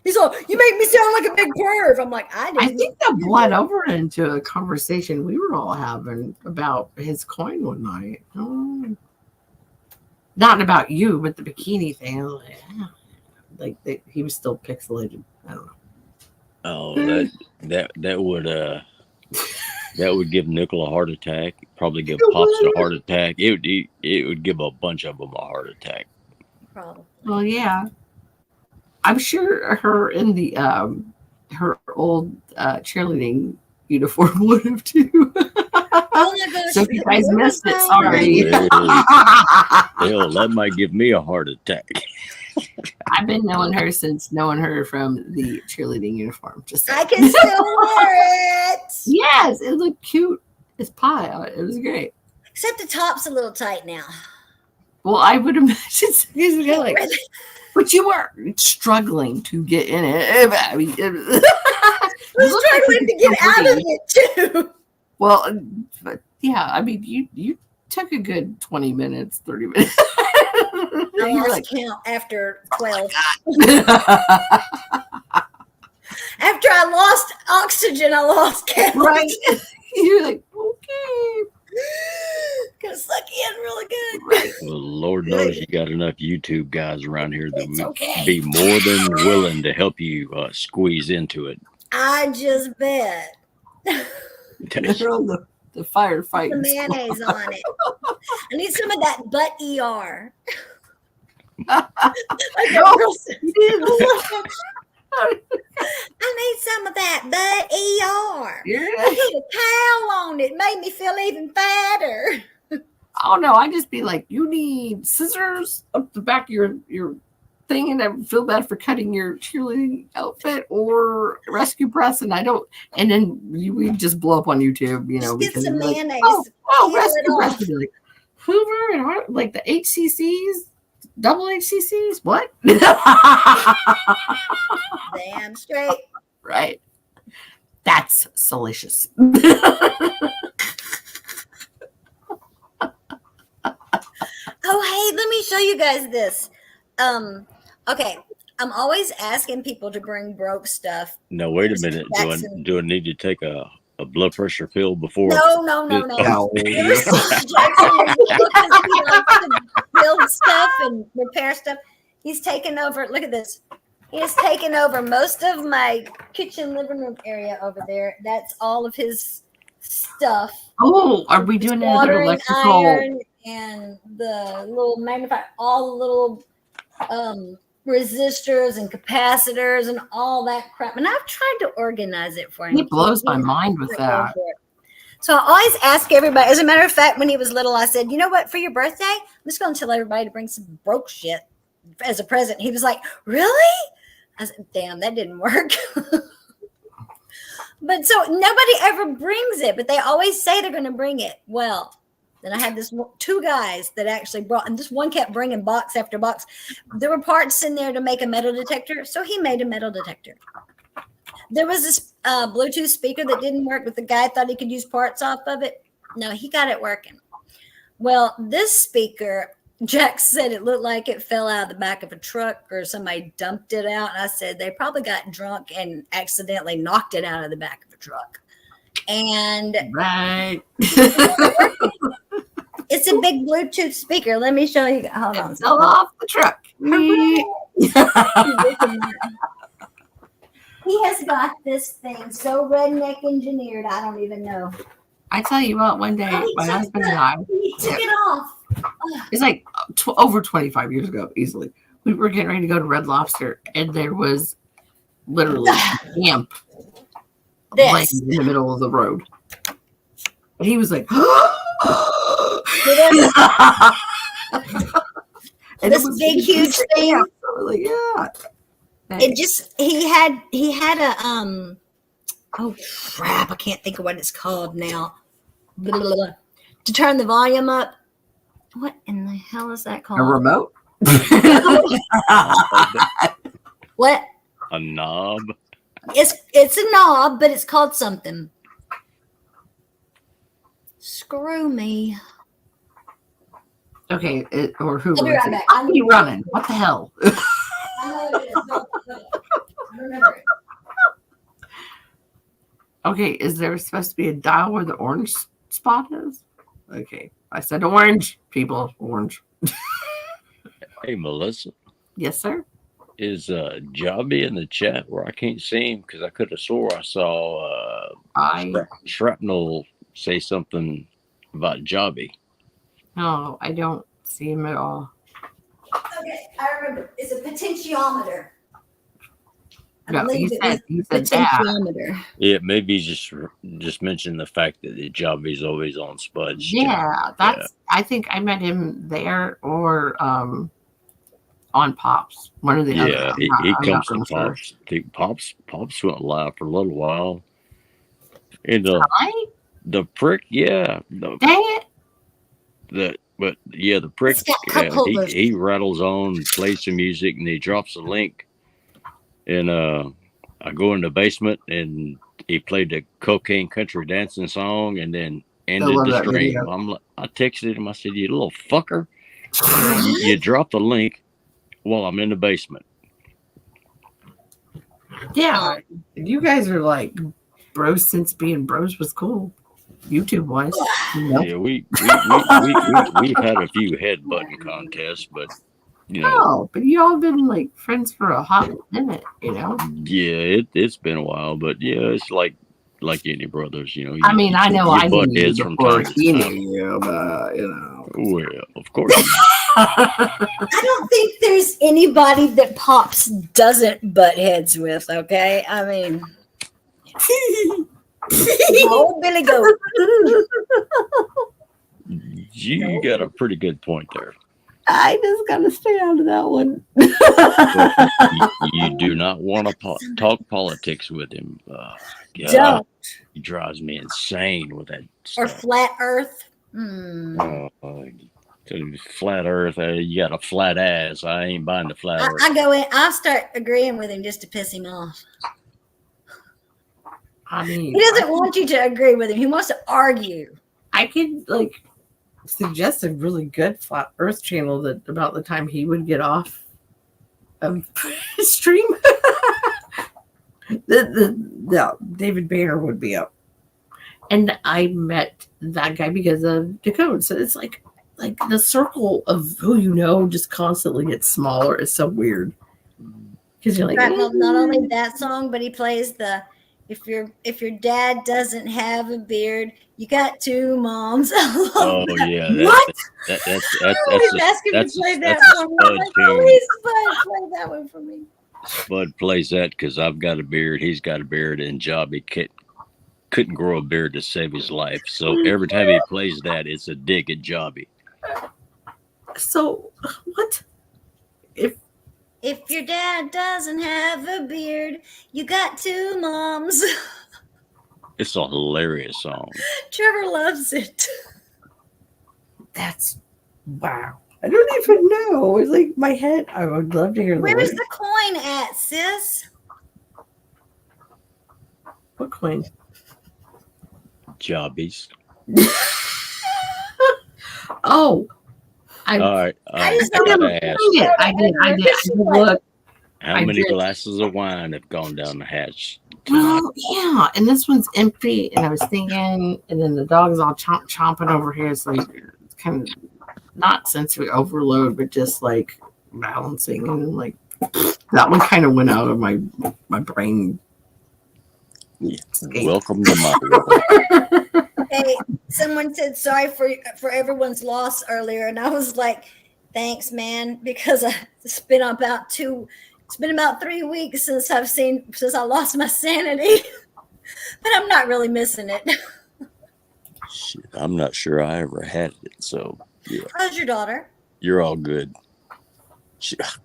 He's like, you make me sound like a big perv. I'm like, I didn't. I think that bled over into a conversation we were all having about his coin one night. Not about you, but the bikini thing. Like he was still pixelated. I don't know. Oh, that would give Nickel a heart attack. Probably give Pops a heart attack. It would give a bunch of them a heart attack. Probably. Well, yeah. I'm sure her in the her old cheerleading uniform would have too. Oh my gosh! So if you guys missed it, sorry. Hell, that might give me a heart attack. I've been knowing her since knowing her from the cheerleading uniform. Just I can still wear it. Yes, it looked cute as pie. It was great. Except the top's a little tight now. Well, I would imagine like, but you were struggling to get in it. I mean, I was struggling to get out of it too. Well, but yeah, I mean, you took a good 20 minutes, 30 minutes. I lost count after 12. After I lost oxygen, I lost count. Right. You're like, okay. Gonna suck in really good. Right. Well, Lord knows you got enough YouTube guys around here that would be more than willing to help you squeeze into it. I just bet. They're on the firefight. The mayonnaise on it. I need some of that butt ER. I need some of that butt ER. I put a towel on it. Made me feel even fatter. Oh no, I just be like, you need scissors up the back of your thing, and I feel bad for cutting your cheerleading outfit or rescue press, and I don't. And then we just blow up on YouTube, Just get because some you're like, mayonnaise. oh, Peel it rescue press. off. You'd be like, Hoover and like the HCCs, double HCCs, what? Damn straight. Right. That's salacious. Oh, hey, let me show you guys this. Okay, I'm always asking people to bring broke stuff. No, wait a minute. Do I need to take a blood pressure pill before? No. No. You ever see Jackson when he likes to build stuff and repair stuff? He's taken over. Look at this. He has taken over most of my kitchen living room area over there. That's all of his stuff. Oh, are we doing another Watering electrical? iron and the little all the little resistors and capacitors and all that crap. And I've tried to organize it for him. He blows my mind with that. So I always ask everybody. As a matter of fact, when he was little, I said, you know what, for your birthday, I'm just going to tell everybody to bring some broke shit as a present. He was like, really? I said, damn, that didn't work. But so nobody ever brings it, but they always say they're going to bring it. Well, then I had two guys that actually brought, and this one kept bringing box after box. There were parts in there to make a metal detector, so he made a metal detector. There was this Bluetooth speaker that didn't work, but the guy thought he could use parts off of it. No, he got it working. Well, this speaker, Jack said it looked like it fell out of the back of a truck or somebody dumped it out. And I said, they probably got drunk and accidentally knocked it out of the back of a truck. And right. It's a big Bluetooth speaker. Let me show you. Hold on. Fell off the truck. He has got this thing so redneck engineered, I don't even know. I tell you what, one day, my husband and I. He took it off. It's like over 25 years ago, easily. We were getting ready to go to Red Lobster, and there was literally a camp laying in the middle of the road. And he was like, and this big, huge thing. Like, yeah. It just he had a oh crap, I can't think of what it's called now. Blah, blah, blah. To turn the volume up. What in the hell is that called? A remote? What? A knob? It's a knob, but it's called something. Screw me. Okay, or who? I'll be right back. I'll be running. What the hell? I know it is. I remember it. Okay, is there supposed to be a dial where the orange spot is? Okay, I said orange. People, orange. Hey, Melissa. Yes, sir. Is Jobby in the chat where I can't see him? Because I could have swore I saw Shrapnel say something about Jobby. No, I don't see him at all. Okay, I remember. It's a potentiometer. No, he said that. Potentiometer. Yeah, maybe just mention the fact that the Jobby's always on Spud's. Yeah, that's. I think I met him there or on Pops. One of the other. Yeah, he comes to Pops. Pops went live for a little while. And the prick, yeah. Dang it. The prick. Yeah, he rattles on, plays some music, and he drops a link. And I go in the basement, and he played the Cocaine Country Dancing song, and then ended the stream. I texted him. I said, "You little fucker, you dropped the link while I'm in the basement." Yeah, you guys are like bros since being bros was cool. YouTube wise, Yeah, we've had a few headbutting contests, but but y'all been like friends for a hot minute, Yeah, it's been a while, but yeah, it's like any brothers, I mean, I know I butt knew heads you from before time he to knew time. you, but Well, of course. I don't think there's anybody that Pops doesn't butt heads with, okay? I mean, oh, Billy Goat. You got a pretty good point there. I just gotta stay out of that one. You do not want to talk politics with him. God, Don't. he drives me insane with that Or stuff. flat Earth. Flat Earth. You got a flat ass. I ain't buying the flat Earth. I go in. I'll start agreeing with him just to piss him off. I mean, He doesn't want you to agree with him. He wants to argue. I could like suggest a really good flat Earth channel that about the time he would get off of his stream, the David Banner would be up. And I met that guy because of Decode. So it's like the circle of who you know just constantly gets smaller. It's so weird. Because you're like, Right, well, not only that song, but he plays the if your dad doesn't have a beard, you got two moms. Oh yeah, what? That's asking to play that song. I'm like, please, Spud, play that one for me. Spud plays that because I've got a beard, he's got a beard, and Jobby couldn't grow a beard to save his life. So every time he plays that, it's a dig at Jobby. So what? If your dad doesn't have a beard, you got two moms. It's a hilarious song. Trevor loves it. That's wow. I don't even know. It's like my head. I would love to hear. Where is the coin at, sis? What coin? Jobbies. Oh. All right. I just I gotta ask, I did look. how many glasses of wine have gone down the hatch? Well, yeah, and this one's empty, and I was thinking, and then the dog's all chomping over here. It's like it's kind of not sensory overload, but just like balancing, and like that one kind of went out of my brain. Yeah. Welcome to my world. Hey, someone said sorry for everyone's loss earlier, and I was like, thanks, man, because it's been about 3 weeks since I lost my sanity. But I'm not really missing it. Shit, I'm not sure I ever had it, so yeah. How's your daughter? You're all good.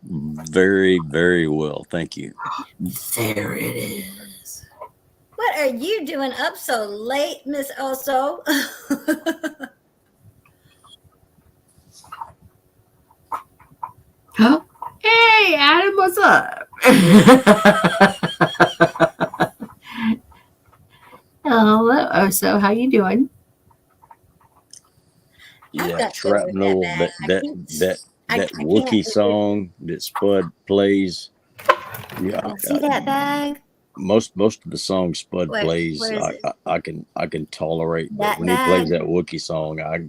Very, very well, thank you. There it is. What are you doing up so late, Miss Oso? Huh? Hey, Adam, what's up? Hello, Oso. How you doing? Yeah, Shrapnel, that Wookiee song that Spud plays. Yeah, see that bag? Most of the songs Spud plays, I can tolerate, but when he plays that Wookiee song, I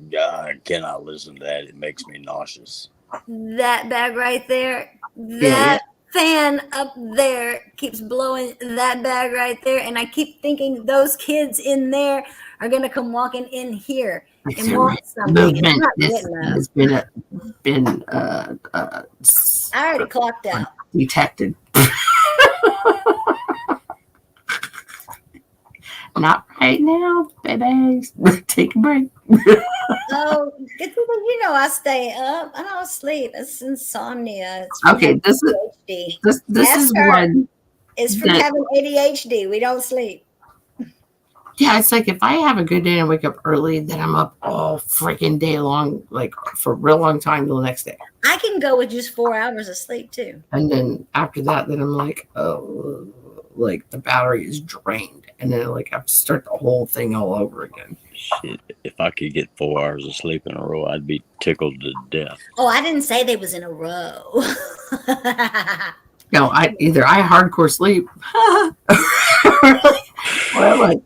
cannot listen to that. It makes me nauseous. That bag right there, that fan up there keeps blowing that bag right there, and I keep thinking those kids in there are gonna come walking in here and want something. It's not been I already clocked out. Detected. Not right now, babies. Take a break. Oh, you know I stay up. I don't sleep. It's insomnia. It's okay, this is ADHD. this is one. It's from having ADHD. We don't sleep. Yeah, it's like if I have a good day and wake up early, then I'm up all freaking day long, like for a real long time till the next day. I can go with just 4 hours of sleep too. And then after that, then I'm like, oh, like the battery is drained. And then like I have to start the whole thing all over again. Shit, if I could get 4 hours of sleep in a row, I'd be tickled to death. Oh, I didn't say they was in a row. No, I hardcore sleep. Or like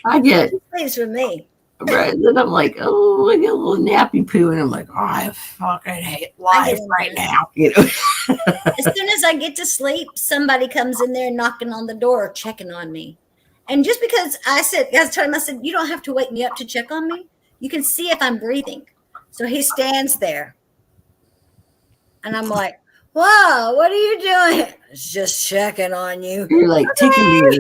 I get sleeps with me. Right, then I'm like, oh, I get a little nappy poo, and I'm like, oh, I fucking hate life right now. You know. As soon as I get to sleep, somebody comes in there knocking on the door, checking on me. And just because I said, you don't have to wake me up to check on me. You can see if I'm breathing. So he stands there. And I'm like, whoa, what are you doing? It's just checking on you. You're like, take a mirror.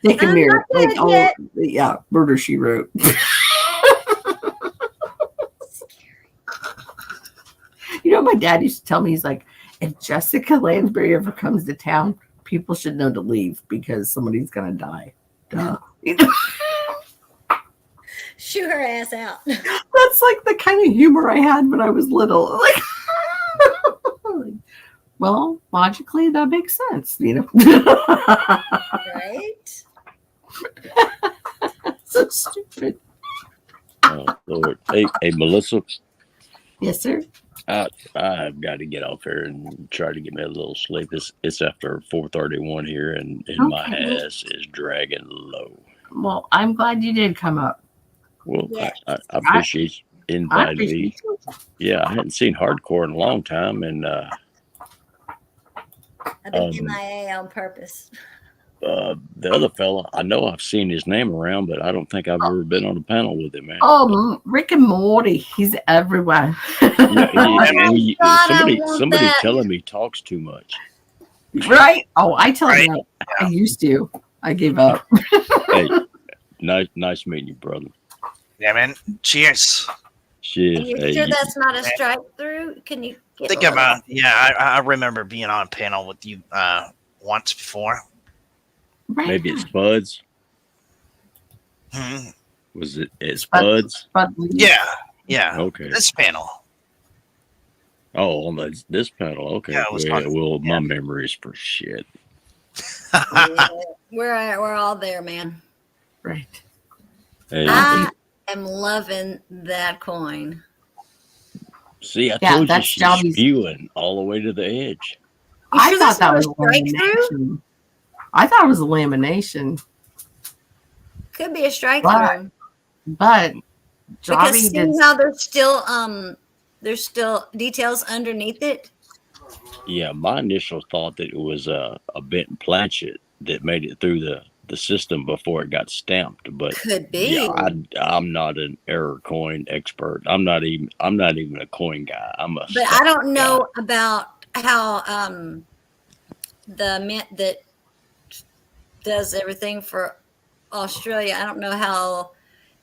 Take a mirror. Like, oh, yeah, Murder, She Wrote. You know, my dad used to tell me, he's like, if Jessica Lansbury ever comes to town, people should know to leave because somebody's gonna die. Duh. Shoot her ass out. That's like the kind of humor I had when I was little. Like, well, logically that makes sense, you know. Right? So stupid. Oh Lord. Hey, Melissa. Yes, sir. I've got to get off here and try to get me a little sleep. It's after 4:31 here, and my Okay. ass is dragging low. Well, I'm glad you did come up. Well, Yes. I appreciate you I inviting appreciate me. you. Yeah, I hadn't seen hardcore in a long time, and I've been Um, MIA on purpose. the other fella, I know I've seen his name around, but I don't think I've ever been on a panel with him, man. Oh, Rick and Morty. He's everywhere. Somebody telling me talks too much. Right? Oh, I tell Right. you that. I used to. I gave up. Hey, nice meeting you, brother. Yeah, man. Cheers. Shit. And you're Hey, sure that's not a strike through? Can you get Think a little- about I remember being on a panel with you once before. Right. maybe it's Spuds. Hmm. Was it Spuds. Spuds? Yeah. Okay. This panel. Oh, on this panel. Okay. Yeah, it was fun. Well, my memory's for shit. Yeah, we're all there, man. Right. Hey, I am loving that coin. see, I Yeah, told you that's she's Johnny's- spewing all the way to the edge. You I sure thought that's that not a was strike through? lamination. I thought it was a lamination, Could be a strike But- through. but Johnny Because did. see how there's still details underneath it. Yeah, my initial thought that it was a bent planchet that made it through the system before it got stamped. But Could be. yeah, I'm not an error coin expert. I'm not even a coin guy. I'm a. But I don't know about how the mint that does everything for Australia. I don't know how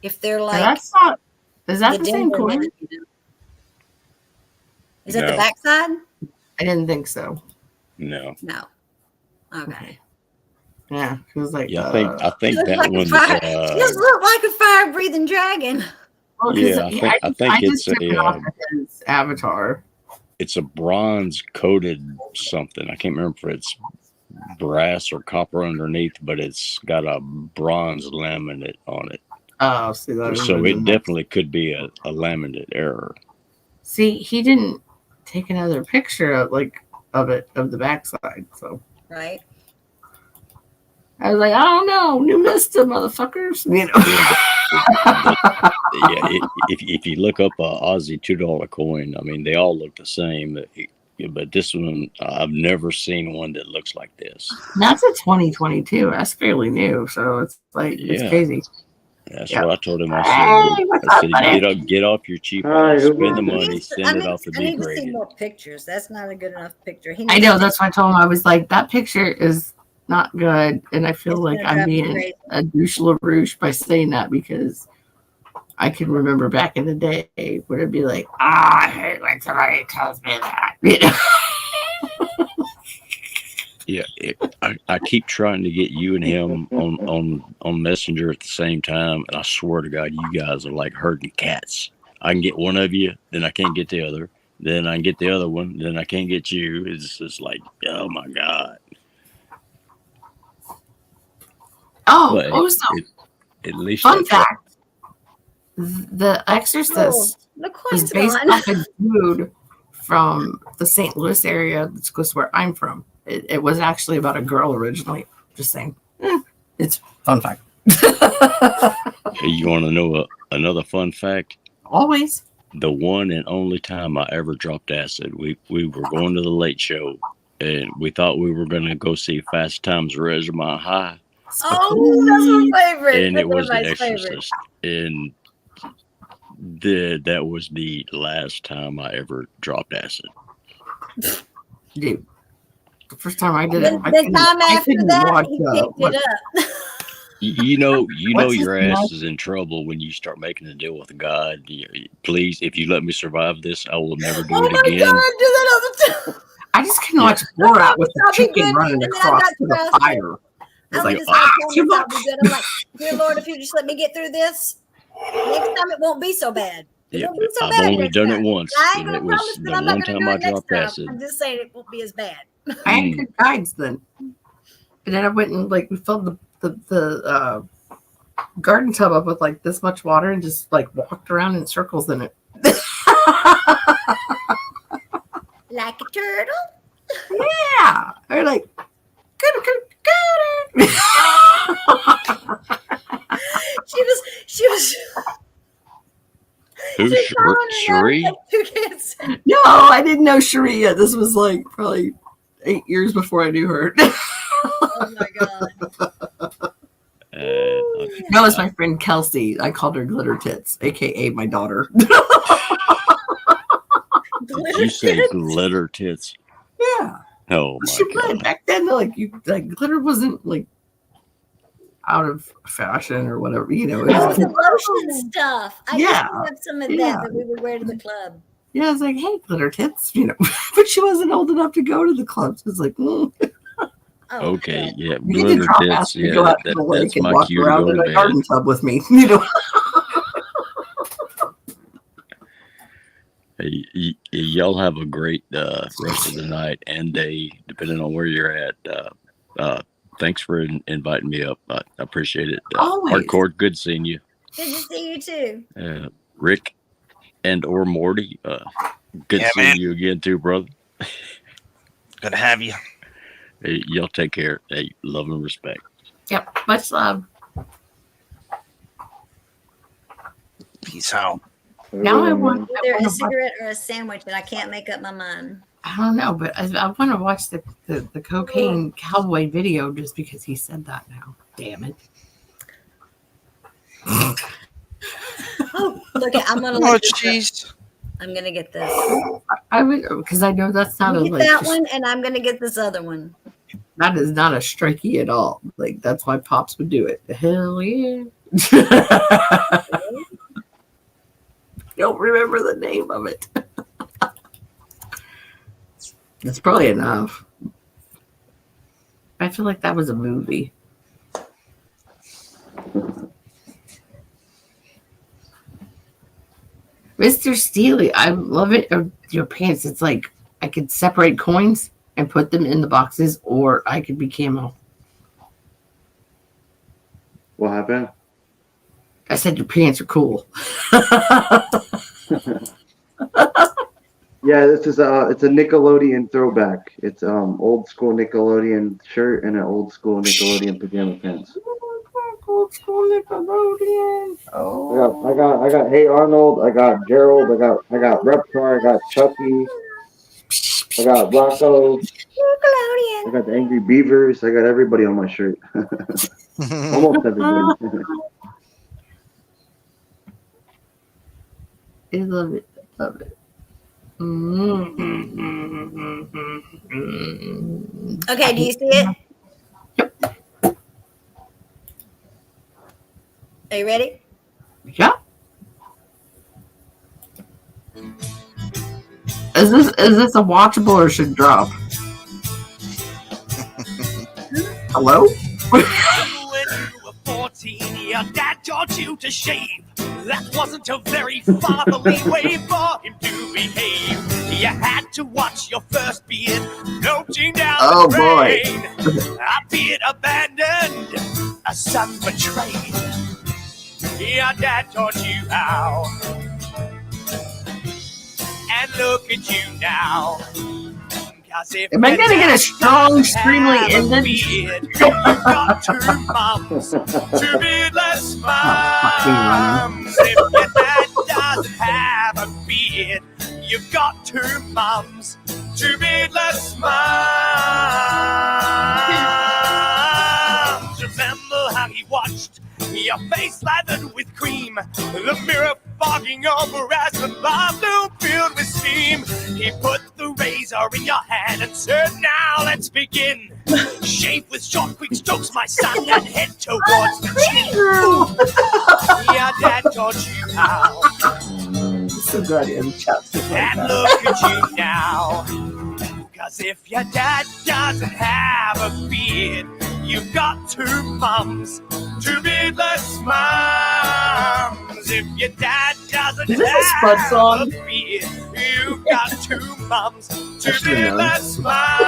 if they're Now, like that's not. Is that the same Denver coin? Mint. Is that the No. backside? I didn't think so. No. No. Okay. Yeah, it was like. Yeah, I think Looks that like a one's. fire. She just looked like a fire-breathing dragon. Well, 'cause Yeah, I think just it's took it off of his avatar. It's a bronze coated something. I can't remember if it's brass or copper underneath, but it's got a bronze laminate on it. Oh, see that. So it definitely could be a laminate error. See, he didn't take another picture of the backside. So Right. I was like, I don't know, new Mista motherfuckers. You know. Yeah, if you look up a Aussie $2 coin, I mean they all look the same. But this one, I've never seen one that looks like this. That's a 2022. That's fairly new, so it's like it's Yeah. crazy. That's Yeah. what I told him. I Hey, what's up, said, buddy? get off your cheap Hi, ass, good spend the morning. money, send it off to I be need to see graded. more pictures. That's not a good enough picture. He I needs know. to- That's why I told him. I was like, that picture is not good, and I feel It's like gonna I'm drive you being crazy. a douche LaRouche by saying that because I can remember back in the day where it'd be like, I hate when somebody tells me that. You know? Yeah, I keep trying to get you and him on Messenger at the same time, and I swear to God, you guys are like herding cats. I can get one of you, then I can't get the other, then I can get the other one, then I can't get you. It's just like, oh my God. Oh, But also, at least fun I try. fact: The Exorcist the was coin's based gone. off a dude from the St. Louis area. That's close where I'm from. It was actually about a girl originally. Just saying. It's fun fact. Hey, you want to know another fun fact? Always. The one and only time I ever dropped acid, we were going to the Late Show, and we thought we were going to go see Fast Times at Ridgemont High, Oh, that's my favorite. and That's it was The everybody's favorite. Exorcist, and that was the last time I ever dropped acid. Dude. The first time I did The, it, I the couldn't- time I after couldn't that, watch, he uh, picked what- it up. You know What's his your name? ass is in trouble when you start making a deal with God. Please, if you let me survive this, I will never do Oh it my again. God, I do that all the time. I just can watch Borat with the I'll be chicken good, running and then I've across got to the trust. fire. It's I'm like, just like, too I'll be much. good. I'm like, dear Lord, if you just let me get through this, next time it won't be so bad. It Yeah, won't be so I've bad only next done time. it once, I ain't and gonna it promise was that the I'm not one gonna time do I it next dropped time. acid. I'm just saying it won't be as bad. I had good guides then. And then I went and we filled the garden tub up with this much water and just walked around in circles in it. Like a turtle. Yeah. Or good. She was Who's she's following her Cherie? like you can't say. No, I didn't know Cherie yet. This was probably 8 years before I knew her. Oh my God. That was my friend Kelsey. I called her Glitter Tits, aka my daughter. Did you say glitter tits? Yeah. Oh my She God. would. Back then, glitter wasn't out of fashion or whatever. It It was was the lotion stuff. I used Yeah. to have some of Yeah. that we would wear to the club. Yeah, I was like, hey, Glitter Tits, but she wasn't old enough to go to the clubs. It's like, Oh, Okay, God. yeah, you glitter can drop tits. ask me to Yeah, go out to the that's lake and my walk cue to around go in to a bed. garden tub with me. Hey, y'all have a great rest of the night and day, depending on where you're at. Thanks for inviting me up. I appreciate it. Always. Hardcore, good seeing you. Good to see you too. Rick and or Morty, good seeing you again too, brother. Good to have you. Hey, y'all take care. Hey, love and respect. Yep, much love. Peace out. Now I want Either a to cigarette or a sandwich, and I can't make up my mind. I don't know, but I want to watch the cocaine cowboy video just because he said that now. Damn it. Oh, look! I'm gonna Oh, look this up. jeez. I'm gonna get this. I would, because I know that's not Get that one, and I'm gonna get this other one. That is not a strikey at all. That's why Pops would do it. Hell yeah. Don't remember the name of it. That's probably enough. I feel like that was a movie. Mr. Steely, I love it. Your pants, it's like I could separate coins and put them in the boxes, or I could be camo. What happened? I said your pants are cool. Yeah, this is it's a Nickelodeon throwback. It's old school Nickelodeon shirt and an old school Nickelodeon pajama pants. Old school Nickelodeon. Oh. I got Hey Arnold, I got Gerald, I got Reptar, I got Chucky, I got Rocco, I got the Angry Beavers, I got everybody on my shirt. Almost everybody. I love it. Love it. Okay, do you see it? Yep. Are you ready? Yeah. Is this a watchable or should drop? Hello? When you were 14, your dad taught you to shave. That wasn't a very fatherly way for him to behave. You had to watch your first beard floating down Oh, the boy. drain. A beard abandoned, a son betrayed. Your dad taught you how. And look at you now. Am I gonna get a strong, extremely ended? You've got two moms, two beardless moms. If your dad doesn't have a beard, you've got two moms, two beardless moms. Remember how he watched your face lathered with cream, the mirror fogging over as the bathroom filled with steam. He put the razor in your hand and said, now let's begin. Shave with short, quick strokes, my son, and head towards the chin. Yeah, Dad taught you how. So glad you have chopsticks like And that. look at you now. Cause if your dad doesn't have a beard, you've got two mums, two beardless mums. If your dad doesn't Is this a Spud have song? a beard, you've got two mums, two Actually, no. beardless mums.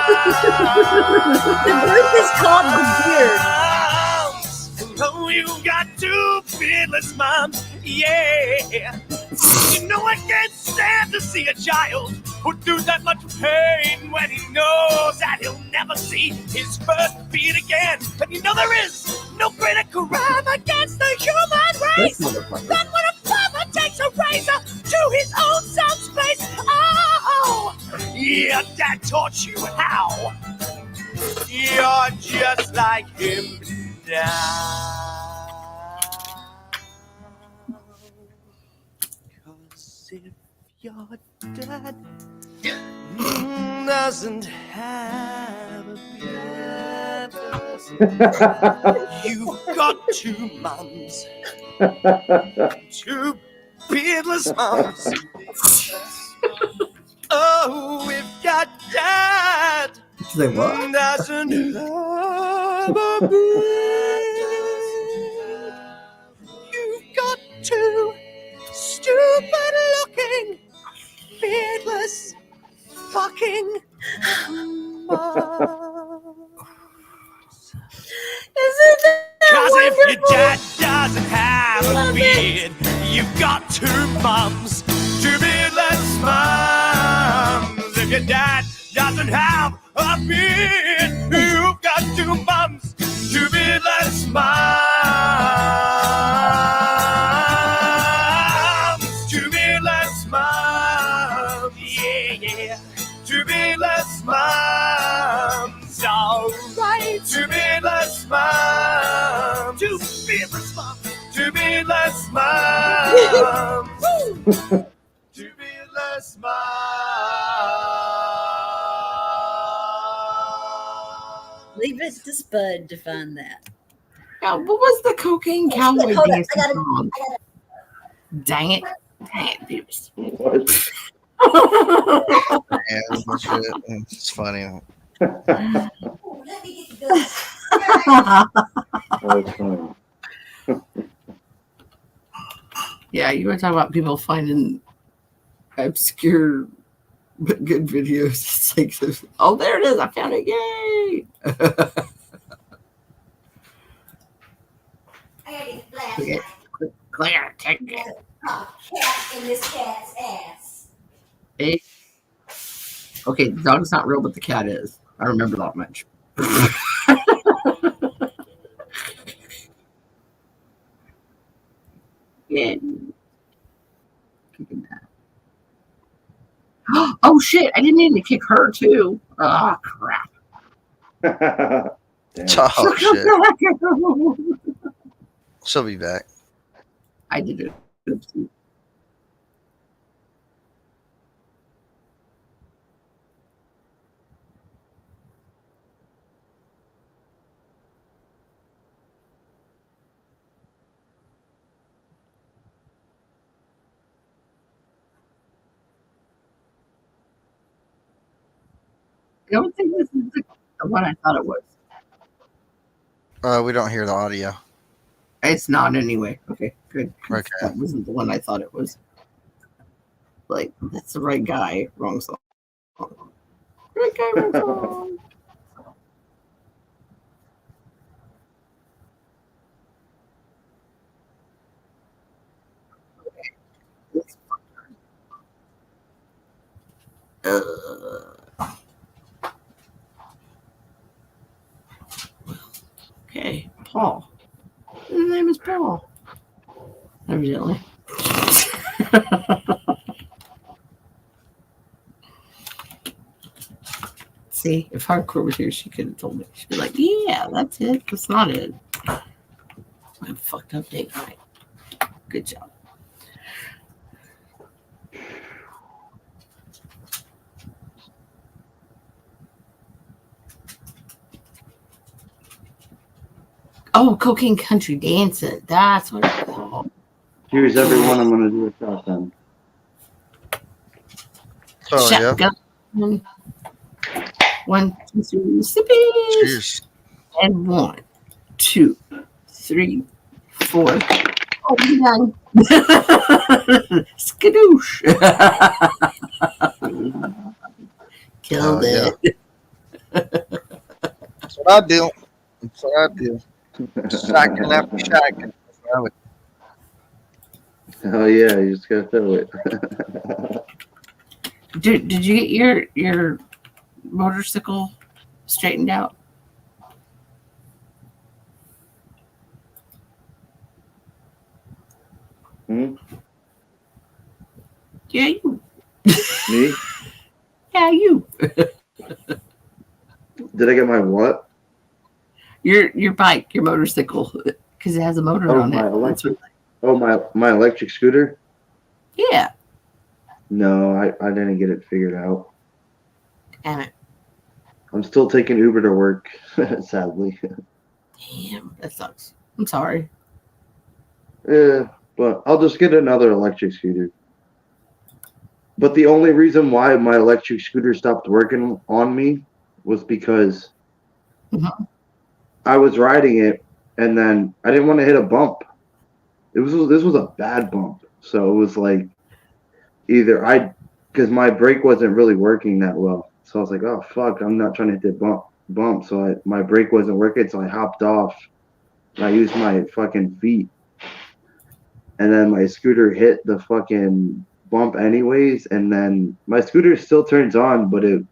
The group is called The Beard. Oh, you got two beardless moms, yeah. You know I can't stand to see a child put through that much pain when he knows that he'll never see his first beard again. And you know there is no greater crime against the human race This than motherfucker. when a father takes a razor to his own son's face. Oh, yeah, Dad taught you how. You're just like him now. 'Cause if your dad doesn't have a beard, you've got two mums, two beardless mums. Oh, if your dad She's like, what? doesn't have a beard, you've got two stupid-looking, beardless, fucking mums. Isn't that 'Cause if your wonderful? dad doesn't have a Love it. beard, you've got two mums, two beardless mums. If your dad doesn't have a beard, you've got two mums, two beardless mums. Two beardless mums, yeah. Two beardless mums, alright. Two beardless mums, two beardless mums, two beardless mums. Two beardless mums. Leave it to Spud to find that. Yeah, what was the cocaine cowboy Hold on, dance I gotta- song? Dang it. Dang it, Beavis. What? Yeah, that's shit. It's funny. Let me get this. That's funny. Yeah, you were talking about people finding obscure but good videos. It's like, oh, there it is. I found it. Yay. I gotta get the Okay. flashlight. Claire, take it. Oh, cat in this cat's ass. Hey. Okay, the dog's not real, but the cat is. I remember that much. Yeah. Kicking that. Oh shit! I didn't mean to kick her too. Oh crap! Damn. Oh shit. She'll be back. I did it. Oopsie. I don't think this is the one I thought it was. We don't hear the audio. It's not anyway. Okay, good. Okay. That wasn't the one I thought it was. Like, that's the right guy. Wrong song. Right guy, wrong song. Okay, Paul. His name is Paul. Evidently. See, if Hardcore was here, she could have told me. She'd be like, yeah, that's it. That's not it. I fucked up date night. Good job. Oh, Cocaine Country Dancing. That's what it's called. Cheers, everyone. I'm gonna do a shot then. Oh yeah. Shotgun. 1, 2, 3, sippies. Cheers. And 1, 2, 3, 4. Oh, we're done. Skadoosh. Killed Yeah. it. That's what I do. That's what I do. Shotgun after shotgun. That's what I would- Oh yeah, you just gotta throw it. Did you get your motorcycle straightened out? Hmm? Yeah, you. Me? Yeah, you. Did I get my what? Your bike, your motorcycle, because it has a motor Oh, on my it. That's electric. Oh, my electric scooter. Yeah. No, I didn't get it figured out. Damn it. I'm still taking Uber to work, sadly. Damn, that sucks. I'm sorry. Yeah, but I'll just get another electric scooter. But the only reason why my electric scooter stopped working on me was because I was riding it and then I didn't want to hit a bump. This was a bad bump. So it was like either because my brake wasn't really working that well. So I was like, oh fuck, I'm not trying to hit the bump. So my brake wasn't working, so I hopped off and I used my fucking feet. And then my scooter hit the fucking bump anyways, and then my scooter still turns on, but it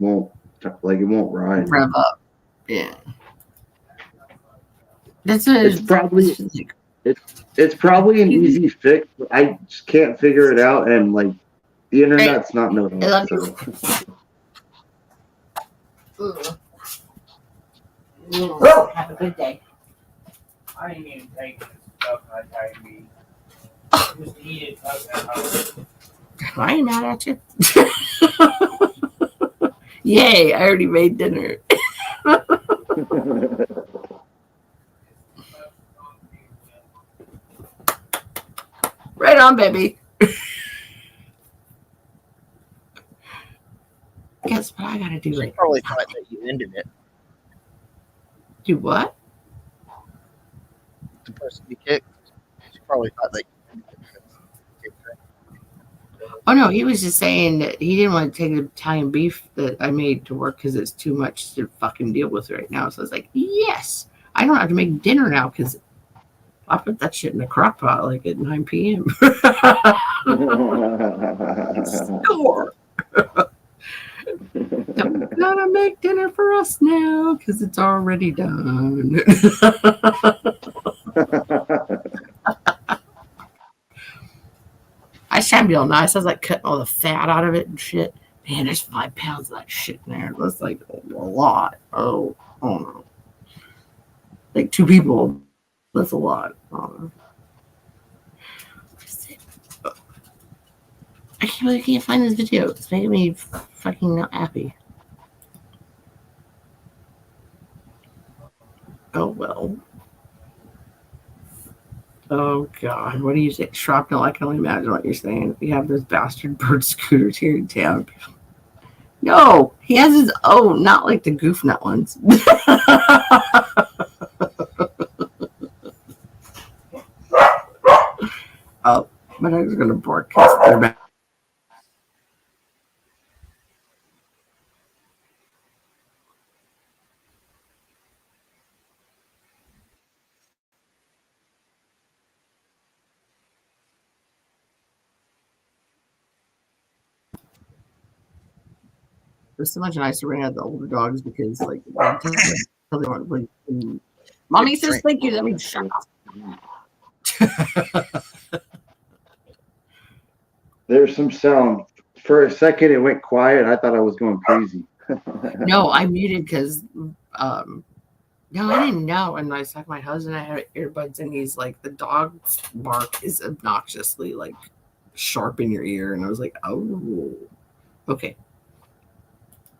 won't ride. Rev up. Yeah. It's probably an easy fix, but I just can't figure it out, and like the internet's not no help. So. Have a good day. I didn't even take the stuff I tried me. Just eat it. I ain't mad at you. Yay, I already made dinner. Right on, baby. Guess what I gotta do right Probably thought that you ended it. Do what? The person you kicked. She probably thought that you ended it. Oh no, he was just saying that he didn't want to take the Italian beef that I made to work because it's too much to fucking deal with right now. So I was like, yes, I don't have to make dinner now because I put that shit in the crock pot like at 9 p.m. Score. I'm gonna make dinner for us now because it's already done. I was trying to be all nice. I was like cutting all the fat out of it and shit. Man, there's 5 pounds of that shit in there. That's like a lot. Oh no. Like 2 people. That's a lot. I can't find this video. It's making me fucking not happy. Oh well. Oh god, what do you say? Shrapnel, I can only imagine what you're saying. We have those bastard bird scooters here in town. No, he has his own, not like the goof nut ones. Oh, my dog's gonna bark because they're back. It was so much nicer when I had the older dogs because, like, mommy says thank you. That means shut up. There's some sound. For a second, it went quiet. I thought I was going crazy. No, I muted because, no, I didn't know. And I was talking to my husband. I had earbuds, and he's like, the dog's bark is obnoxiously like sharp in your ear, and I was like, oh, okay.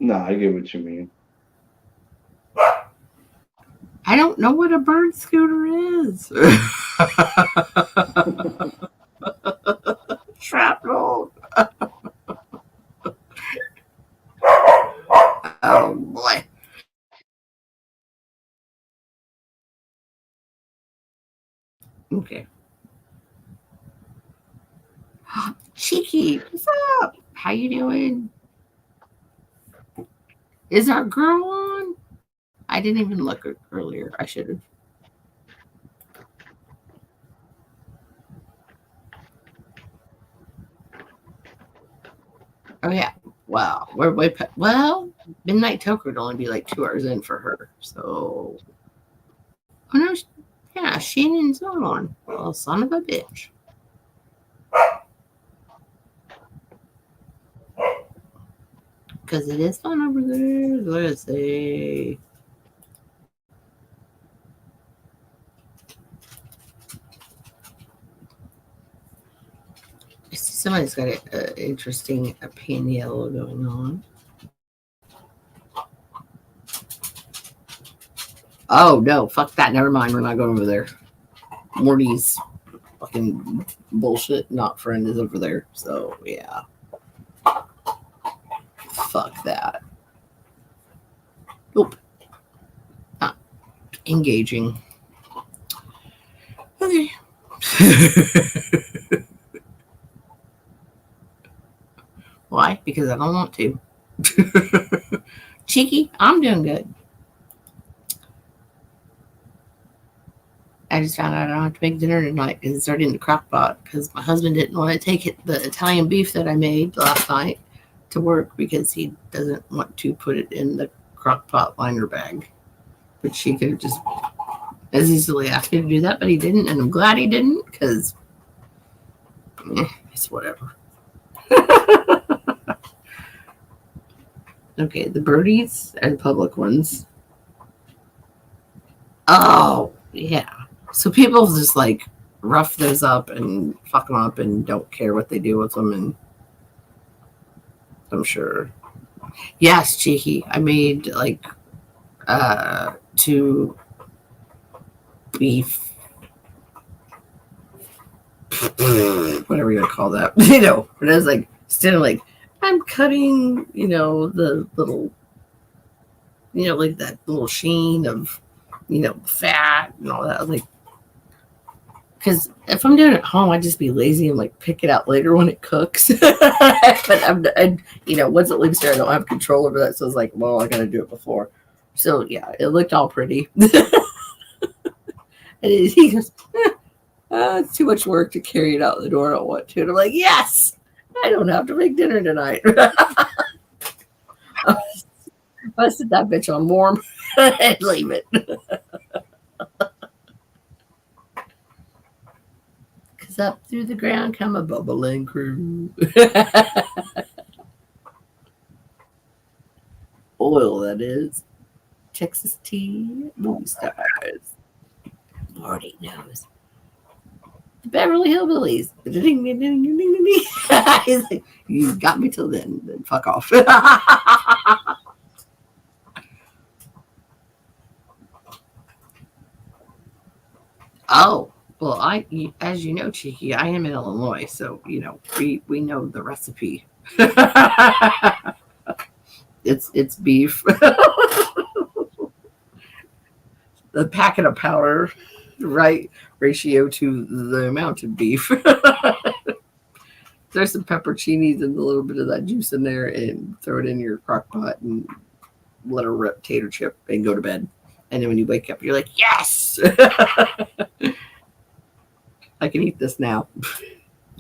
No, I get what you mean. I I don't know what a bird scooter is. Shrapnel. Oh boy. Okay. Cheeky, what's up? How you doing? Is our girl on? I didn't even look earlier. I should have. Oh yeah. Wow. We're way. Well, Midnight Toker would only be like 2 hours in for her. So. Oh no. Yeah, Shannon's not on. Well, son of a bitch. Because it is fun over there. Let's say. I see somebody's got an interesting opinion going on. Oh no, fuck that. Never mind. We're not going over there. Morty's fucking bullshit not friend is over there. So yeah. Fuck that. Nope. Not engaging. Okay. Why? Because I don't want to. Cheeky, I'm doing good. I just found out I don't have to make dinner tonight because it's already in the crock pot because my husband didn't want to take the Italian beef that I made last night to work because he doesn't want to put it in the crock pot liner bag. But she could have just as easily asked me to do that, but he didn't, and I'm glad he didn't because it's whatever. Okay, the birdies are the public ones. Oh, yeah. So people just like rough those up and fuck them up and don't care what they do with them. And I'm sure. Yes, cheeky. I made like 2 beef, whatever you call that. But I was like, instead of like, I'm cutting, the little, like that little sheen of, fat and all that. I was like, because if I'm doing it at home, I'd just be lazy and like pick it out later when it cooks. But once it leaves there, I don't have control over that. So it's like, well, I got to do it before. So yeah, it looked all pretty. And he goes, it's too much work to carry it out the door. I don't want to. And I'm like, yes, I don't have to make dinner tonight. I set that bitch on warm and leave it. Because up through the ground come a bubbling crew. Oil, that is. Texas tea, movie stars. Marty knows. The Beverly Hillbillies. He's like, you got me till then fuck off. Oh, well, as you know, Cheeky, I am in Illinois, so we know the recipe. It's beef. The packet of powder, right ratio to the amount of beef. There's some pepperoncinis and a little bit of that juice in there, and throw it in your crock pot and let it rip tater chip and go to bed. And then when you wake up, you're like, yes, I can eat this now.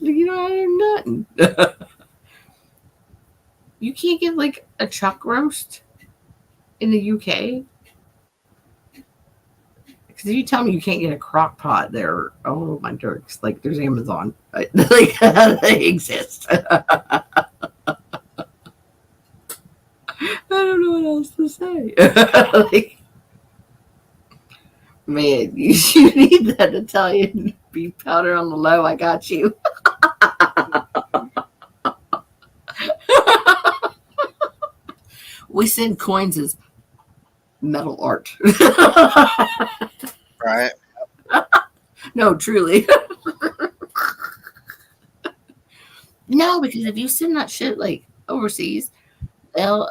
I am nothing. You can't get like a chuck roast in the UK. Because if you tell me you can't get a crock pot there, oh my jerks, like there's Amazon. Like they exist. I don't know what else to say. Man, you need that Italian beef powder on the low. I got you. We send coins as metal art. Right. No, truly. No, because if you send that shit like overseas, they'll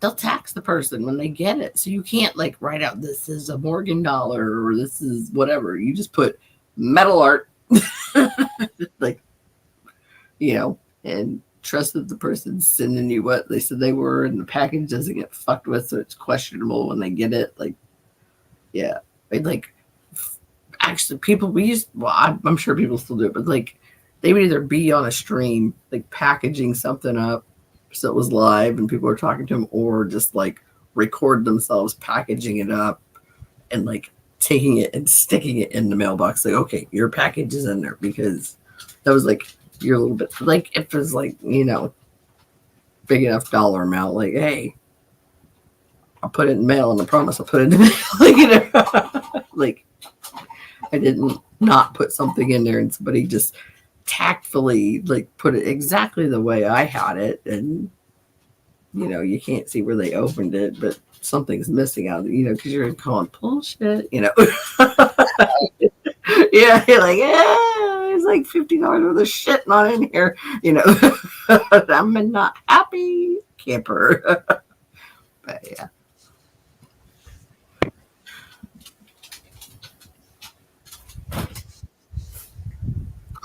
they'll tax the person when they get it. So you can't like write out this is a Morgan dollar or this is whatever. You just put metal art, like, and trust that the person's sending you what they said they were, and the package doesn't get fucked with, so it's questionable when they get it. Like, yeah, like actually, people we used. Well, I'm sure people still do it, but like they would either be on a stream, like packaging something up, so it was live and people were talking to them, or just like record themselves packaging it up and like taking it and sticking it in the mailbox. Like, okay, your package is in there, because that was like your little bit. Like if it was like big enough dollar amount, like, hey, I'll put it in mail, and I promise I'll put it in mail. Like, like I didn't not put something in there, and somebody just tactfully like put it exactly the way I had it, and you can't see where they opened it, but something's missing out, because you're calling bullshit, yeah, you're like, yeah, there's like $50 worth of shit not in here, I'm a not happy camper. But yeah.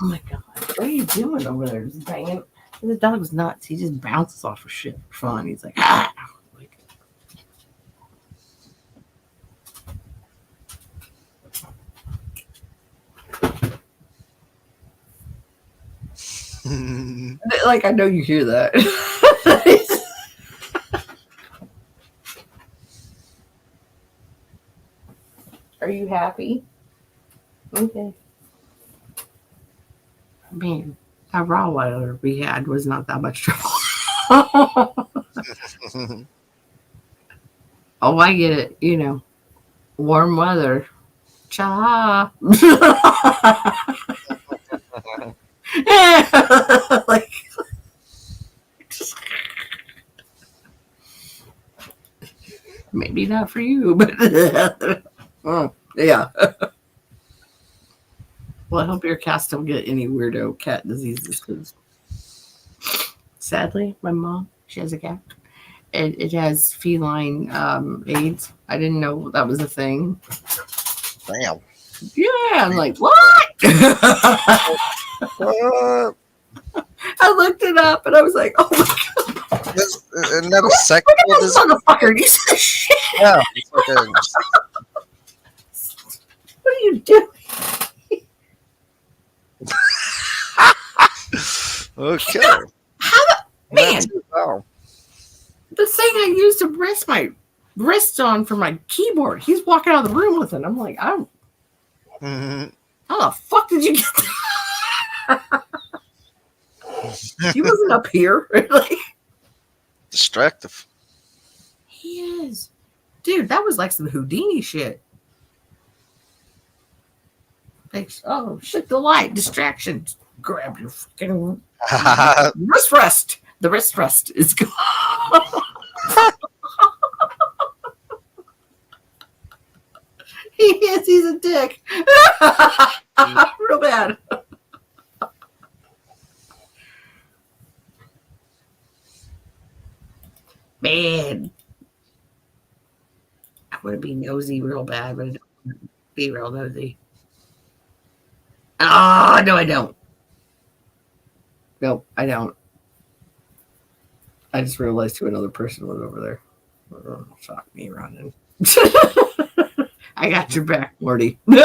Oh my god, what are you doing over there? Just banging. The dog's nuts. He just bounces off of shit for fun. He's like, ah. Like, I know you hear that. Are you happy? Okay. Man, that Rottweiler we had was not that much trouble. Oh, I get it. Warm weather. Cha. Like, maybe not for you, but yeah. Well, I hope your cats don't get any weirdo cat diseases, because sadly, my mom, she has a cat, and it has feline AIDS. I didn't know that was a thing. Damn. Yeah, I'm like, what? I looked it up, and I was like, oh my god. Isn't that a second? This motherfucker, you said shit. Yeah. What are you doing? Okay. Man, the thing I used to rest my wrists on for my keyboard, he's walking out of the room with it. I'm like, how the fuck did you get that? He wasn't up here. Like, distractive. He is. Dude, that was like some Houdini shit. Like, oh, shit, the light, distraction. Grab your fucking wrist rest. The wrist rest is gone. He is. He's a dick. Real bad. Man. I want to be nosy real bad, but I don't want to be real nosy. Oh, no, I don't. Nope, I don't. I just realized who another person was over there. Oh, fuck me running. I got your back, Morty. Who?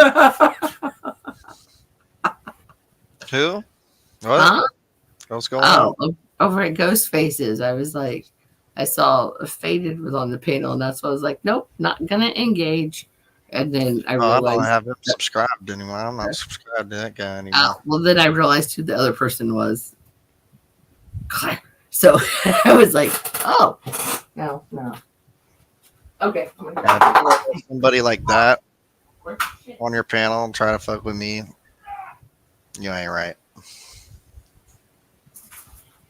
What? Huh? What's going on? Over at Ghost Faces, I was like, I saw Faded was on the panel, and that's why I was like, nope, not gonna engage. And then I realized I don't have him subscribed anymore. I'm not subscribed to that guy anymore. Well, then I realized who the other person was. Claire. So I was like, oh, no. Okay. Somebody like that on your panel and try to fuck with me, you ain't right.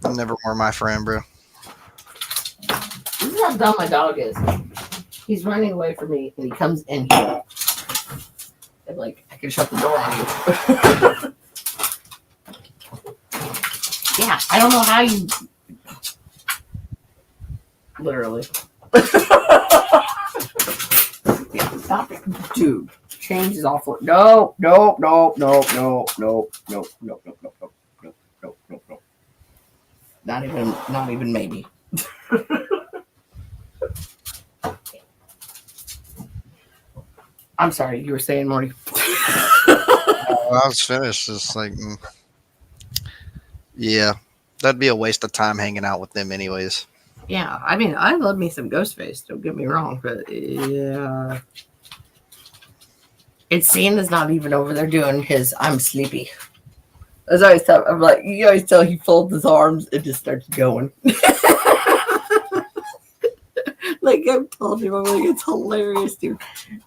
Never were my friend, bro. This is how dumb my dog is. He's running away from me, and he comes in here. And, like, I can shut the door on you. Yeah, I don't know how you... Literally. Yeah, stop it. Dude, change is awful. No. Not even maybe. I'm sorry, you were saying, Morty. I was finished. It's like, yeah, that'd be a waste of time hanging out with them, anyways. Yeah, I mean, I love me some Ghostface. Don't get me wrong, but yeah, it's seen as not even over there doing his "I'm sleepy." As I always tell, I'm like, you always tell he folds his arms and just starts going. Like I've told him, I'm like, it's hilarious, dude.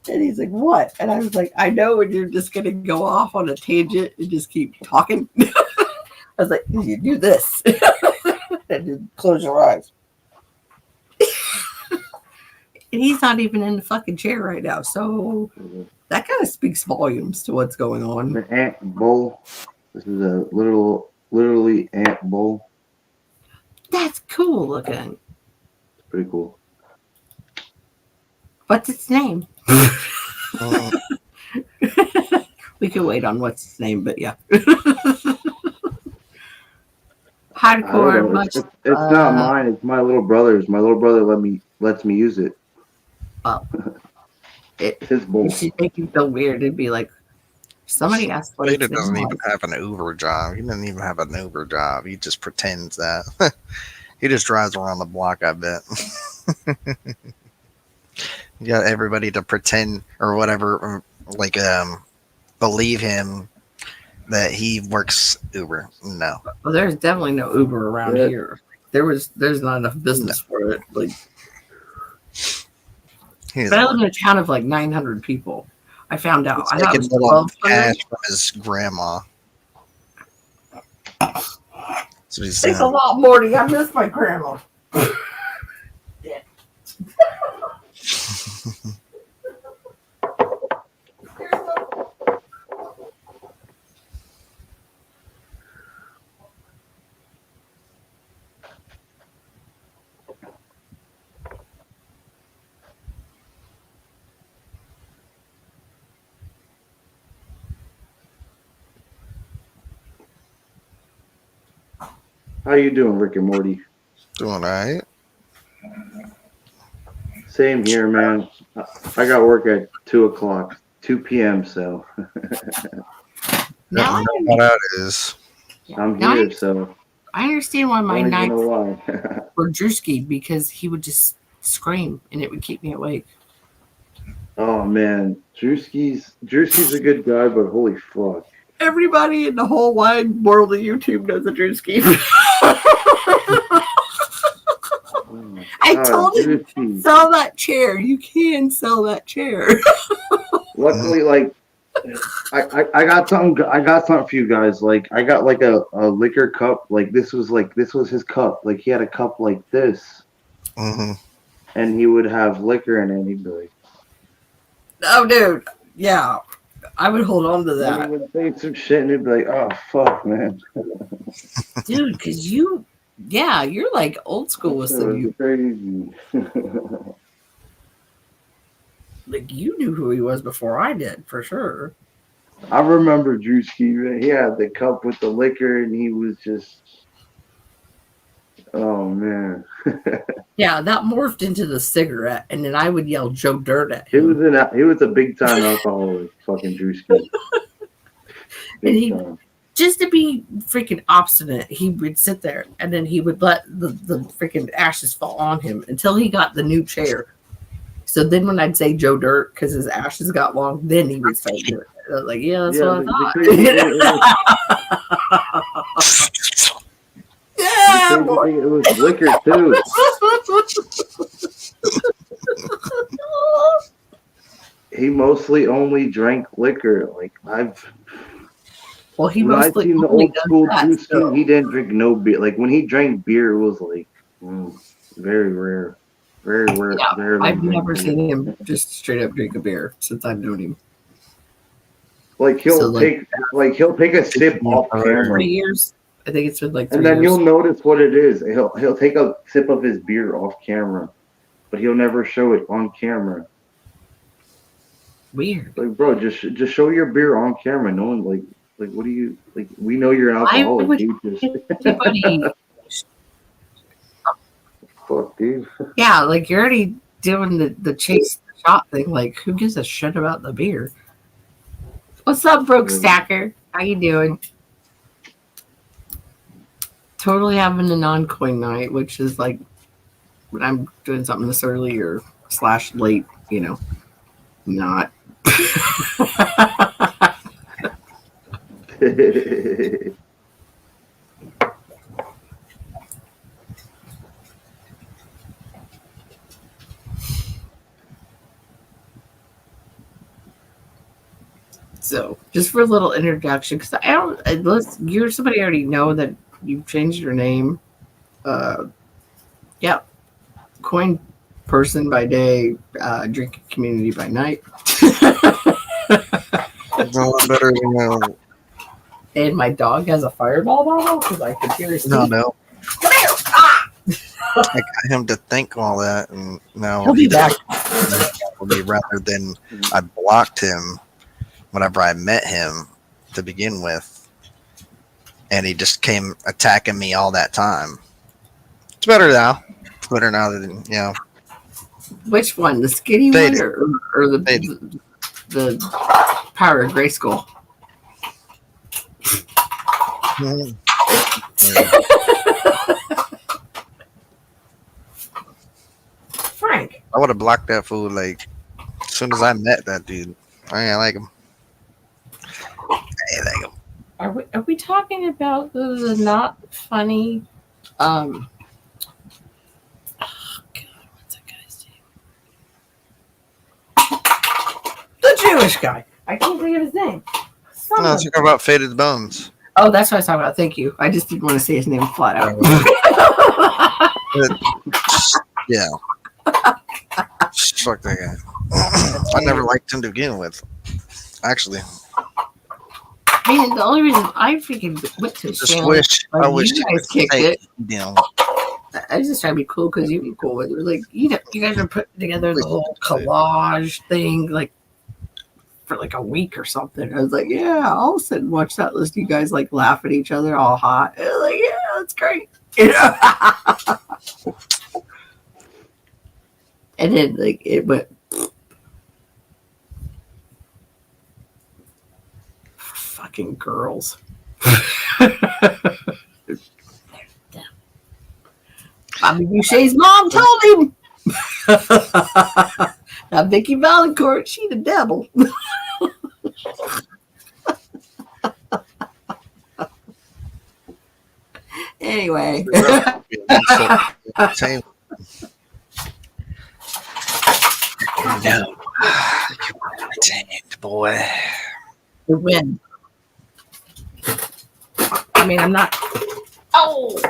And he's like, what? And I was like, I know when you're just gonna go off on a tangent and just keep talking. I was like, you do this and just close your eyes. And he's not even in the fucking chair right now, so that kind of speaks volumes to what's going on. The ant bowl. This is a literally ant bowl. That's cool looking. It's pretty cool. What's its name? We can wait on what's its name, but yeah. Hardcore, much. It's not mine. It's my little brother's. My little brother lets me use it. Oh, His bowl. It should make you feel weird. It'd be like somebody asked what Vader its name doesn't was. even have an Uber job. He doesn't even have an Uber job. He just pretends that. He just drives around the block, I bet. You got everybody to pretend or whatever, like believe him that he works Uber. No. Well, there's definitely no Uber around here. There's not enough business for it. Like, but I live in a town of like 900 people. I found out. I thought it was 1200. Cash from his grandma. That's what he said. Thanks a lot, Morty. I miss my grandma. Yeah. How you doing, Rick and Morty? Doing all right. Same here, man. I got work at 2 p.m. So Now How that is. I'm Now here. So I understand why my I don't even nights know why. were Drewski, because he would just scream and it would keep me awake. Oh man, Drewski's a good guy, but holy fuck. Everybody in the whole wide world of YouTube knows a Drewski. I told you, Drewski. sell that chair. You can sell that chair. Luckily, like I got something. I got something for you guys. Like I got like a liquor cup. Like this was his cup. Like he had a cup like this, and he would have liquor in it. And he'd be like, Oh, dude. Yeah. I would hold on to and that. he would say some shit, and he'd be like, "Oh fuck, man." Dude, because you're like old school with That some was crazy. like you knew who he was before I did, for sure. I remember Drewski, man. He had the cup with the liquor, and he was just, oh man. Yeah, that morphed into the cigarette, and then I would yell Joe Dirt at him. He was a big time alcoholic, fucking Drewski. And he, just to be freaking obstinate, he would sit there, and then he would let the freaking ashes fall on him until he got the new chair. So then when I'd say Joe Dirt, because his ashes got long, then he would say Dirt. I was like, yeah, that's what I thought. Yeah, boy. It was liquor too. He mostly only drank liquor. Like Well, he when I mostly seen the only old does school that Drewski, still. he didn't drink no beer. Like when he drank beer, it was like very rare. Very rare. Yeah, Rarely I've drink never beer. seen him just straight up drink a beer since I've known him. Like So like he'll take a sip off camera, 3 years. I think it's been like 3 and then years. you'll notice what it is. He'll take a sip of his beer off camera, but he'll never show it on camera. Weird. Like, bro, just show your beer on camera. No one like what do you like? We know you're an Why alcoholic, would dude. Just anybody? fuck, dude. Yeah, like you're already doing the chase the shot thing. Like, who gives a shit about the beer? What's up, Broke Stacker? How you doing? Totally having a non-coin night, which is like when I'm doing something this early or / late, you know, not. So, just for a little introduction, because I don't, unless you're somebody I already know that you've changed your name. Yeah, coin person by day, drinking community by night. It's a lot better than And my dog has a fireball bottle because I could hear his teeth. no. Come here! Ah! I got him to think all that, and now He'll be back. me rather than I blocked him whenever I met him to begin with, and he just came attacking me all that time. It's better now. It's better now than Which one, the skinny Faded. one or the Faded. the Power of Grayskull? Frank. I would have blocked that fool like as soon as I met that dude. I ain't like him. I ain't like him. Are we talking about the not funny? Oh God, what's that guy's name? The Jewish guy. I can't think of his name. No, let's talk about Faded Bones. Oh, that's what I was talking about. Thank you. I just didn't want to say his name flat out. Yeah. Fuck that guy. I never liked him to begin with. Actually, Man, the only reason I freaking went to his channel, I wish you guys kicked it. You know, I was just trying to be cool because you were cool with it. Like, you guys are putting together the whole collage thing, like, for like a week or something. I was like, yeah, I'll sit and watch that. Listen, you guys like laugh at each other all hot. I was like, yeah, that's great. You know? And then like it went. Fucking girls. Bobby Boucher's mom told him. Now Vicky Valancourt, she the devil. Anyway. No, entertained, boy. The win. I mean, I'm not. Oh.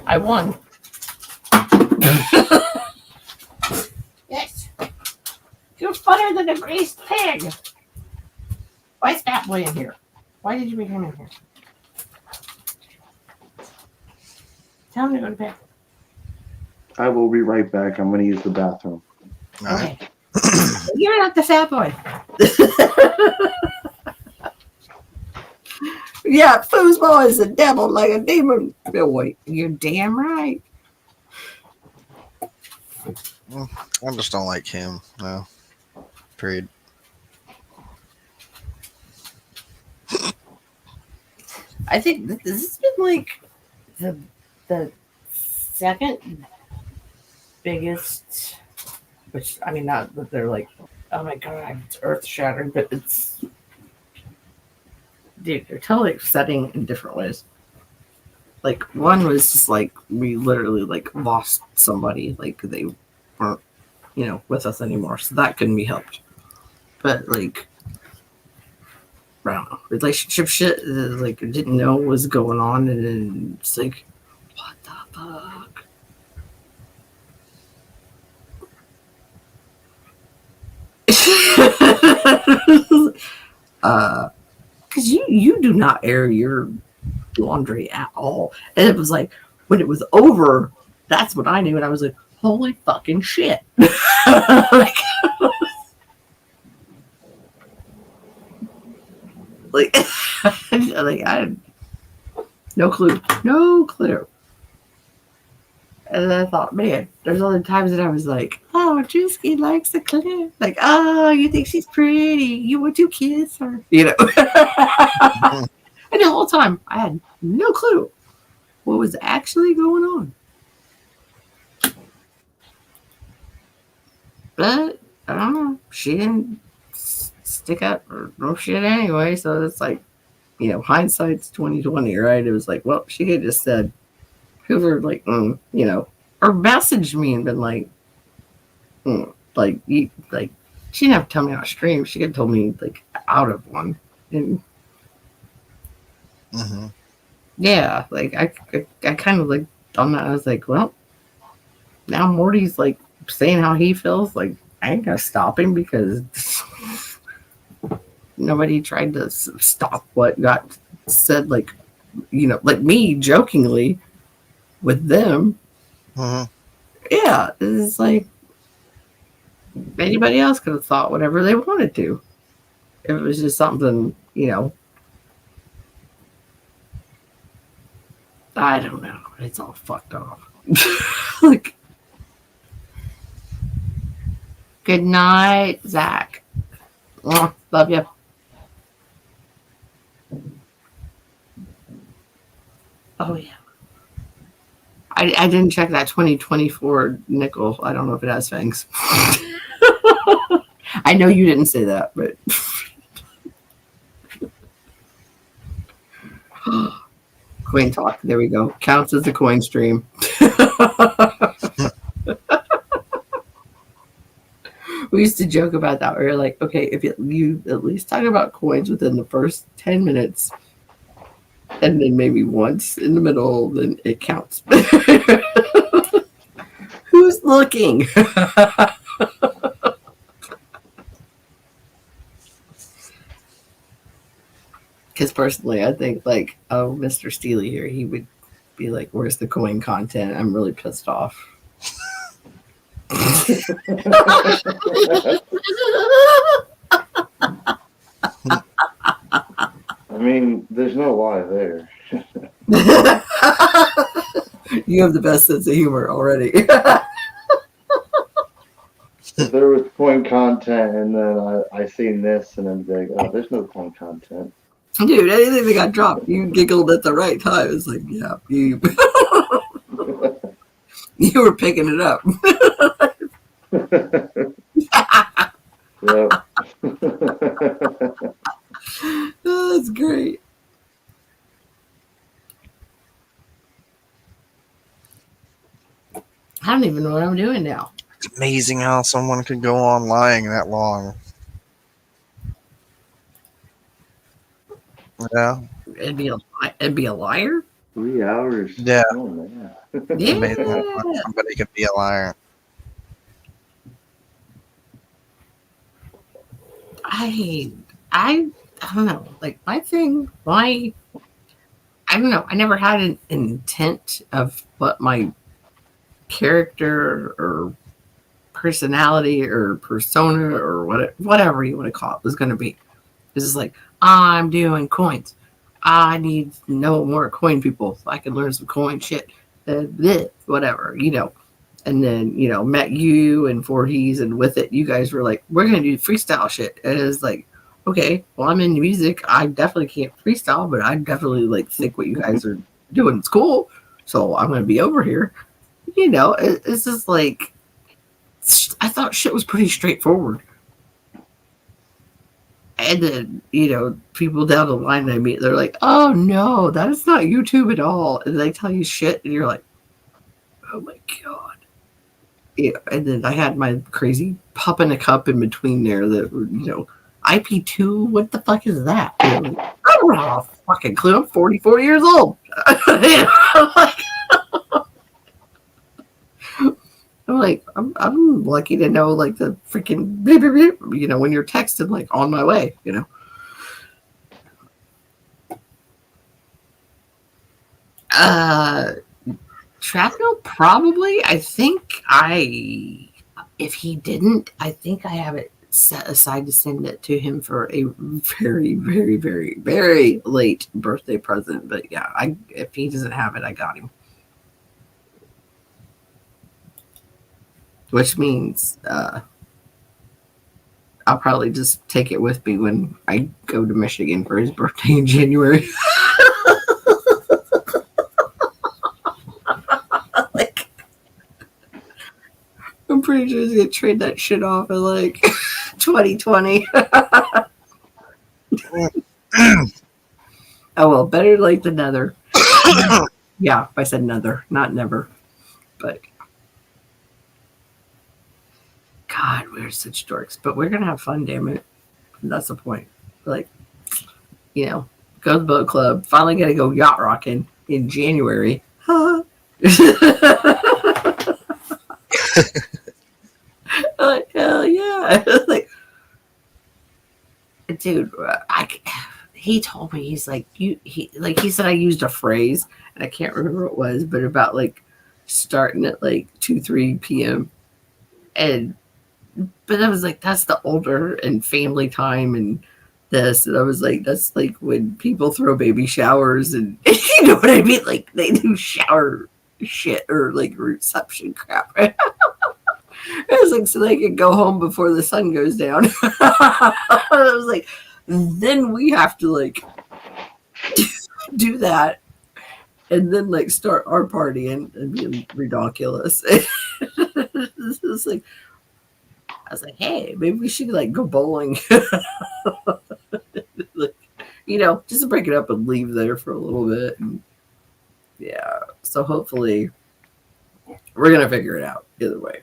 I won. Yes. You're funnier than a greased pig. Why is Fat Boy in here? Why did you bring him in here? Tell him to go to bed. I will be right back. I'm going to use the bathroom. Okay. You're not the Fat Boy. Yeah, foosball is a devil like a demon. Boy, you're damn right. I just don't like him. No. Period. I think this has been like the second biggest, which I mean, not that they're like, oh my god, it's earth shattering, but it's, dude, they're totally upsetting in different ways. Like one was just like we literally like lost somebody, like they weren't, with us anymore, so that couldn't be helped. But like, I don't know, relationship shit, like I didn't know what was going on, and then it's like, what the fuck? Because you do not air your laundry at all, and it was like when it was over, that's what I knew, and I was like, holy fucking shit. like, like, like I had no clue. And I thought, man, there's other times that I was like, oh, Drewski likes the clip. Like, oh, you think she's pretty. You want to kiss her. And the whole time, I had no clue what was actually going on. But, I don't know. She didn't stick up or no shit anyway. So it's like, hindsight's 2020, right? It was like, well, she could have just said, Hoover, like, or messaged me and been like, like, she didn't have to tell me on stream. She could have told me like out of one, and yeah, like I kind of like on that. I was like, well, now Morty's like saying how he feels. Like I ain't gonna stop him because nobody tried to stop what got said. Like like me jokingly with them. Yeah, it's like anybody else could have thought whatever they wanted to. If it was just something, I don't know. It's all fucked off. Like, good night, Zach. Love you. Oh, yeah. I didn't check that 2024 nickel. I don't know if it has fangs. I know you didn't say that, but coin talk. There we go. Counts as a coin stream. We used to joke about that. We were like, okay, if you at least talk about coins within the first 10 minutes, and then maybe once in the middle, then it counts. Who's looking? Because personally, I think like, oh, Mr. Steely here, he would be like, where's the coin content? I'm really pissed off. I mean, there's no lie there. You have the best sense of humor already. If there was coin content and then I seen this and I'm like, oh, there's no coin content. Dude, anything that got dropped, you giggled at the right time. It's like, yeah, you were picking it up. Yep. Oh, that's great. I don't even know what I'm doing now. It's amazing how someone could go on lying that long. Yeah. It'd be a liar. 3 hours. Yeah. Oh, man. Yeah. Amazing how somebody could be a liar. I don't know. Like my thing, I don't know. I never had an intent of what my character or personality or persona or whatever you want to call it was going to be. This is like, I'm doing coins. I need to know more coin people so I can learn some coin shit. Whatever, And then, met you and 40s, and with it, you guys were like, we're going to do freestyle shit. And it's like, okay, well, I'm into music. I definitely can't freestyle, but I definitely like think what you guys are doing is cool. So I'm going to be over here. It's just like, I thought shit was pretty straightforward. And then, people down the line I meet, they're like, oh no, that is not YouTube at all. And they tell you shit, and you're like, oh my God. Yeah, and then I had my crazy pop in a cup in between there that, IP2, what the fuck is that? I don't have a fucking clue. I'm 44 years old. I'm lucky to know like the freaking beep, beep, beep, when you're texting like on my way, Shrapnel probably. If he didn't, I think I have it set aside to send it to him for a very, very, very, very late birthday present. But yeah, if he doesn't have it, I got him. Which means I'll probably just take it with me when I go to Michigan for his birthday in January. I'm pretty sure he's gonna trade that shit off in like 2020. Oh well, better late than never. Yeah, I said never, not never. But God, we're such dorks. But we're gonna have fun, damn it. And that's the point. Like, go to the boat club. Finally gotta go yacht rocking in January. Like, hell yeah. Like, dude, he told me, he's like, he said I used a phrase and I can't remember what it was, but about like starting at like 2-3 p.m. But I was like, that's the older and family time and this. And I was like, that's like when people throw baby showers and you know what I mean? Like they do shower shit or like reception crap. I was like, so they could go home before the sun goes down. I was like, then we have to like do that and then like start our party and be ridiculous. It's like, I was like, hey, maybe we should like go bowling. Like, just to break it up and leave there for a little bit. And yeah, so hopefully we're gonna figure it out either way.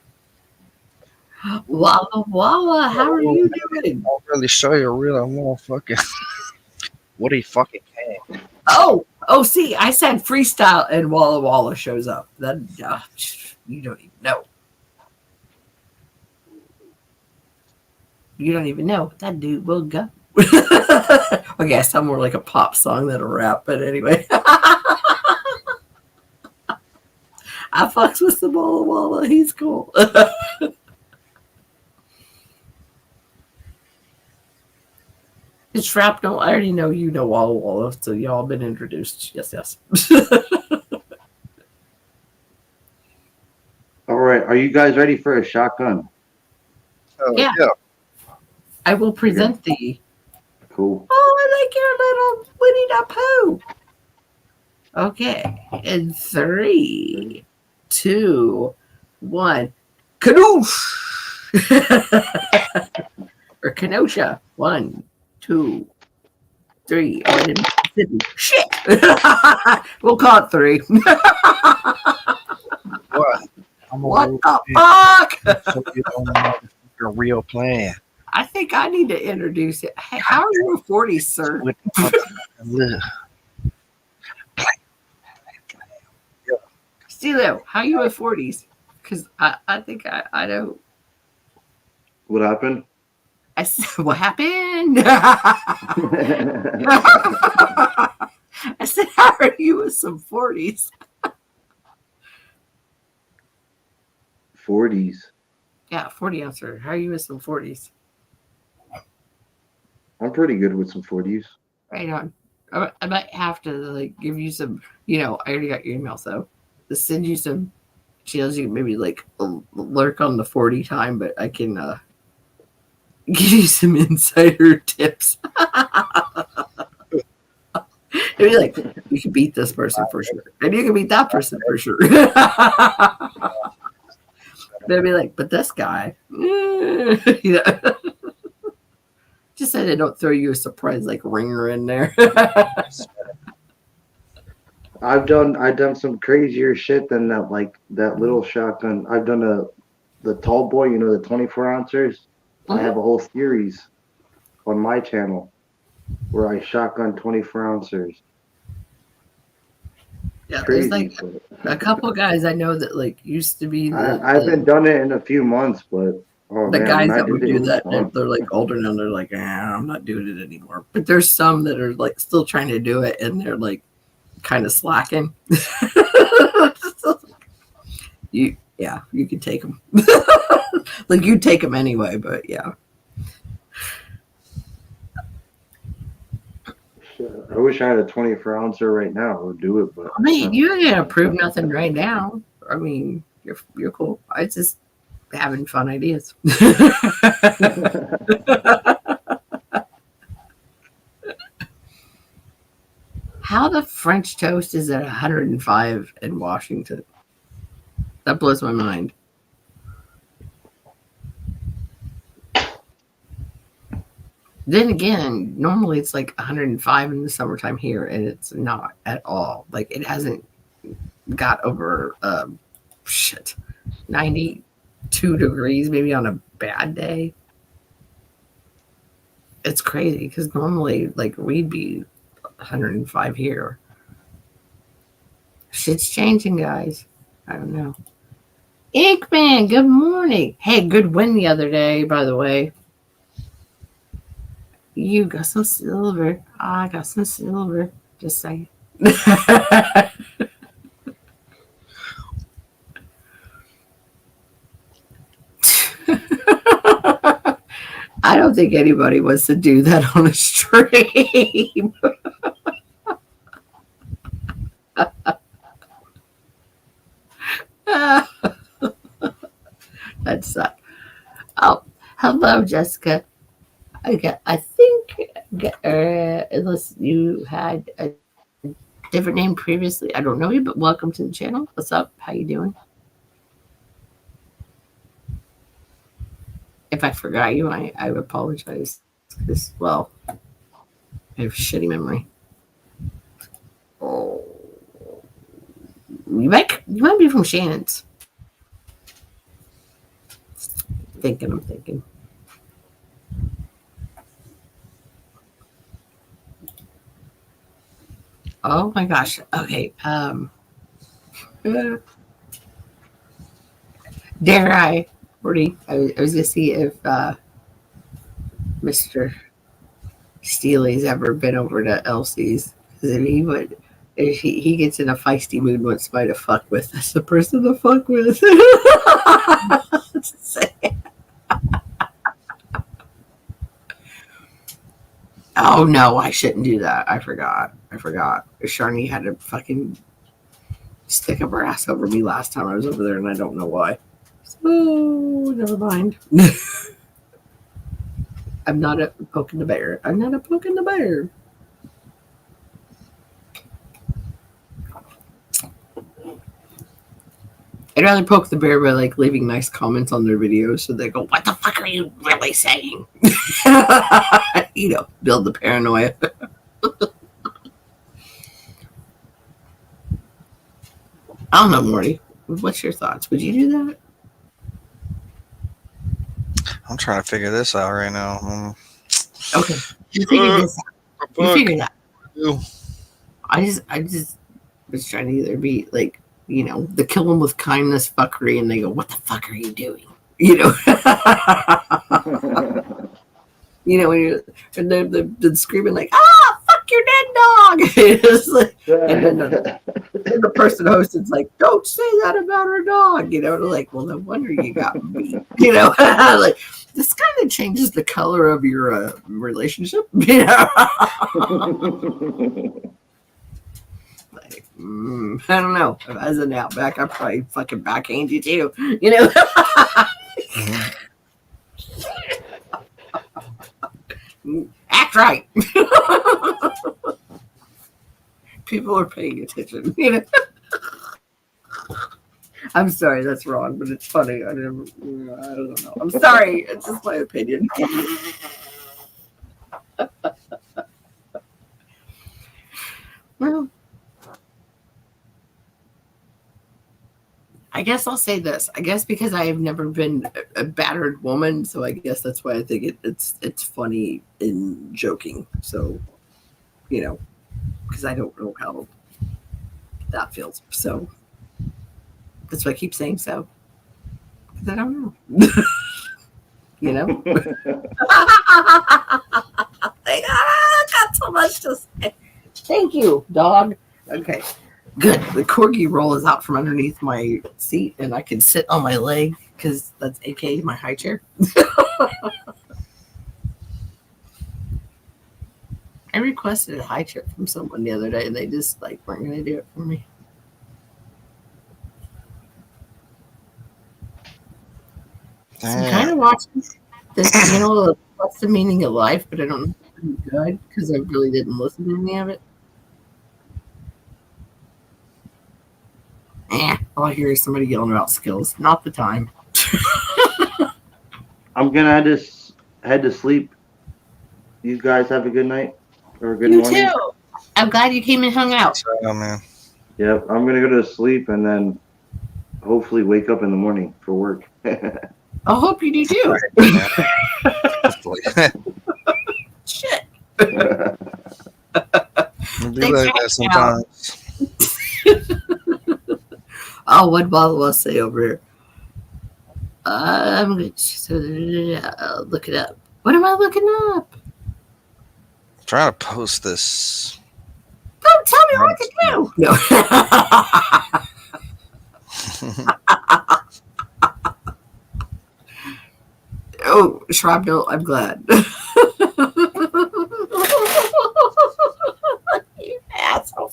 Walla Walla, how are you doing? I'll really show you a real motherfucking what he fucking can. Oh, see, I said freestyle and Walla Walla shows up. Then you don't even know. You don't even know. That dude will go. Okay, I sound more like a pop song than a rap, but anyway. I fucks with the Walla Walla. He's cool. It's Shrapnel. I already know you know Walla Walla, so y'all been introduced. Yes. All right. Are you guys ready for a shotgun? Yeah. I will present thee. Cool. Oh, I like your little Winnie the Pooh. Okay. In 3, 2, 1. Kadoosh! Or Kenosha. 1, 2, 3. Oh, I didn't. Shit! We'll call it 3. What the fuck? So you don't know the real plan. I think I need to introduce it. Hey, how are you 40, sir? Stilo, how are you at 40s? Because I think I know. What happened? I said, what happened? I said, how are you with some 40s? 40s. Yeah, 40 answer. How are you with some 40s? I'm pretty good with some 40s. Right on. I might have to like give you some, I already got your email, so to send you some channels. You can maybe like lurk on the 40 time, but I can give you some insider tips. Maybe like you can beat this person for sure, and you can beat that person for sure. Maybe like, but this guy, just say they don't throw you a surprise like ringer in there. I've done some crazier shit than that, like that little shotgun. I've done the tall boy, you know, the 24 ounces. I have Mhm. a whole series on my channel where I shotgun 24 ounces. Yeah, there's Crazy, like but a couple guys I know that like used to be I haven't done it in a few months, but oh the man, when guys I that did would it, it do was that. fun. They're like older now. They're like, I'm not doing it anymore. But there's some that are like still trying to do it, and they're like kind of slacking. You could take them. Like you take them anyway, but yeah. Shit, I wish I had a 24 ouncer right now. I would do it, but I mean, you ain't gonna that's prove not nothing right possible. now. I mean, you're cool. I just having fun ideas. How the French toast is at 105 in Washington? That blows my mind. Then again, normally it's like 105 in the summertime here, and it's not at all. Like it hasn't got over shit 92 degrees, maybe on a bad day. It's crazy because normally like we'd be 105 here. Shit's changing, guys. I don't know. Inkman, good morning. Hey, good win the other day, by the way. You got some silver. I got some silver. Just saying. I don't think anybody wants to do that on a stream. That sucked. Oh, hello, Jessica. I think, unless you had a different name previously, I don't know you, but welcome to the channel. What's up? How you doing? If I forgot you, I apologize. Because, well, I have shitty memory. Oh, you might be from Shannon's. I'm thinking. Oh my gosh. Okay. Uh, dare I, Morty? I was gonna see if Mr. Steely's ever been over to Elsie's. Because if he would, if he gets in a feisty mood when somebody to fuck with, that's the person to fuck with. Oh no, I shouldn't do that. I forgot. Sharni had to fucking stick up her ass over me last time I was over there, and I don't know why. So never mind. I'm not a poking the bear. I'm not a poking the bear. I'd rather poke the bear by like leaving nice comments on their videos so they go, "What the fuck are you really saying?" Build the paranoia. I don't know, Morty. What's your thoughts? Would you do that? I'm trying to figure this out right now. Okay, you figured this out. You figured that. You. I just was trying to either be like, the kill them with kindness fuckery, and they go, "What the fuck are you doing?" When you're and they're screaming like, fuck your dead dog. It's like, and then the person hosting's like, don't say that about our dog. They're like, well, no wonder you got beat. Like this kind of changes the color of your relationship. Like, I don't know. If I was an outback, I'd probably fucking backhand you too. Mhm. Act right. People are paying attention. I'm sorry, that's wrong, but it's funny. I don't know. I'm sorry. It's just my opinion. Well, I guess I'll say this. I guess because I have never been a battered woman, so I guess that's why I think it's funny in joking. So, because I don't know how that feels. So that's why I keep saying so. Because I don't know. I got so much to say. Thank you, dog. Okay. Good. The corgi roll is out from underneath my seat, and I can sit on my leg because that's AKA my high chair. I requested a high chair from someone the other day, and they just weren't going to do it for me. So I'm kind of watching this channel of What's the Meaning of Life, but I don't know if it's pretty good because I really didn't listen to any of it. All I hear is somebody yelling about skills. Not the time. I'm gonna head to sleep. You guys have a good night or a good You morning. too. I'm glad you came and hung out. Oh man. Yep, I'm gonna go to sleep and then hopefully wake up in the morning for work. I hope you do too. Hopefully. Shit. It'll be like that sometimes. Oh, what bottle will I say over here? I'm going to look it up. What am I looking up? I'm trying to post this. Don't tell me what to do. No. Oh, Shrapnel, I'm glad. You asshole.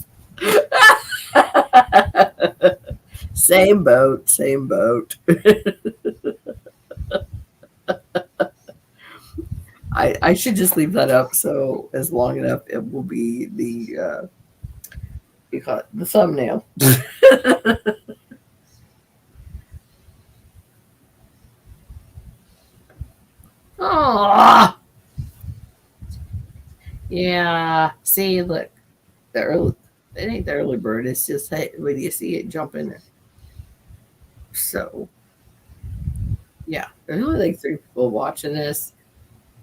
Same boat. I should just leave that up so as long enough it will be the you call it the thumbnail. Oh yeah. See, look, it ain't the early bird. It's just when you see it jump in there. So yeah, there's only 3 people watching this.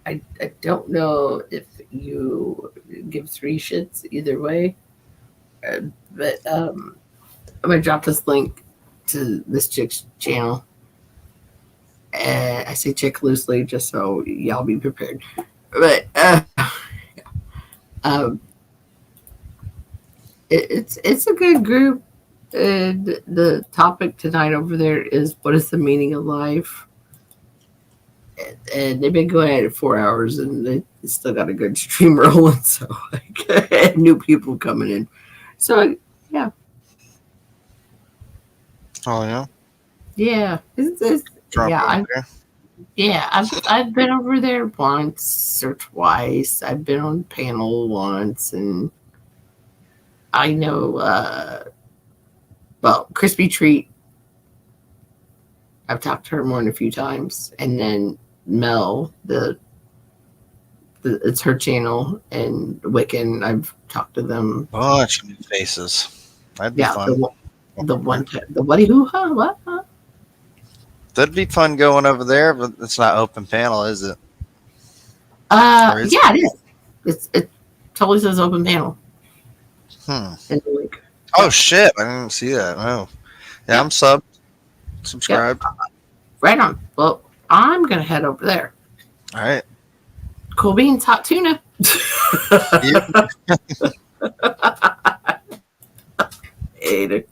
I don't know if you give 3 shits either way, but I'm gonna drop this link to this chick's channel. And I say chick loosely just so y'all be prepared. But it's a good group. And the topic tonight over there is what is the meaning of life? And they've been going at it 4 hours, and they still got a good stream rolling. So new people coming in. So yeah. Oh yeah. Yeah. I've been over there once or twice. I've been on panel once, and I know. Crispy Treat. I've talked to her more than a few times, and then Mel, it's her channel, and Wiccan. I've talked to them. Bunch of new faces. That'd be fun. The what? Who? Huh? What? Huh? That'd be fun going over there, but it's not open panel, is it? Yeah, it is. It totally says open panel. In the link. Oh shit! I didn't see that. No. Yeah, I'm subscribed. Right on. Well, I'm gonna head over there. All right. Cool beans, hot tuna. Ate it.